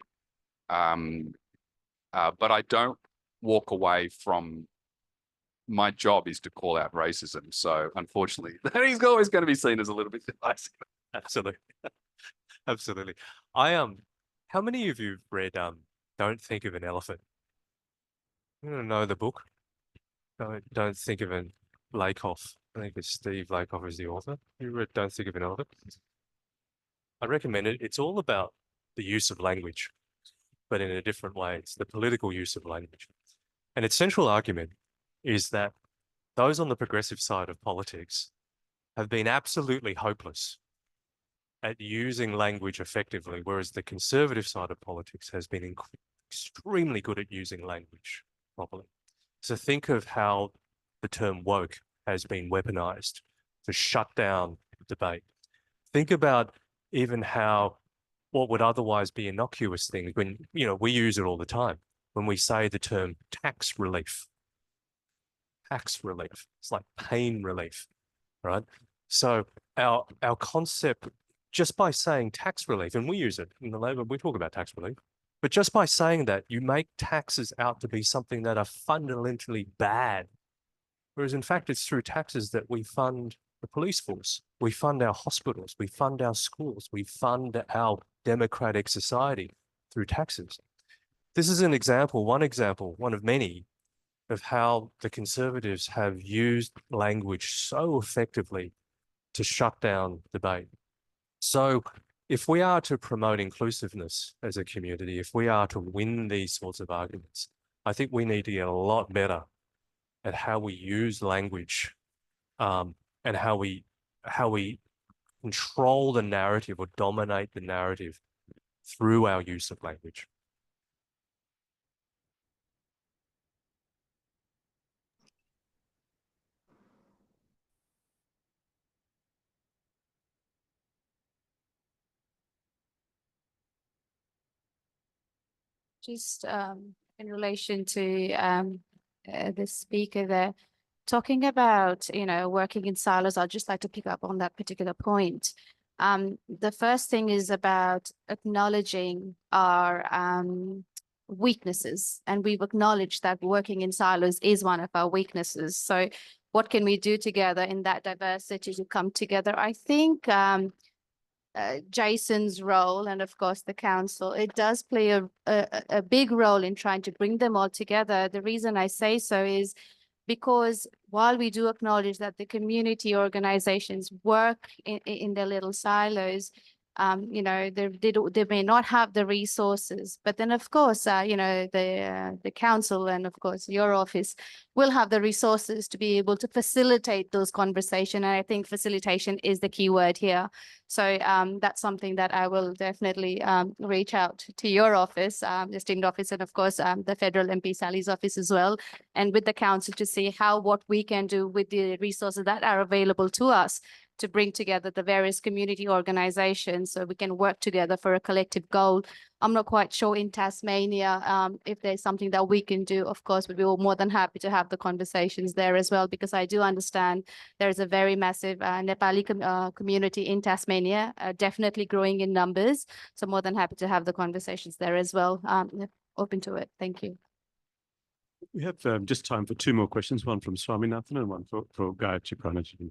But I don't walk away from my job is to call out racism. So unfortunately, that is always going to be seen as a little bit divisive. Absolutely. Absolutely. How many of you have read Don't Think of an Elephant? You don't know the book? Don't Think of an Lakoff. I think it's Steve Lakoff is the author. You read Don't Think of an Elephant? I recommend it. It's all about the use of language, but in a different way. It's the political use of language. And its central argument is that those on the progressive side of politics have been absolutely hopeless at using language effectively, whereas the conservative side of politics has been extremely good at using language properly. So think of how the term woke has been weaponized to shut down debate. Think about even how what would otherwise be innocuous things, when, you know, we use it all the time, when we say the term tax relief. Tax relief, it's like pain relief, right? So our concept, just by saying tax relief, and we use it in the Labor, we talk about tax relief, but just by saying that, you make taxes out to be something that are fundamentally bad. Whereas in fact, it's through taxes that we fund the police force, we fund our hospitals, we fund our schools, we fund our democratic society through taxes. This is an example, one of many, of how the Conservatives have used language so effectively to shut down debate. So if we are to promote inclusiveness as a community, if we are to win these sorts of arguments, I think we need to get a lot better at how we use language and how we control the narrative or dominate the narrative through our use of language. Just in relation to the speaker there, talking about, you know, working in silos, I'd just like to pick up on that particular point. The first thing is about acknowledging our weaknesses, and we've acknowledged that working in silos is one of our weaknesses. So what can we do together in that diversity to come together? I think Jason's role, and of course the council, it does play a big role in trying to bring them all together. The reason I say so is because while we do acknowledge that the community organizations work in their little silos, you know, they may not have the resources, but then of course, you know, the council and of course your office will have the resources to be able to facilitate those conversations. And I think facilitation is the key word here. So that's something that I will definitely reach out to your office, esteemed office, and of course the federal MP Sally's office as well, and with the council to see what we can do with the resources that are available to us to bring together the various community organizations so we can work together for a collective goal. I'm not quite sure in Tasmania if there's something that we can do. Of course, we'd be all more than happy to have the conversations there as well, because I do understand there's a very massive Nepali community in Tasmania, definitely growing in numbers. So more than happy to have the conversations there as well. Open to it. Thank you. We have just time for two more questions, one from Swaminathan and one for Gayatri Pranaji.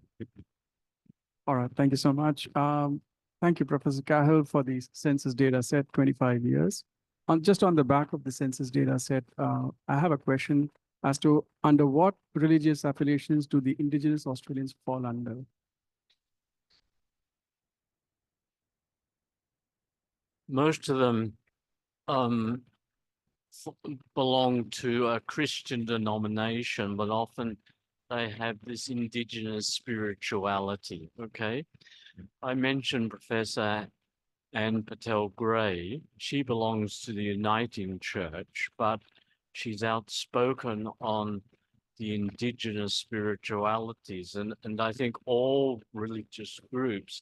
All right, thank you so much. Thank you, Professor Cahill, for the census data set, 25 years. Just on the back of the census data set, I have a question as to under what religious affiliations do the Indigenous Australians fall under? Most of them belong to a Christian denomination, but often they have this indigenous spirituality, okay? I mentioned Professor Anne Patel Gray. She belongs to the Uniting Church, but she's outspoken on the indigenous spiritualities. And I think all religious groups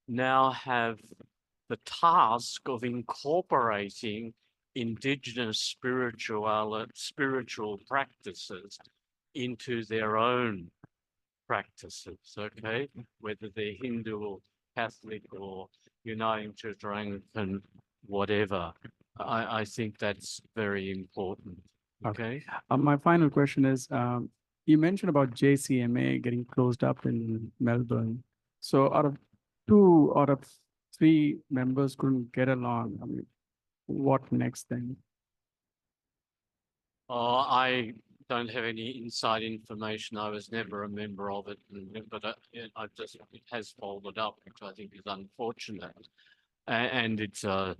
now have the task of incorporating indigenous spiritual practices into their own practices, okay? Whether they're Hindu or Catholic or Uniting Church or Anglican, whatever. I think that's very important, okay? My final question is, you mentioned about JCMA getting closed up in Melbourne. So two out of three members couldn't get along. I mean, what next then? I don't have any inside information. I was never a member of it, but it has folded up, which I think is unfortunate. And it's a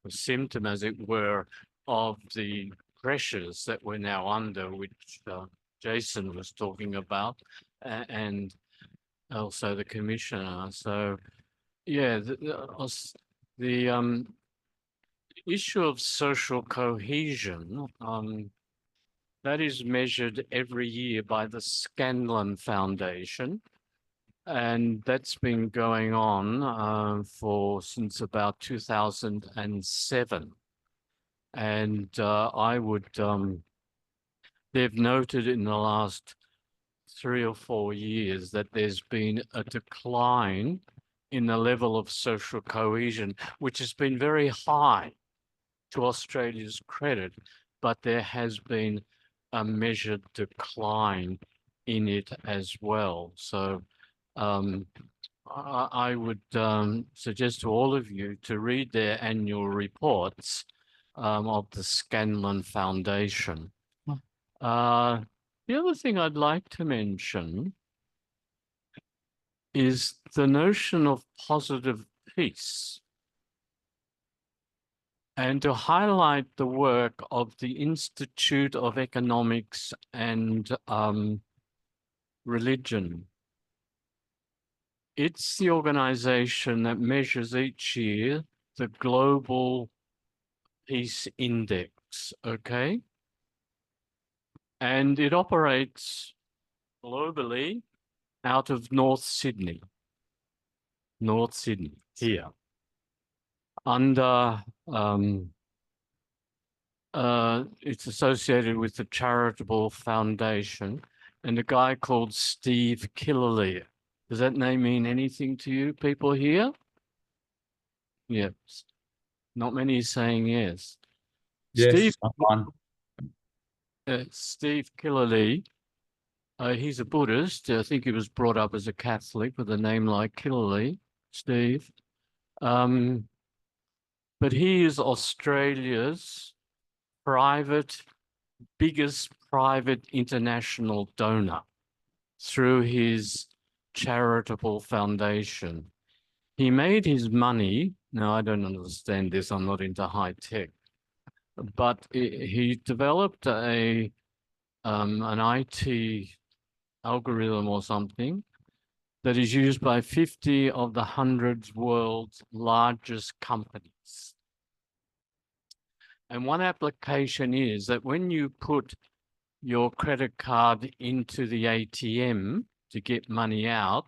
symptom, as it were, of the pressures that we're now under, which Jason was talking about, and also the Commissioner. So, yeah, the issue of social cohesion, that is measured every year by the Scanlon Foundation. And that's been going on since about 2007. And they've noted in the last 3 or 4 years that there's been a decline in the level of social cohesion, which has been very high to Australia's credit, but there has been a measured decline in it as well. So I would suggest to all of you to read their annual reports of the Scanlon Foundation. The other thing I'd like to mention is the notion of positive peace, and to highlight the work of the Institute of Economics and Religion. It's the organization that measures each year the Global Peace Index, okay? And it operates globally out of North Sydney, here. Under, it's associated with the Charitable Foundation and a guy called Steve Killalea. Does that name mean anything to you people here? Yes. Not many saying yes. Yes, Steve Killalea, he's a Buddhist. I think he was brought up as a Catholic with a name like Killalea, Steve. But he is Australia's biggest private international donor through his charitable foundation. He made his money. Now, I don't understand this. I'm not into high tech, but he developed an IT algorithm or something that is used by 50 of the 100 world's largest companies. And one application is that when you put your credit card into the ATM to get money out,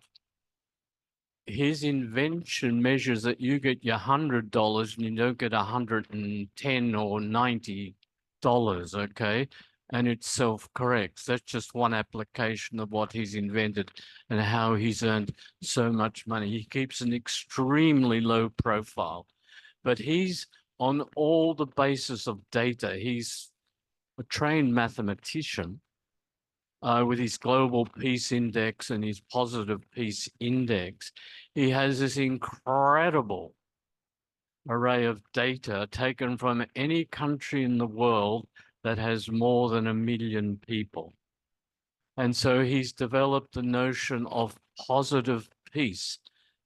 his invention measures that you get your $100 and you don't get $110 or $90, okay? And it self-corrects. That's just one application of what he's invented and how he's earned so much money. He keeps an extremely low profile, but he's on all the basis of data. He's a trained mathematician with his Global Peace Index and his Positive Peace Index. He has this incredible array of data taken from any country in the world that has more than 1 million people. And so he's developed the notion of positive peace.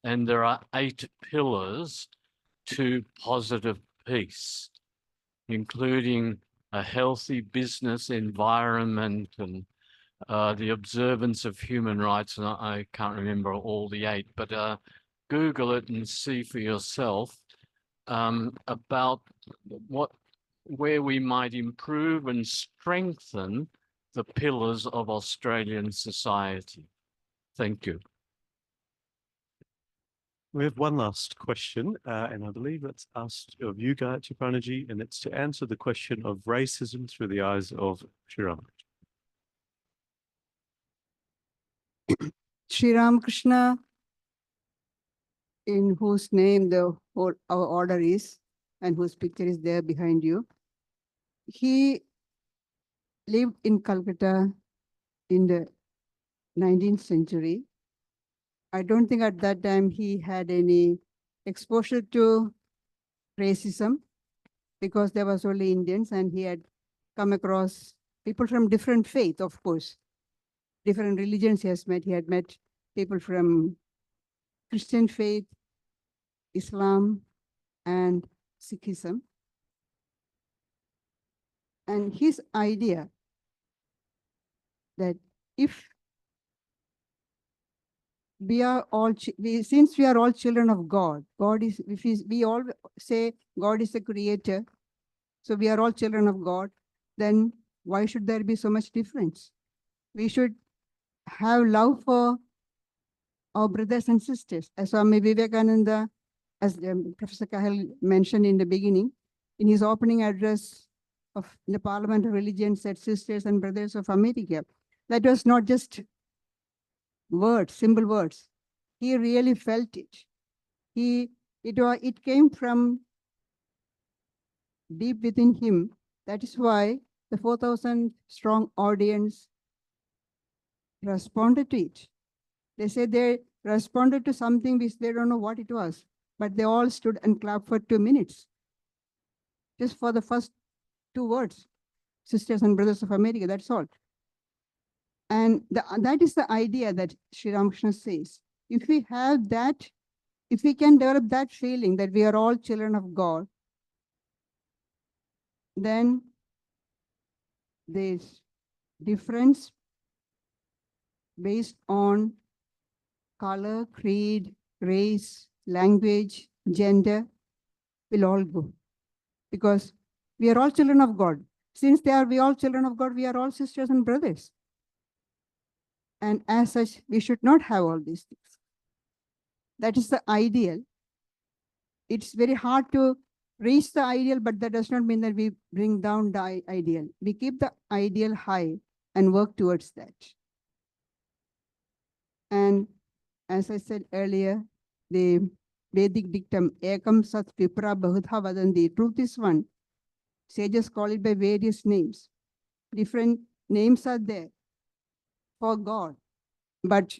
And there are 8 pillars to positive peace, including a healthy business environment, and the observance of human rights. And I can't remember all the 8, but Google it and see for yourself about where we might improve and strengthen the pillars of Australian society. Thank you. We have one last question, and I believe that's asked of you, Gayatri Banerjee, and it's to answer the question of racism through the eyes of Sri Ramakrishna. Sri Ramakrishna, in whose name the whole our order is, and whose picture is there behind you. He lived in Calcutta in the 19th century. I don't think at that time he had any exposure to racism because there was only Indians, and he had come across people from different faith, of course. Different religions he has met. He had met people from Christian faith, Islam, and Sikhism. And his idea that if we are all, since we are all children of God, God is, we all say God is the creator, so we are all children of God, then why should there be so much difference? We should have love for our brothers and sisters. As Swami Vivekananda, as Professor Cahill mentioned in the beginning, in his opening address of the Parliament of Religion, said sisters and brothers of America. That was not just words, simple words. He really felt it. It came from deep within him. That is why the 4,000 strong audience responded to it. They said they responded to something which they don't know what it was, but they all stood and clapped for 2 minutes. Just for the first 2 words, sisters and brothers of America, that's all. And that is the idea that Sri Ramakrishna says. If we have that, if we can develop that feeling that we are all children of God, then this difference based on color, creed, race, language, gender will all go. Because we are all children of God. Since we all children of God, we are all sisters and brothers. And as such, we should not have all these things. That is the ideal. It's very hard to reach the ideal, but that does not mean that we bring down the ideal. We keep the ideal high and work towards that. And as I said earlier, the Vedic dictum, Ekam Sat Vipra Bahudha Vadanti, truth is one. Sages call it by various names. Different names are there for God, but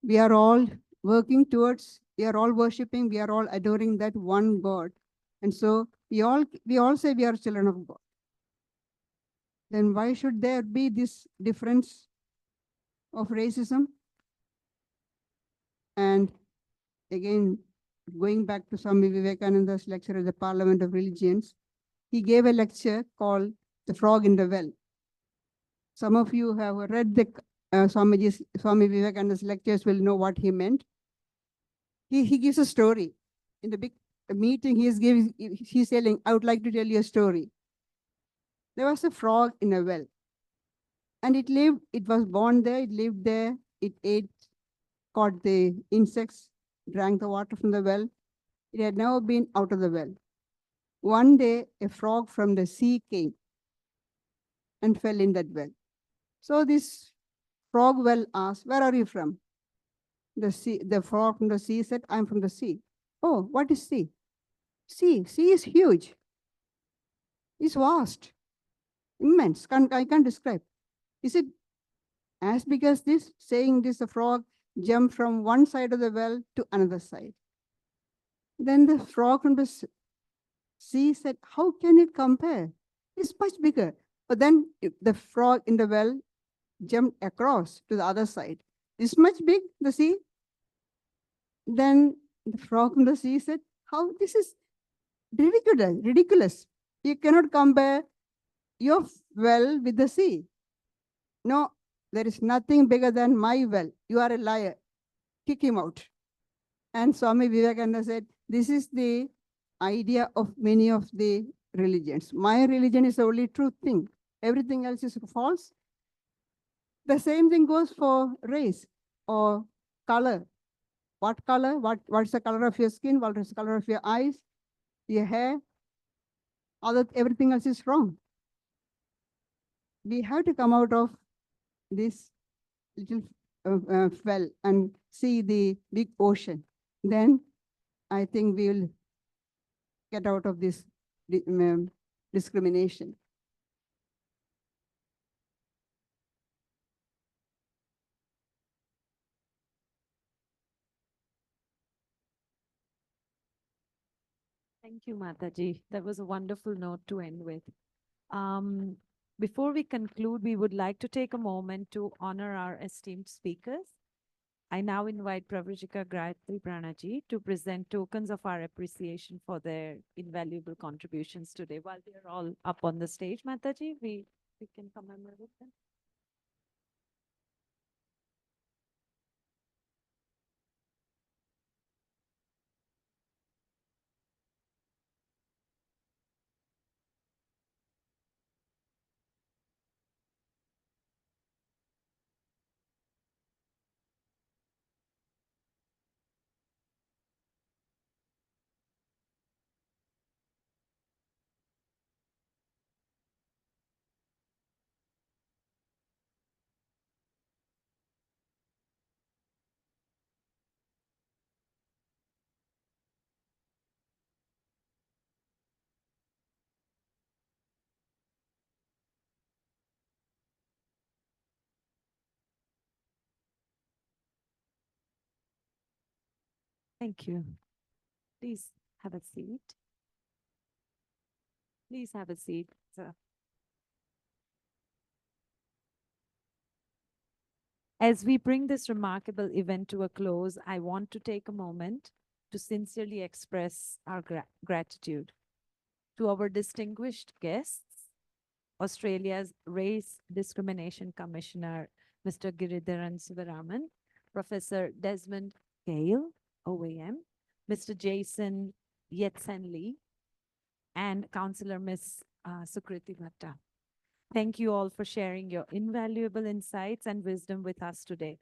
we are all working towards, we are all worshiping, we are all adoring that one God. And so we all say we are children of God. Then why should there be this difference of racism? And again, going back to Swami Vivekananda's lecture at the Parliament of Religions, he gave a lecture called The Frog in the Well. Some of you have read the Swami Vivekananda's lectures will know what he meant. He gives a story. In the big meeting he's telling, I would like to tell you a story. There was a frog in a well. And it was born there, it lived there, it ate, caught the insects, drank the water from the well. It had never been out of the well. One day, a frog from the sea came and fell in that well. So this frog well asked, where are you from? The frog from the sea said, I'm from the sea. Oh, what is sea? Sea is huge. It's vast, immense. I can't describe. Is it as big as this? Saying this, the frog jumped from one side of the well to another side. Then the frog from the sea said, how can it compare? It's much bigger. But then the frog in the well jumped across to the other side. This much big, the sea? Then the frog from the sea said, how this is ridiculous. You cannot compare your well with the sea. No, there is nothing bigger than my well. You are a liar. Kick him out. And Swami Vivekananda said, this is the idea of many of the religions. My religion is the only true thing. Everything else is false. The same thing goes for race or color. What color? What's the color of your skin? What is the color of your eyes, your hair? Everything else is wrong. We have to come out of this little well and see the big ocean. Then I think we will get out of this discrimination. Thank you, Mataji. That was a wonderful note to end with. Before we conclude, we would like to take a moment to honor our esteemed speakers. I now invite Pravajika Gayatri Pranaji to present tokens of our appreciation for their invaluable contributions today. While they're all up on the stage, Mataji, we can commemorate them. Thank you. Please have a seat. Please have a seat, sir. As we bring this remarkable event to a close, I want to take a moment to sincerely express our gratitude to our distinguished guests, Australia's Race Discrimination Commissioner, Mr. Giridharan Sivaraman, Professor Desmond Cahill OAM, Mr. Jason Yat-Sen and Councillor Ms. Sukriti Bhatta. Thank you all for sharing your invaluable insights and wisdom with us today.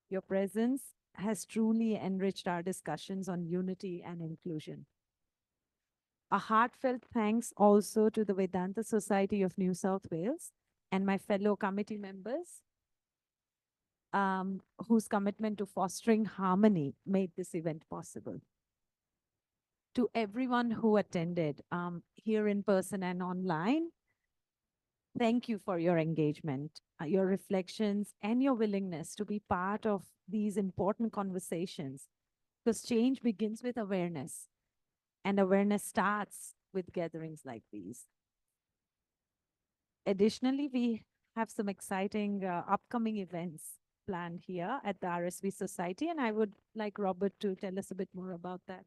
Your presence has truly enriched our discussions on unity and inclusion. A heartfelt thanks also to the Vedanta Society of New South Wales and my fellow committee members whose commitment to fostering harmony made this event possible. To everyone who attended here in person and online, thank you for your engagement, your reflections, and your willingness to be part of these important conversations, because change begins with awareness, and awareness starts with gatherings like these. Additionally, we have some exciting upcoming events planned here at the RSV Society, and I would like Robert to tell us a bit more about that.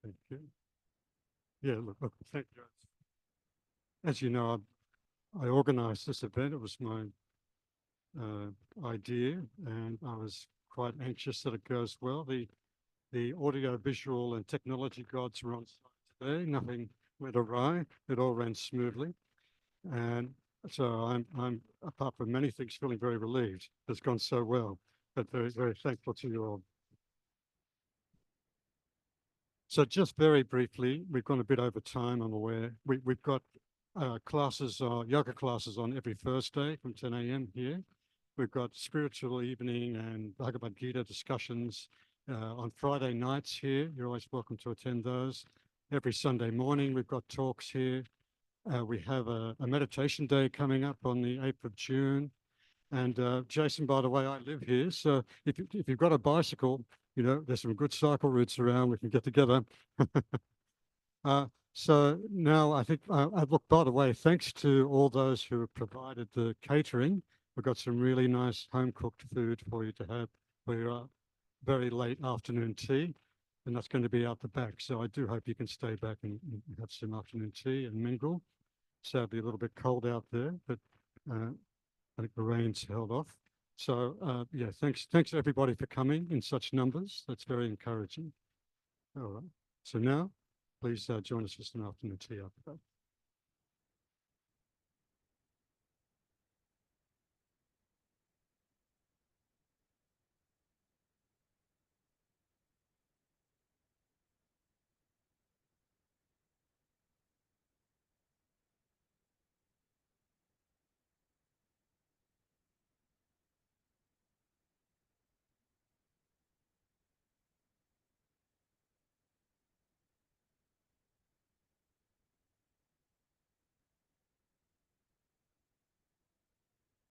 Thank you. Yeah, look, thank you. As you know, I organized this event. It was my idea, and I was quite anxious that it goes well. The audio, visual, and technology gods were on site today. Nothing went awry. It all ran smoothly, and so I'm apart from many things, feeling very relieved. It's gone so well, but very, very thankful to you all. So just very briefly, we've gone a bit over time, I'm aware. We've got classes, yoga classes on every Thursday from 10 a.m. here. We've got spiritual evening and Bhagavad Gita discussions on Friday nights here. You're always welcome to attend those. Every Sunday morning, we've got talks here. We have a meditation day coming up on the 8th of June. And Jason, by the way, I live here. So if you've got a bicycle, you know, there's some good cycle routes around. We can get together. So now I think, look, by the way, thanks to all those who have provided the catering. We've got some really nice home-cooked food for you to have for your very late afternoon tea. and that's going to be out the back. So I do hope you can stay back and have some afternoon tea and mingle. Sadly, a little bit cold out there, but I think the rain's held off. So yeah, thanks everybody for coming in such numbers. That's very encouraging. All right. So now, please join us for some afternoon tea after that.